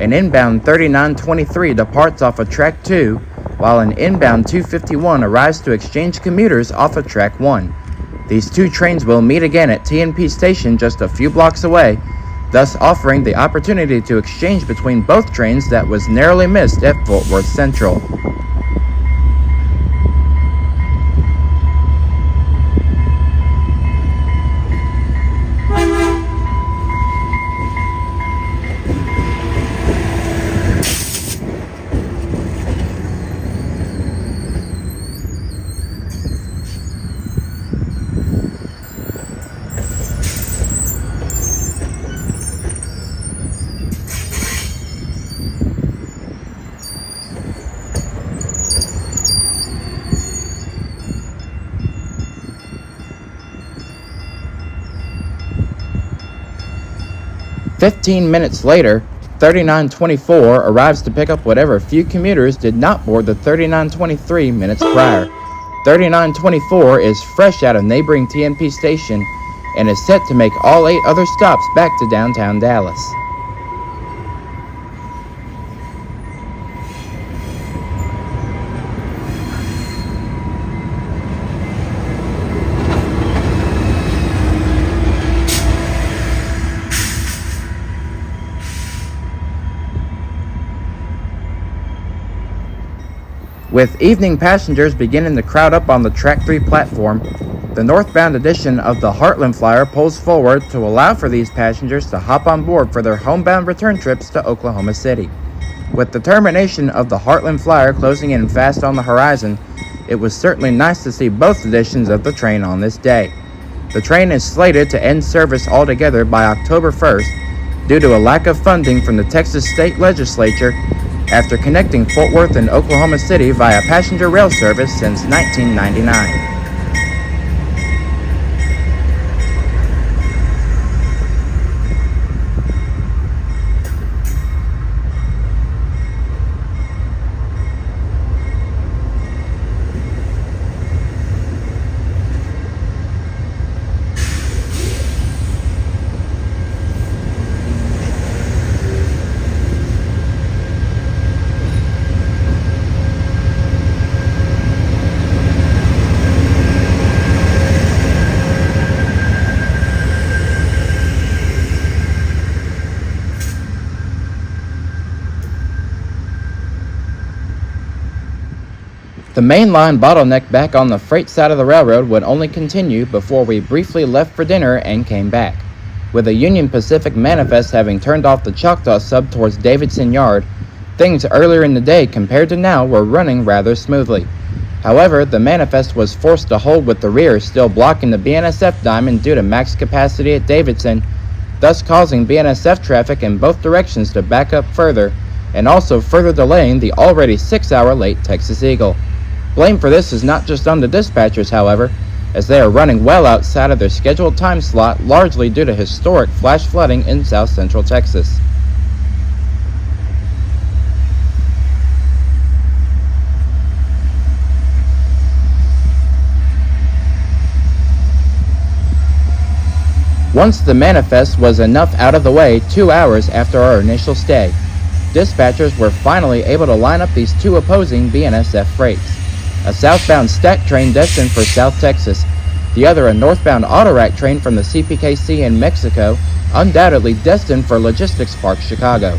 an inbound 3923 departs off of Track 2, while an inbound 251 arrives to exchange commuters off of Track 1. These 2 trains will meet again at TNP Station just a few blocks away, thus offering the opportunity to exchange between both trains that was narrowly missed at Fort Worth Central. "15 minutes later, 3924 arrives to pick up whatever few commuters did not board the 3923 minutes prior. 3924 is fresh out of neighboring TNP Station and is set to make all 8 other stops back to downtown Dallas. With evening passengers beginning to crowd up on the Track 3 platform, the northbound edition of the Heartland Flyer pulls forward to allow for these passengers to hop on board for their homebound return trips to Oklahoma City. With the termination of the Heartland Flyer closing in fast on the horizon, it was certainly nice to see both editions of the train on this day. The train is slated to end service altogether by October 1st due to a lack of funding from the Texas State Legislature after connecting Fort Worth and Oklahoma City via passenger rail service since 1999. The mainline bottleneck back on the freight side of the railroad would only continue before we briefly left for dinner and came back. With the Union Pacific manifest having turned off the Choctaw sub towards Davidson Yard, things earlier in the day compared to now were running rather smoothly. However, the manifest was forced to hold with the rear still blocking the BNSF diamond due to max capacity at Davidson, thus causing BNSF traffic in both directions to back up further, and also further delaying the already 6-hour late Texas Eagle. Blame for this is not just on the dispatchers, however, as they are running well outside of their scheduled time slot, largely due to historic flash flooding in south central Texas. Once the manifest was enough out of the way 2 hours after our initial stay, dispatchers were finally able to line up these two opposing BNSF freights. A southbound stack train destined for South Texas, the other a northbound autorack train from the CPKC in Mexico, undoubtedly destined for Logistics Park, Chicago.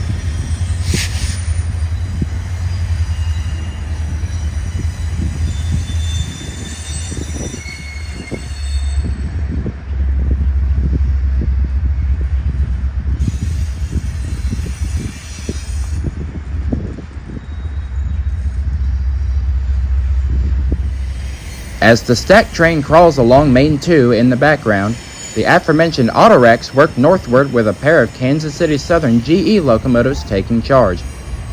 As the stack train crawls along Main 2 in the background, the aforementioned autoracks work northward with a pair of Kansas City Southern GE locomotives taking charge.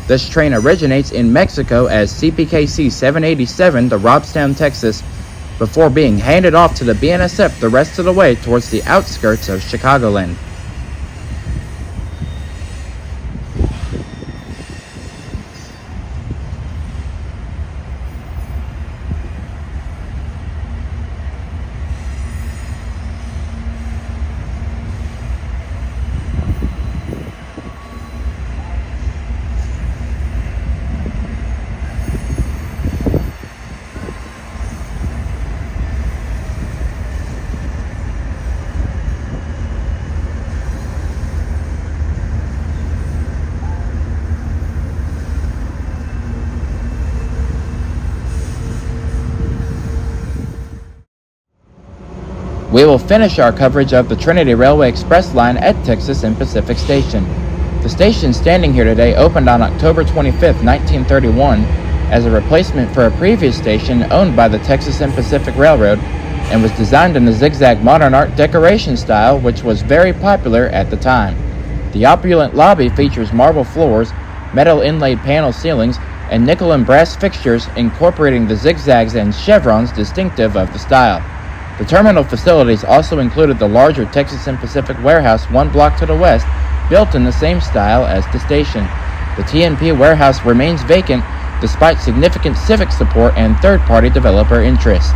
This train originates in Mexico as CPKC 787 to Robstown, Texas, before being handed off to the BNSF the rest of the way towards the outskirts of Chicagoland. We will finish our coverage of the Trinity Railway Express line at Texas and Pacific Station. The station standing here today opened on October 25, 1931, as a replacement for a previous station owned by the Texas and Pacific Railroad, and was designed in the zigzag modern art decoration style, which was very popular at the time. The opulent lobby features marble floors, metal inlaid panel ceilings, and nickel and brass fixtures incorporating the zigzags and chevrons distinctive of the style. The terminal facilities also included the larger Texas and Pacific warehouse 1 block to the west, built in the same style as the station. The TNP warehouse remains vacant despite significant civic support and third-party developer interest.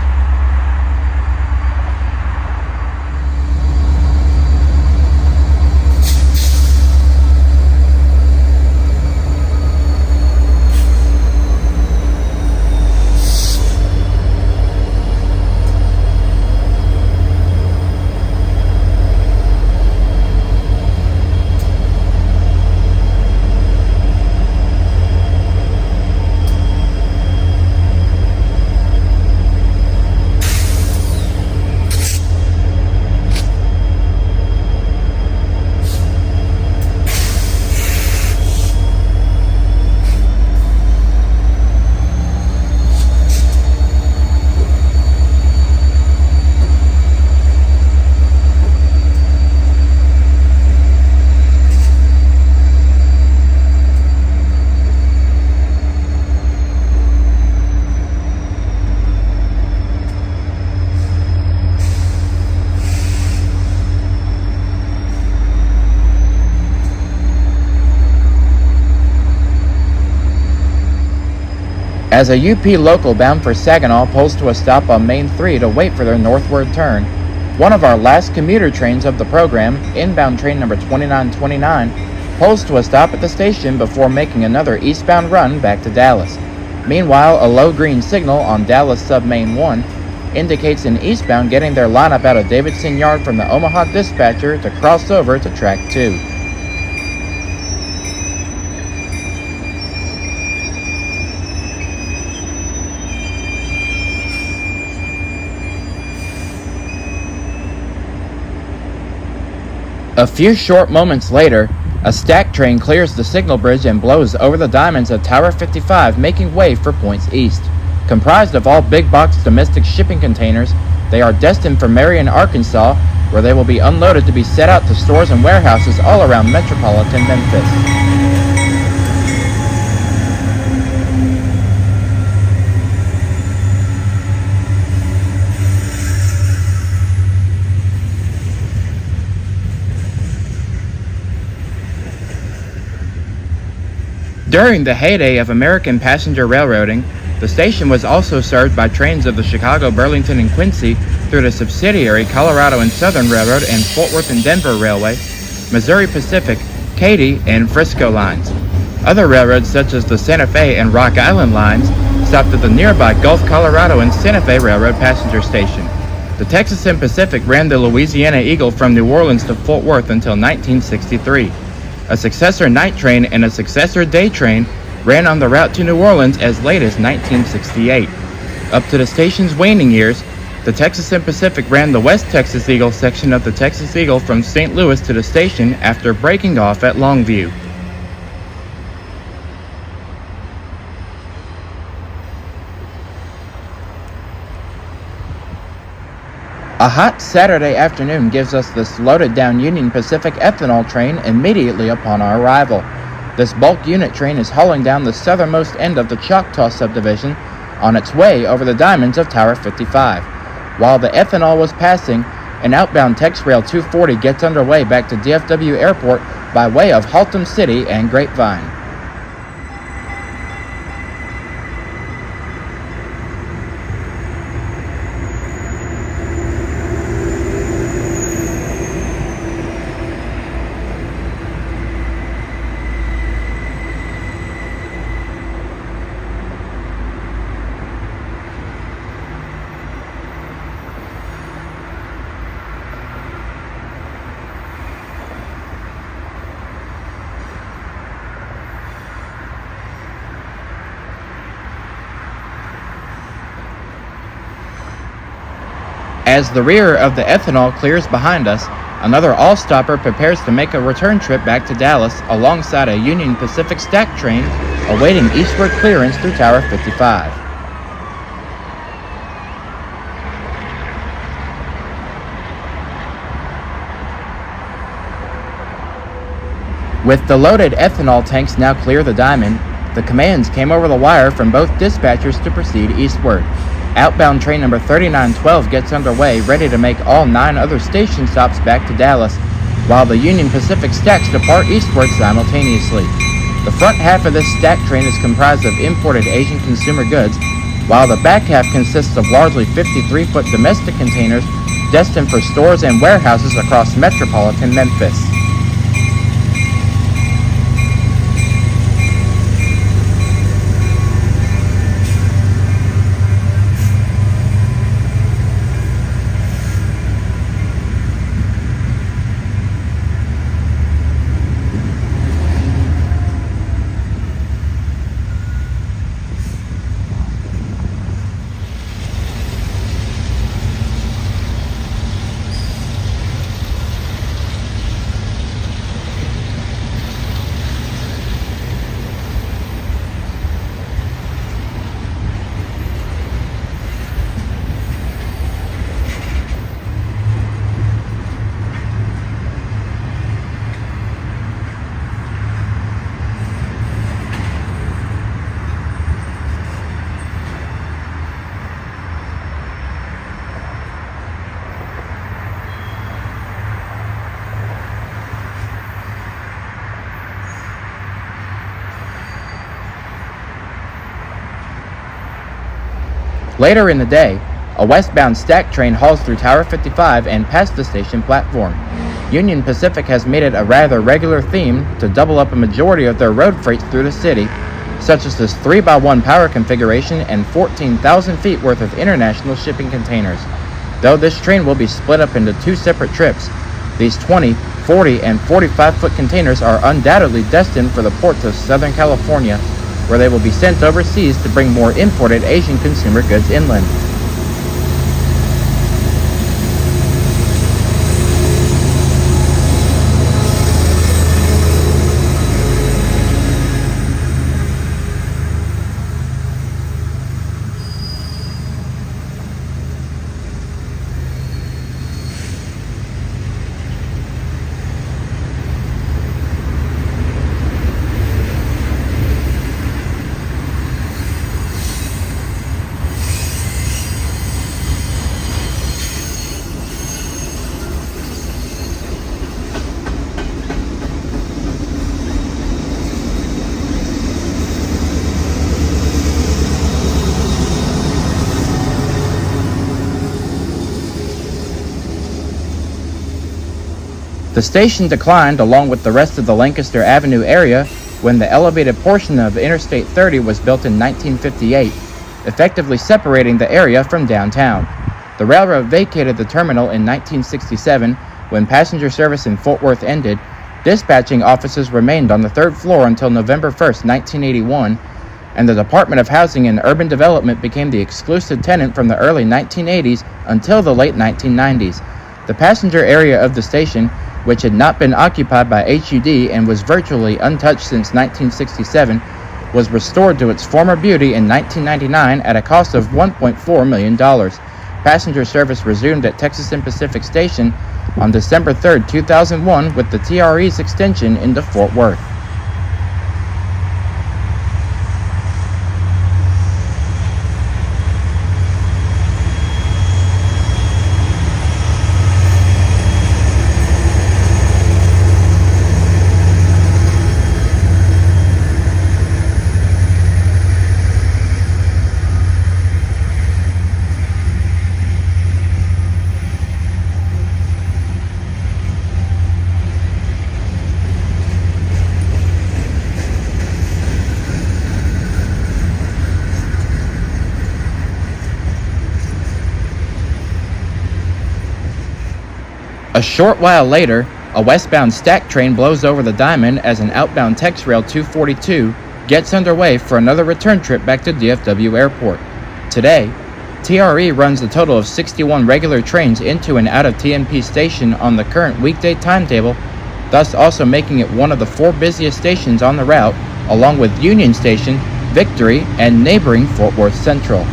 As a UP local bound for Saginaw pulls to a stop on Main 3 to wait for their northward turn, one of our last commuter trains of the program, inbound train number 2929, pulls to a stop at the station before making another eastbound run back to Dallas. Meanwhile, a low green signal on Dallas Sub Main 1 indicates an eastbound getting their lineup out of Davidson Yard from the Omaha dispatcher to cross over to track 2. A few short moments later, a stack train clears the signal bridge and blows over the diamonds of Tower 55, making way for points east. Comprised of all big box domestic shipping containers, they are destined for Marion, Arkansas, where they will be unloaded to be set out to stores and warehouses all around metropolitan Memphis. During the heyday of American passenger railroading, the station was also served by trains of the Chicago, Burlington, and Quincy through the subsidiary Colorado and Southern Railroad and Fort Worth and Denver Railway, Missouri Pacific, Katy, and Frisco lines. Other railroads such as the Santa Fe and Rock Island lines stopped at the nearby Gulf, Colorado and Santa Fe Railroad passenger station. The Texas and Pacific ran the Louisiana Eagle from New Orleans to Fort Worth until 1963. A successor night train and a successor day train ran on the route to New Orleans as late as 1968. Up to the station's waning years, the Texas and Pacific ran the West Texas Eagle section of the Texas Eagle from St. Louis to the station after breaking off at Longview. A hot Saturday afternoon gives us this loaded down Union Pacific ethanol train immediately upon our arrival. This bulk unit train is hauling down the southernmost end of the Choctaw subdivision on its way over the diamonds of Tower 55. While the ethanol was passing, an outbound Texrail 240 gets underway back to DFW Airport by way of Haltom City and Grapevine. As the rear of the ethanol clears behind us, another all-stopper prepares to make a return trip back to Dallas alongside a Union Pacific stack train awaiting eastward clearance through Tower 55. With the loaded ethanol tanks now clear the diamond, the commands came over the wire from both dispatchers to proceed eastward. Outbound train number 3912 gets underway, ready to make all 9 other station stops back to Dallas, while the Union Pacific stacks depart eastward simultaneously. The front half of this stack train is comprised of imported Asian consumer goods, while the back half consists of largely 53-foot domestic containers destined for stores and warehouses across metropolitan Memphis. Later in the day, a westbound stack train hauls through Tower 55 and past the station platform. Union Pacific has made it a rather regular theme to double up a majority of their road freights through the city, such as this 3x1 power configuration and 14,000 feet worth of international shipping containers. Though this train will be split up into 2 separate trips, these 20, 40, and 45-foot containers are undoubtedly destined for the ports of Southern California, where they will be sent overseas to bring more imported Asian consumer goods inland. The station declined along with the rest of the Lancaster Avenue area when the elevated portion of Interstate 30 was built in 1958, effectively separating the area from downtown. The railroad vacated the terminal in 1967 when passenger service in Fort Worth ended. Dispatching offices remained on the third floor until November 1, 1981, and the Department of Housing and Urban Development became the exclusive tenant from the early 1980s until the late 1990s. The passenger area of the station, which had not been occupied by HUD and was virtually untouched since 1967, was restored to its former beauty in 1999 at a cost of $1.4 million. Passenger service resumed at Texas and Pacific Station on December 3, 2001 with the TRE's extension into Fort Worth. A short while later, a westbound stack train blows over the diamond as an outbound Texrail 242 gets underway for another return trip back to DFW Airport. Today, TRE runs a total of 61 regular trains into and out of TNP Station on the current weekday timetable, thus also making it one of the 4 busiest stations on the route, along with Union Station, Victory, and neighboring Fort Worth Central.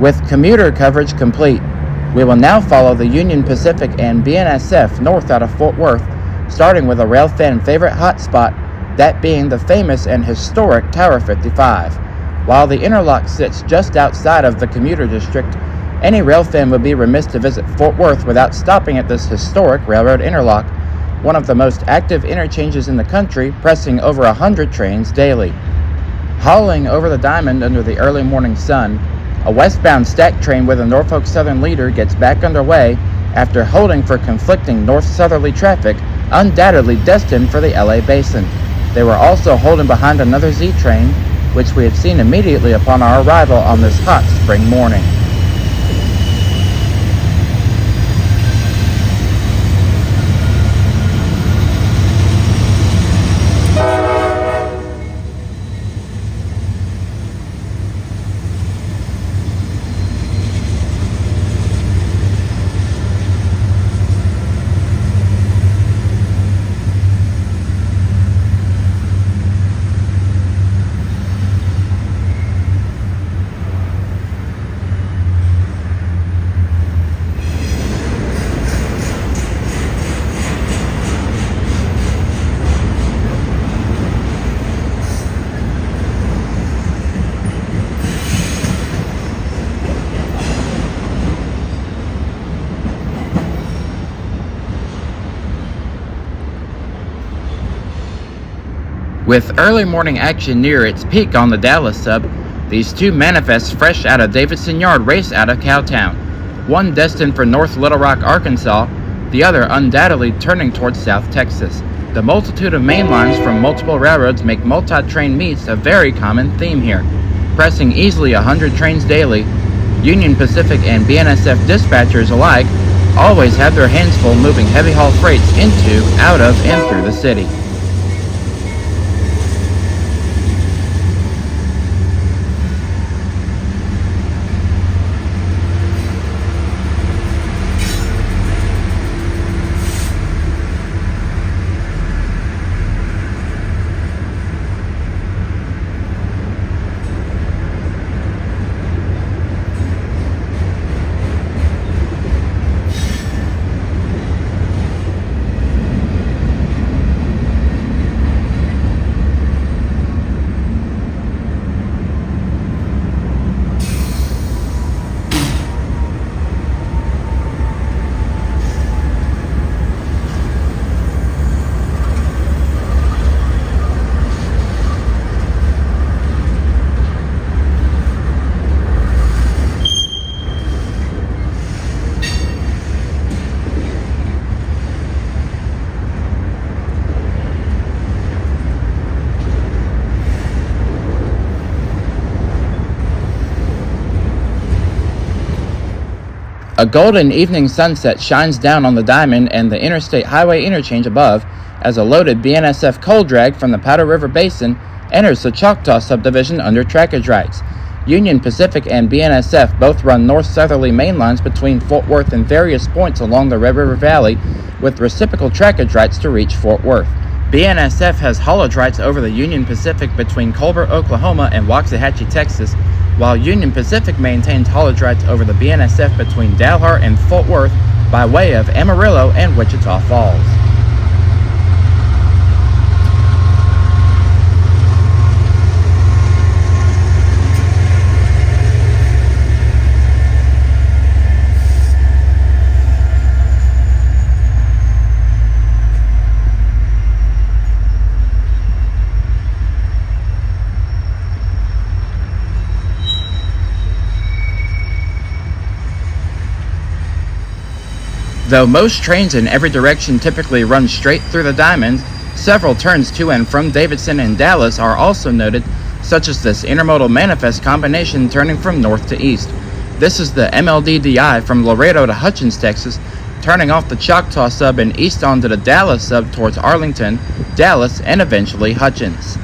With commuter coverage complete, we will now follow the Union Pacific and BNSF north out of Fort Worth, starting with a railfan favorite hotspot, that being the famous and historic Tower 55. While the interlock sits just outside of the commuter district, any railfan would be remiss to visit Fort Worth without stopping at this historic railroad interlock, one of the most active interchanges in the country, pressing over 100 trains daily. Hauling over the diamond under the early morning sun, a westbound stack train with a Norfolk Southern leader gets back underway after holding for conflicting north-southerly traffic, undoubtedly destined for the LA Basin. They were also holding behind another Z train, which we had seen immediately upon our arrival on this hot spring morning. With early morning action near its peak on the Dallas sub, these two manifests fresh out of Davidson Yard race out of Cowtown, one destined for North Little Rock, Arkansas, the other undoubtedly turning towards South Texas. The multitude of main lines from multiple railroads make multi-train meets a very common theme here. Pressing easily 100 trains daily, Union Pacific and BNSF dispatchers alike always have their hands full moving heavy haul freights into, out of, and through the city. A golden evening sunset shines down on the diamond and the interstate highway interchange above as a loaded BNSF coal drag from the Powder River Basin enters the Choctaw subdivision under trackage rights. Union Pacific and BNSF both run north-southerly main lines between Fort Worth and various points along the Red River Valley with reciprocal trackage rights to reach Fort Worth. BNSF has haulage rights over the Union Pacific between Colbert, Oklahoma and Waxahachie, Texas, while Union Pacific maintains haulage rights over the BNSF between Dalhart and Fort Worth by way of Amarillo and Wichita Falls. Though most trains in every direction typically run straight through the diamond, several turns to and from Davidson and Dallas are also noted, such as this intermodal manifest combination turning from north to east. This is the MLDDI from Laredo to Hutchins, Texas, turning off the Choctaw sub and east onto the Dallas sub towards Arlington, Dallas, and eventually Hutchins.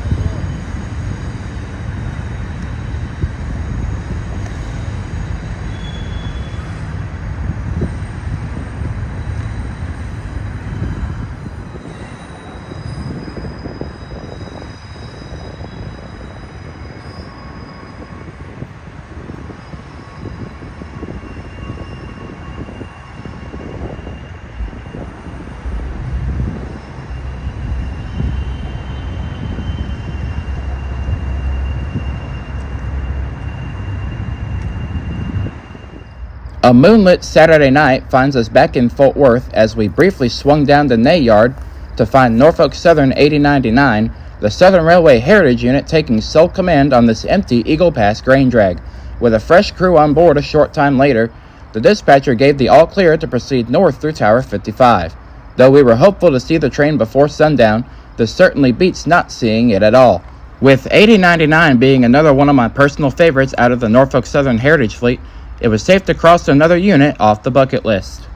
A moonlit Saturday night finds us back in Fort Worth as we briefly swung down to Nay Yard to find Norfolk Southern 8099, the Southern Railway Heritage Unit, taking sole command on this empty Eagle Pass grain drag. With a fresh crew on board a short time later, the dispatcher gave the all-clear to proceed north through Tower 55. Though we were hopeful to see the train before sundown, this certainly beats not seeing it at all. With 8099 being another one of my personal favorites out of the Norfolk Southern Heritage Fleet, it was safe to cross another unit off the bucket list.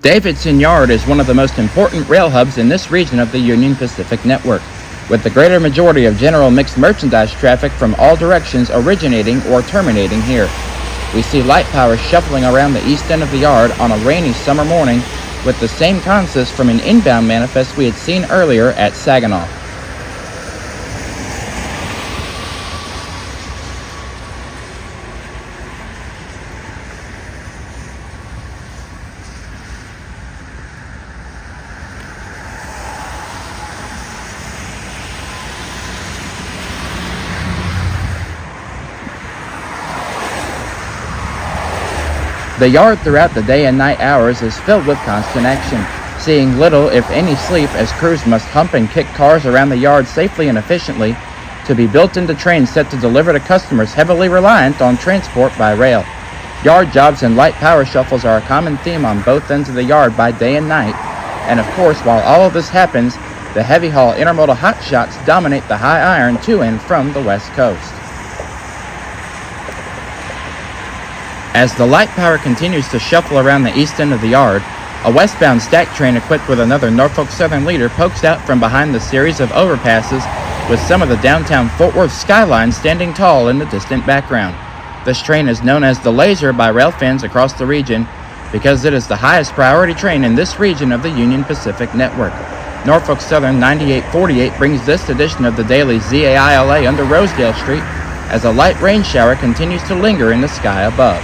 Davidson Yard is one of the most important rail hubs in this region of the Union Pacific Network, with the greater majority of general mixed merchandise traffic from all directions originating or terminating here. We see light power shuffling around the east end of the yard on a rainy summer morning with the same consist from an inbound manifest we had seen earlier at Saginaw. The yard throughout the day and night hours is filled with constant action, seeing little if any sleep as crews must hump and kick cars around the yard safely and efficiently to be built into trains set to deliver to customers heavily reliant on transport by rail. Yard jobs and light power shuffles are a common theme on both ends of the yard by day and night, and of course while all of this happens, the heavy haul intermodal hotshots dominate the high iron to and from the West Coast. As the light power continues to shuffle around the east end of the yard, a westbound stack train equipped with another Norfolk Southern leader pokes out from behind the series of overpasses with some of the downtown Fort Worth skyline standing tall in the distant background. This train is known as the Laser by rail fans across the region because it is the highest priority train in this region of the Union Pacific Network. Norfolk Southern 9848 brings this edition of the daily ZAILA under Rosedale Street as a light rain shower continues to linger in the sky above.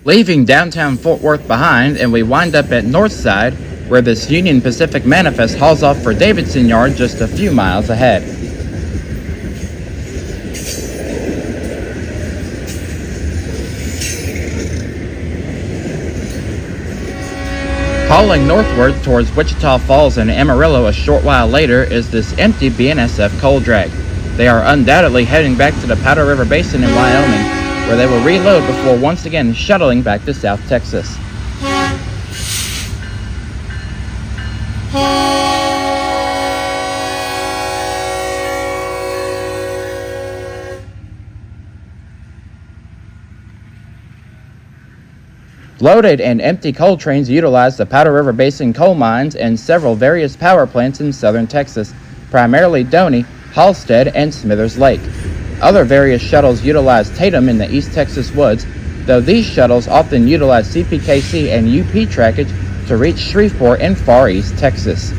Leaving downtown Fort Worth behind, and we wind up at Northside, where this Union Pacific manifest hauls off for Davidson Yard just a few miles ahead. Hauling northward towards Wichita Falls and Amarillo a short while later is this empty BNSF coal drag. They are undoubtedly heading back to the Powder River Basin in Wyoming, where they will reload before once again shuttling back to South Texas. Loaded and empty coal trains utilize the Powder River Basin coal mines and several various power plants in southern Texas, primarily Doney, Halstead, and Smithers Lake. Other various shuttles utilize Tatum in the East Texas woods, though these shuttles often utilize CPKC and UP trackage to reach Shreveport in Far East Texas.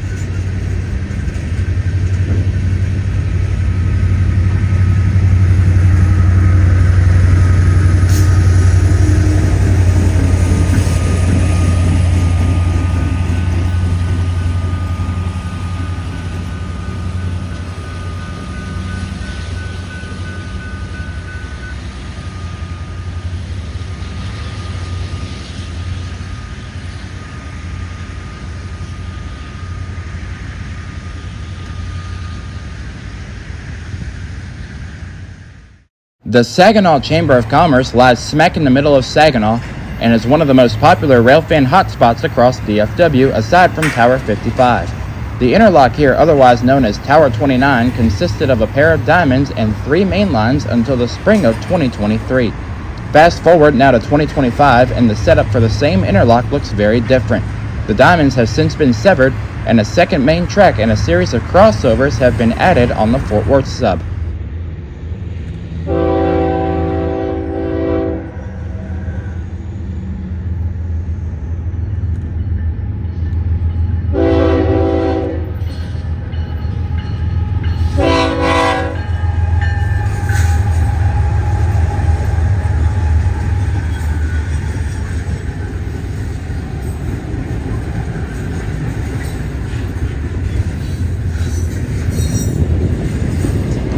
The Saginaw Chamber of Commerce lies smack in the middle of Saginaw and is one of the most popular railfan hotspots across DFW aside from Tower 55. The interlock here, otherwise known as Tower 29, consisted of a pair of diamonds and 3 main lines until the spring of 2023. Fast forward now to 2025 and the setup for the same interlock looks very different. The diamonds have since been severed and a second main track and a series of crossovers have been added on the Fort Worth sub.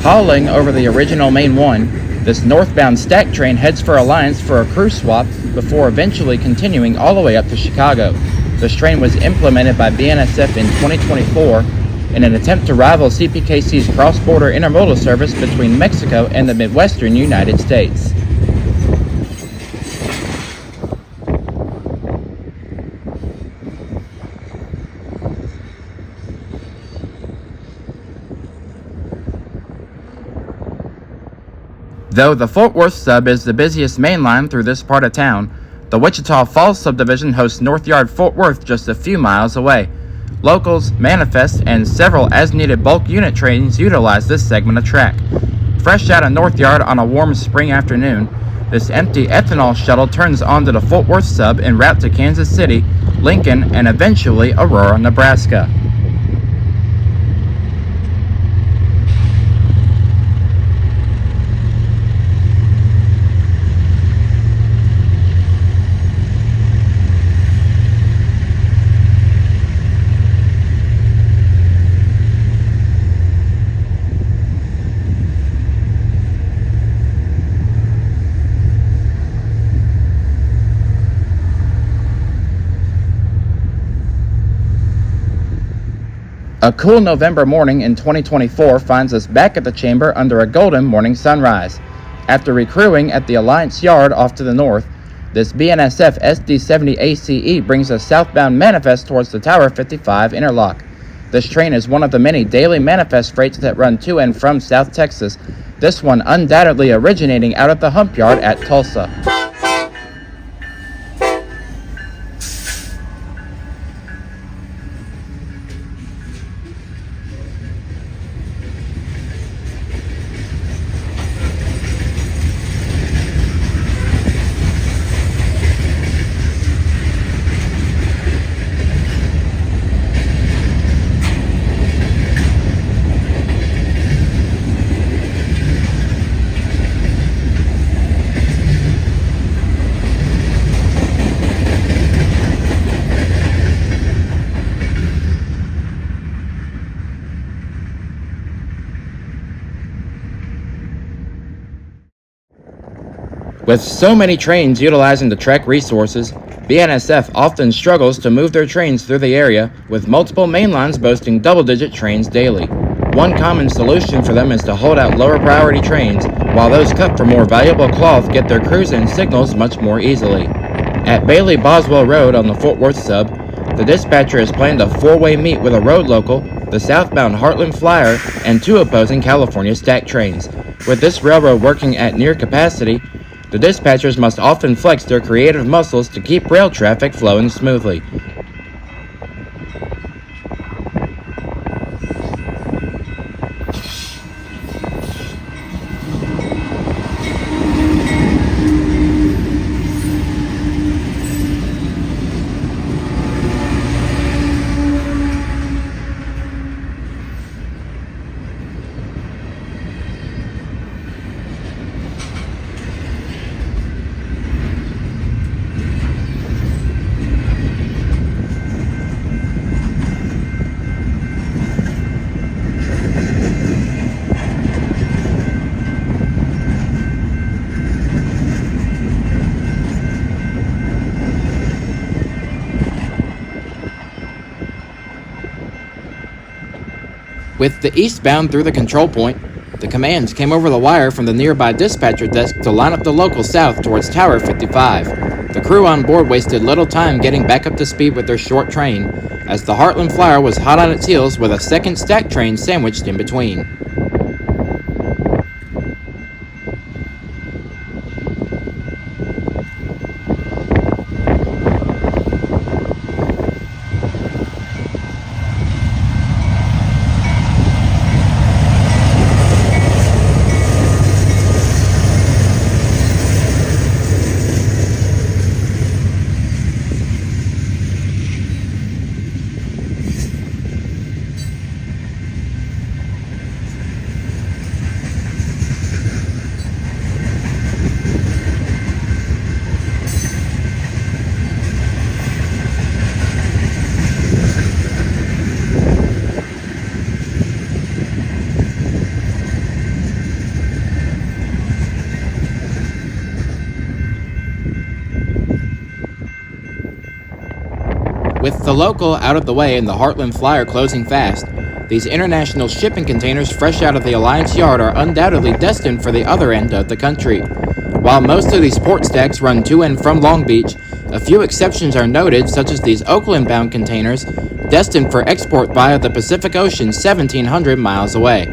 Hauling over the original Main 1, this northbound stack train heads for Alliance for a crew swap before eventually continuing all the way up to Chicago. This train was implemented by BNSF in 2024 in an attempt to rival CPKC's cross-border intermodal service between Mexico and the Midwestern United States. Though the Fort Worth sub is the busiest main line through this part of town, the Wichita Falls subdivision hosts North Yard Fort Worth just a few miles away. Locals, manifests, and several as-needed bulk unit trains utilize this segment of track. Fresh out of North Yard on a warm spring afternoon, this empty ethanol shuttle turns onto the Fort Worth sub en route to Kansas City, Lincoln, and eventually Aurora, Nebraska. A cool November morning in 2024 finds us back at the chamber under a golden morning sunrise. After recrewing at the Alliance Yard off to the north, this BNSF SD70 ACE brings us southbound manifest towards the Tower 55 interlock. This train is one of the many daily manifest freights that run to and from South Texas, this one undoubtedly originating out of the hump yard at Tulsa. With so many trains utilizing the track resources, BNSF often struggles to move their trains through the area, with multiple main lines boasting double-digit trains daily. One common solution for them is to hold out lower priority trains, while those cut for more valuable cloth get their crews and signals much more easily. At Bailey-Boswell Road on the Fort Worth sub, the dispatcher has planned a four-way meet with a road local, the southbound Heartland Flyer, and two opposing California stack trains. With this railroad working at near capacity, the dispatchers must often flex their creative muscles to keep rail traffic flowing smoothly. With the eastbound through the control point, the commands came over the wire from the nearby dispatcher desk to line up the local south towards Tower 55. The crew on board wasted little time getting back up to speed with their short train, as the Heartland Flyer was hot on its heels with a second stack train sandwiched in between. With the local out of the way and the Heartland Flyer closing fast, these international shipping containers fresh out of the Alliance Yard are undoubtedly destined for the other end of the country. While most of these port stacks run to and from Long Beach, a few exceptions are noted, such as these Oakland-bound containers destined for export via the Pacific Ocean 1,700 miles away.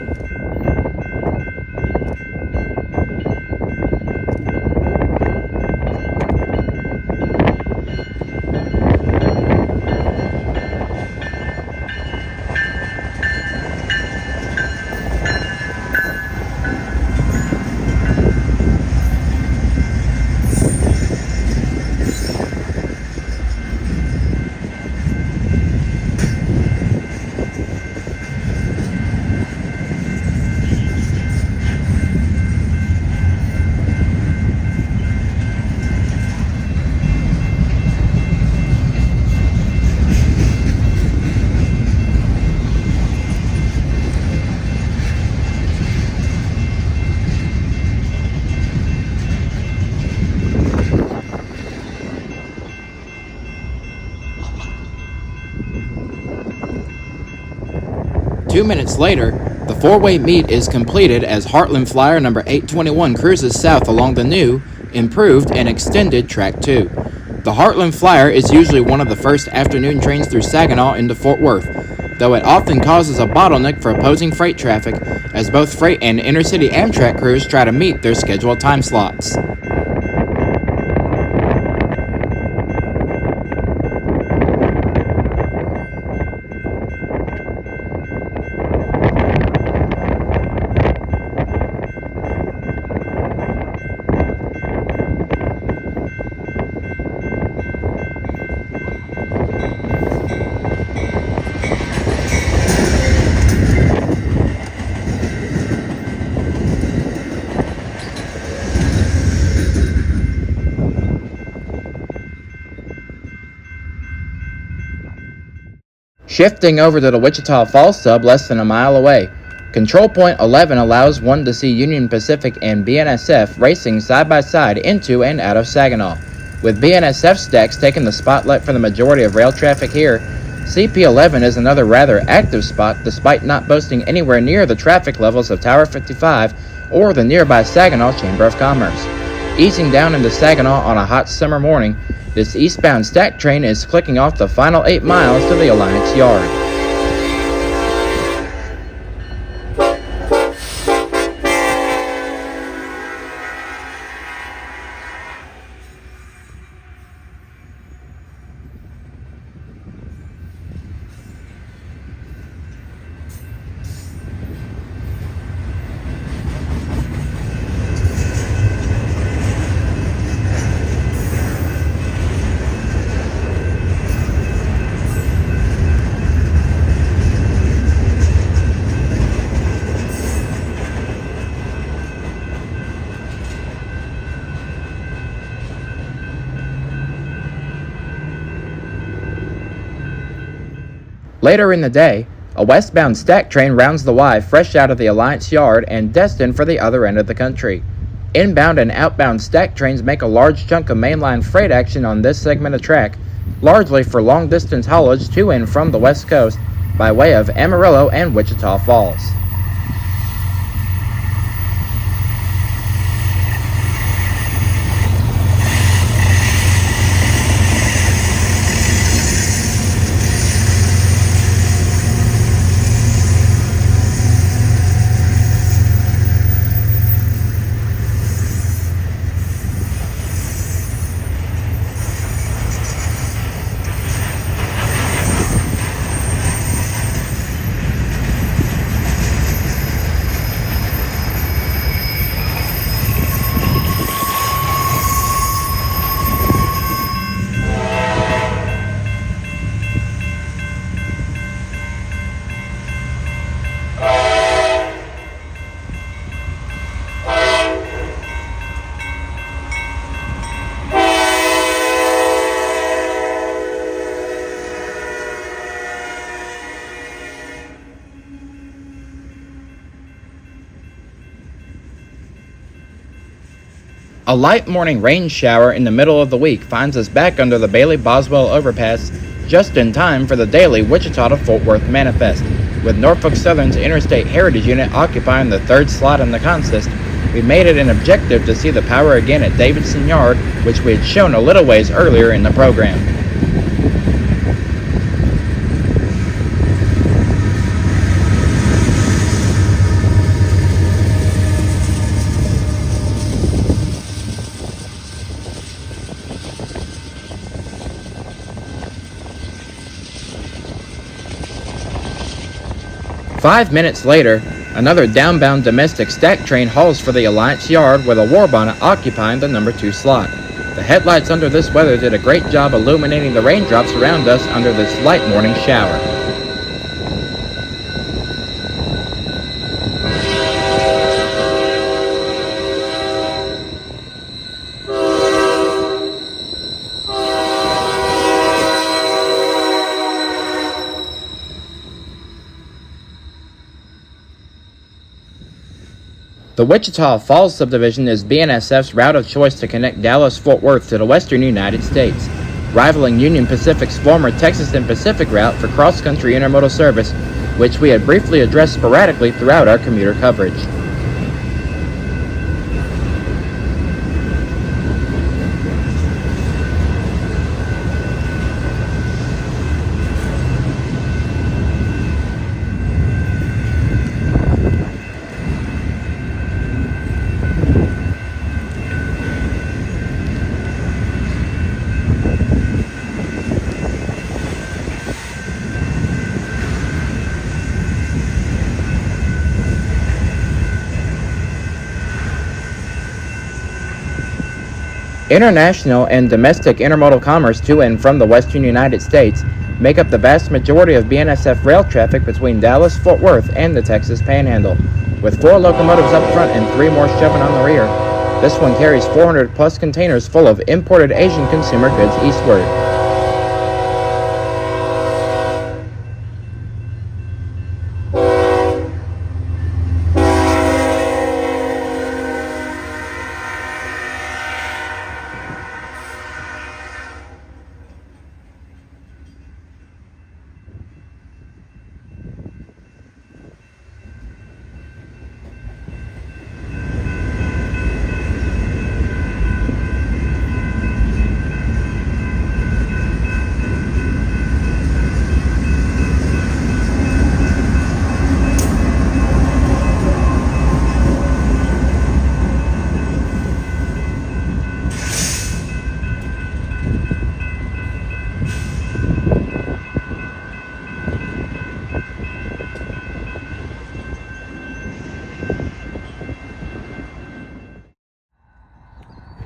Two minutes later, the four-way meet is completed as Heartland Flyer number 821 cruises south along the new, improved, and extended Track 2. The Heartland Flyer is usually one of the first afternoon trains through Saginaw into Fort Worth, though it often causes a bottleneck for opposing freight traffic as both freight and intercity Amtrak crews try to meet their scheduled time slots. Shifting over to the Wichita Falls sub less than a mile away, Control Point 11 allows one to see Union Pacific and BNSF racing side by side into and out of Saginaw. With BNSF stacks taking the spotlight for the majority of rail traffic here, CP11 is another rather active spot despite not boasting anywhere near the traffic levels of Tower 55 or the nearby Saginaw Chamber of Commerce. Easing down into Saginaw on a hot summer morning, this eastbound stack train is clicking off the final 8 miles to the Alliance Yard. Later in the day, a westbound stack train rounds the Y fresh out of the Alliance Yard and destined for the other end of the country. Inbound and outbound stack trains make a large chunk of mainline freight action on this segment of track, largely for long-distance haulage to and from the West Coast by way of Amarillo and Wichita Falls. A light morning rain shower in the middle of the week finds us back under the Bailey-Boswell overpass just in time for the daily Wichita to Fort Worth manifest. With Norfolk Southern's Interstate Heritage Unit occupying the third slot in the consist, we made it an objective to see the power again at Davidson Yard, which we had shown a little ways earlier in the program. Five minutes later, another downbound domestic stack train hauls for the Alliance Yard with a war bonnet occupying the number 2 slot. The headlights under this weather did a great job illuminating the raindrops around us under this light morning shower. The Wichita Falls subdivision is BNSF's route of choice to connect Dallas-Fort Worth to the western United States, rivaling Union Pacific's former Texas and Pacific route for cross-country intermodal service, which we had briefly addressed sporadically throughout our commuter coverage. International and domestic intermodal commerce to and from the western United States make up the vast majority of BNSF rail traffic between Dallas, Fort Worth, and the Texas Panhandle. With 4 locomotives up front and 3 more shoving on the rear, this one carries 400 plus containers full of imported Asian consumer goods eastward.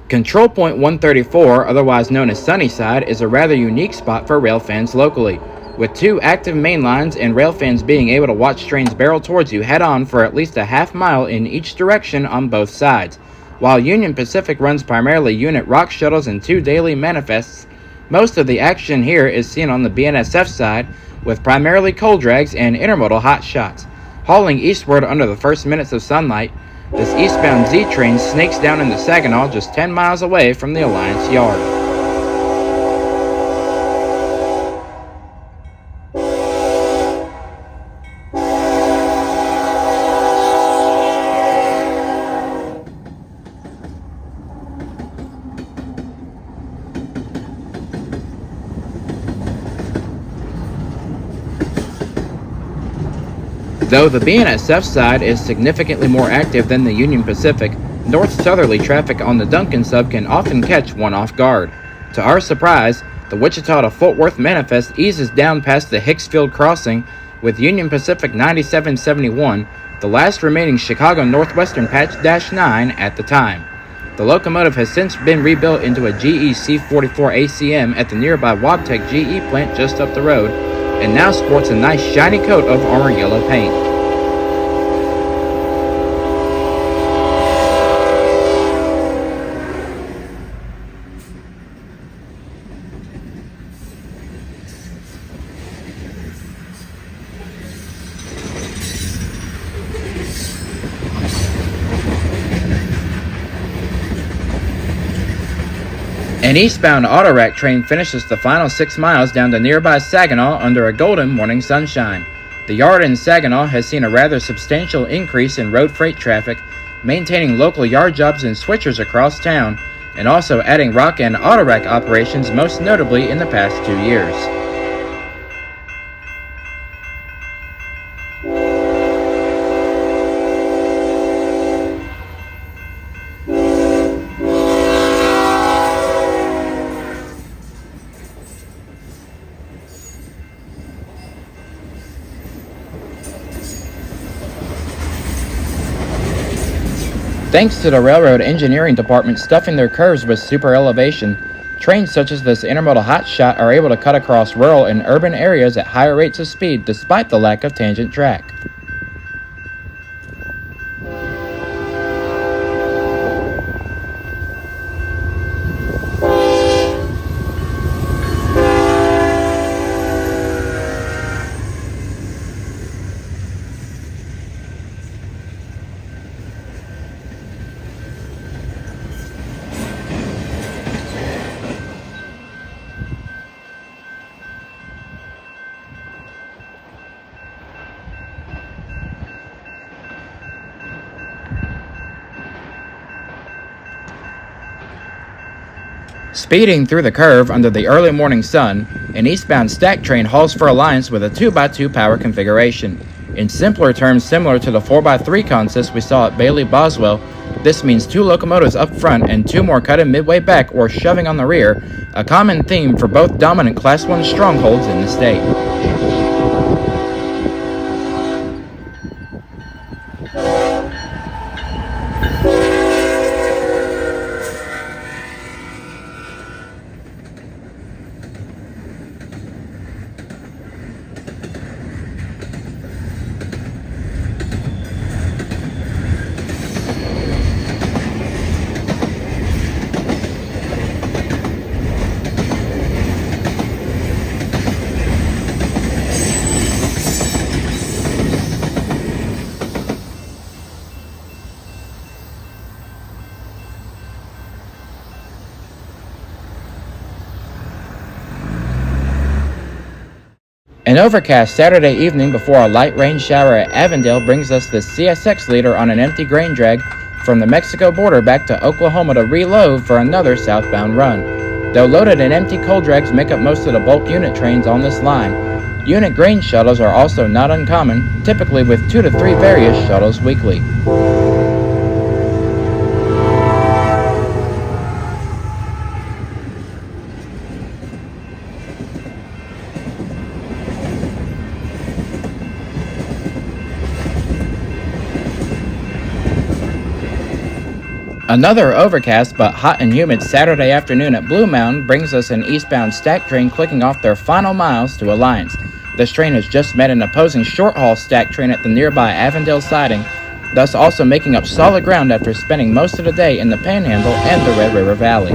Control Point 134, otherwise known as Sunnyside, is a rather unique spot for rail fans locally, with 2 active main lines and rail fans being able to watch trains barrel towards you head-on for at least a half mile in each direction on both sides. While Union Pacific runs primarily unit rock shuttles and 2 daily manifests, most of the action here is seen on the BNSF side, with primarily coal drags and intermodal hot shots. Hauling eastward under the first minutes of sunlight, this eastbound Z train snakes down into Saginaw just 10 miles away from the Alliance Yard. Though the BNSF side is significantly more active than the Union Pacific, north-southerly traffic on the Duncan sub can often catch one off guard. To our surprise, the Wichita to Fort Worth manifest eases down past the Hicksfield crossing with Union Pacific 9771, the last remaining Chicago Northwestern Patch-9 at the time. The locomotive has since been rebuilt into a GE C44 ACM at the nearby Wabtec GE plant just up the road, and now sports a nice shiny coat of armor yellow paint. An eastbound Autorack train finishes the final 6 miles down to nearby Saginaw under a golden morning sunshine. The yard in Saginaw has seen a rather substantial increase in road freight traffic, maintaining local yard jobs and switchers across town, and also adding rock and Autorack operations most notably in the past 2 years. Thanks to the railroad engineering department stuffing their curves with super elevation, trains such as this intermodal hotshot are able to cut across rural and urban areas at higher rates of speed despite the lack of tangent track. Speeding through the curve under the early morning sun, an eastbound stack train hauls for Alliance with a 2x2 power configuration. In simpler terms similar to the 4x3 consist we saw at Bailey Boswell, this means 2 locomotives up front and 2 more cut in midway back or shoving on the rear, a common theme for both dominant Class 1 strongholds in the state. An overcast Saturday evening before a light rain shower at Avondale brings us the CSX leader on an empty grain drag from the Mexico border back to Oklahoma to reload for another southbound run. Though loaded and empty coal drags make up most of the bulk unit trains on this line, unit grain shuttles are also not uncommon, typically with 2 to 3 various shuttles weekly. Another overcast but hot and humid Saturday afternoon at Blue Mountain brings us an eastbound stack train clicking off their final miles to Alliance. This train has just met an opposing short-haul stack train at the nearby Avondale siding, thus also making up solid ground after spending most of the day in the Panhandle and the Red River Valley.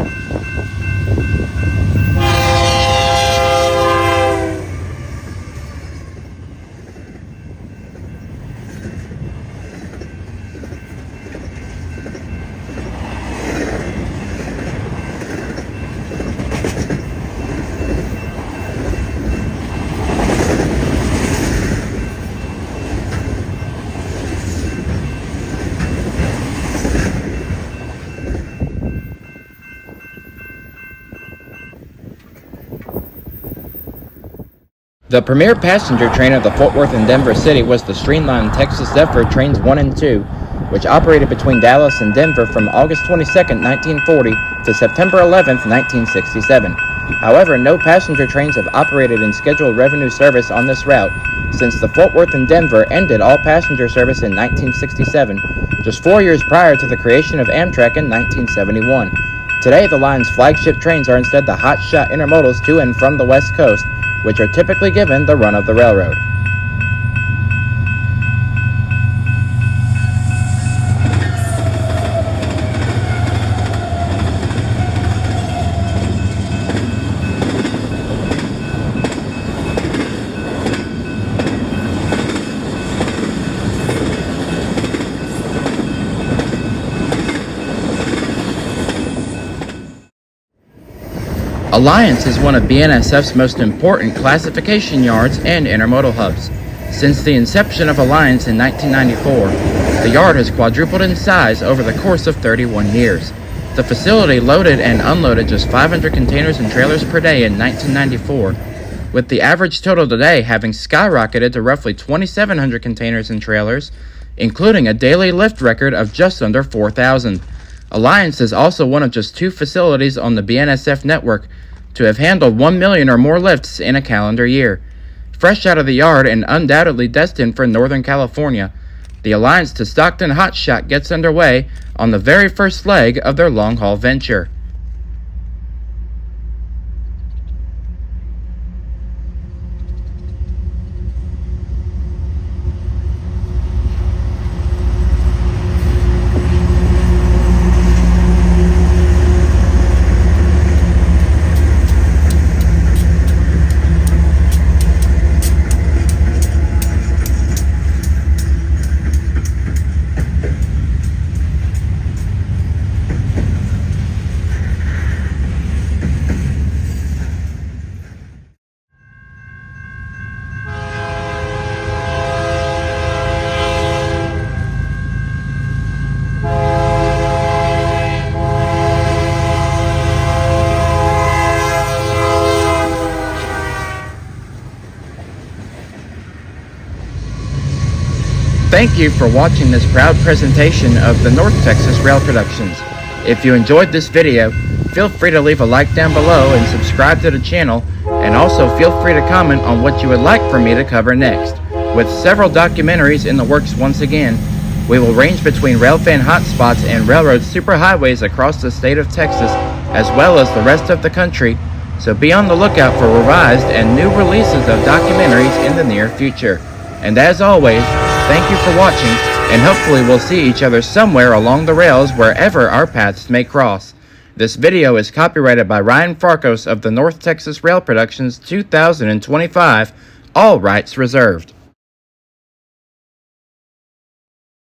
The premier passenger train of the Fort Worth and Denver City was the Streamline Texas Zephyr Trains 1 and 2, which operated between Dallas and Denver from August 22, 1940 to September 11, 1967. However, no passenger trains have operated in scheduled revenue service on this route since the Fort Worth and Denver ended all passenger service in 1967, just 4 years prior to the creation of Amtrak in 1971. Today, the line's flagship trains are instead the hotshot intermodals to and from the West Coast, which are typically given the run of the railroad. Alliance is one of BNSF's most important classification yards and intermodal hubs. Since the inception of Alliance in 1994, the yard has quadrupled in size over the course of 31 years. The facility loaded and unloaded just 500 containers and trailers per day in 1994, with the average total today having skyrocketed to roughly 2,700 containers and trailers, including a daily lift record of just under 4,000. Alliance is also one of just 2 facilities on the BNSF network to have handled 1 million or more lifts in a calendar year. Fresh out of the yard and undoubtedly destined for Northern California, the Alliance to Stockton hotshot gets underway on the very first leg of their long-haul venture. Thank you for watching this proud presentation of the North Texas Rail Productions. If you enjoyed this video, feel free to leave a like down below and subscribe to the channel, and also feel free to comment on what you would like for me to cover next. With several documentaries in the works once again, we will range between railfan hotspots and railroad superhighways across the state of Texas, as well as the rest of the country, so be on the lookout for revised and new releases of documentaries in the near future. And as always, thank you for watching, and hopefully we'll see each other somewhere along the rails wherever our paths may cross. This video is copyrighted by Ryan Farkos of the North Texas Rail Productions 2025, all rights reserved.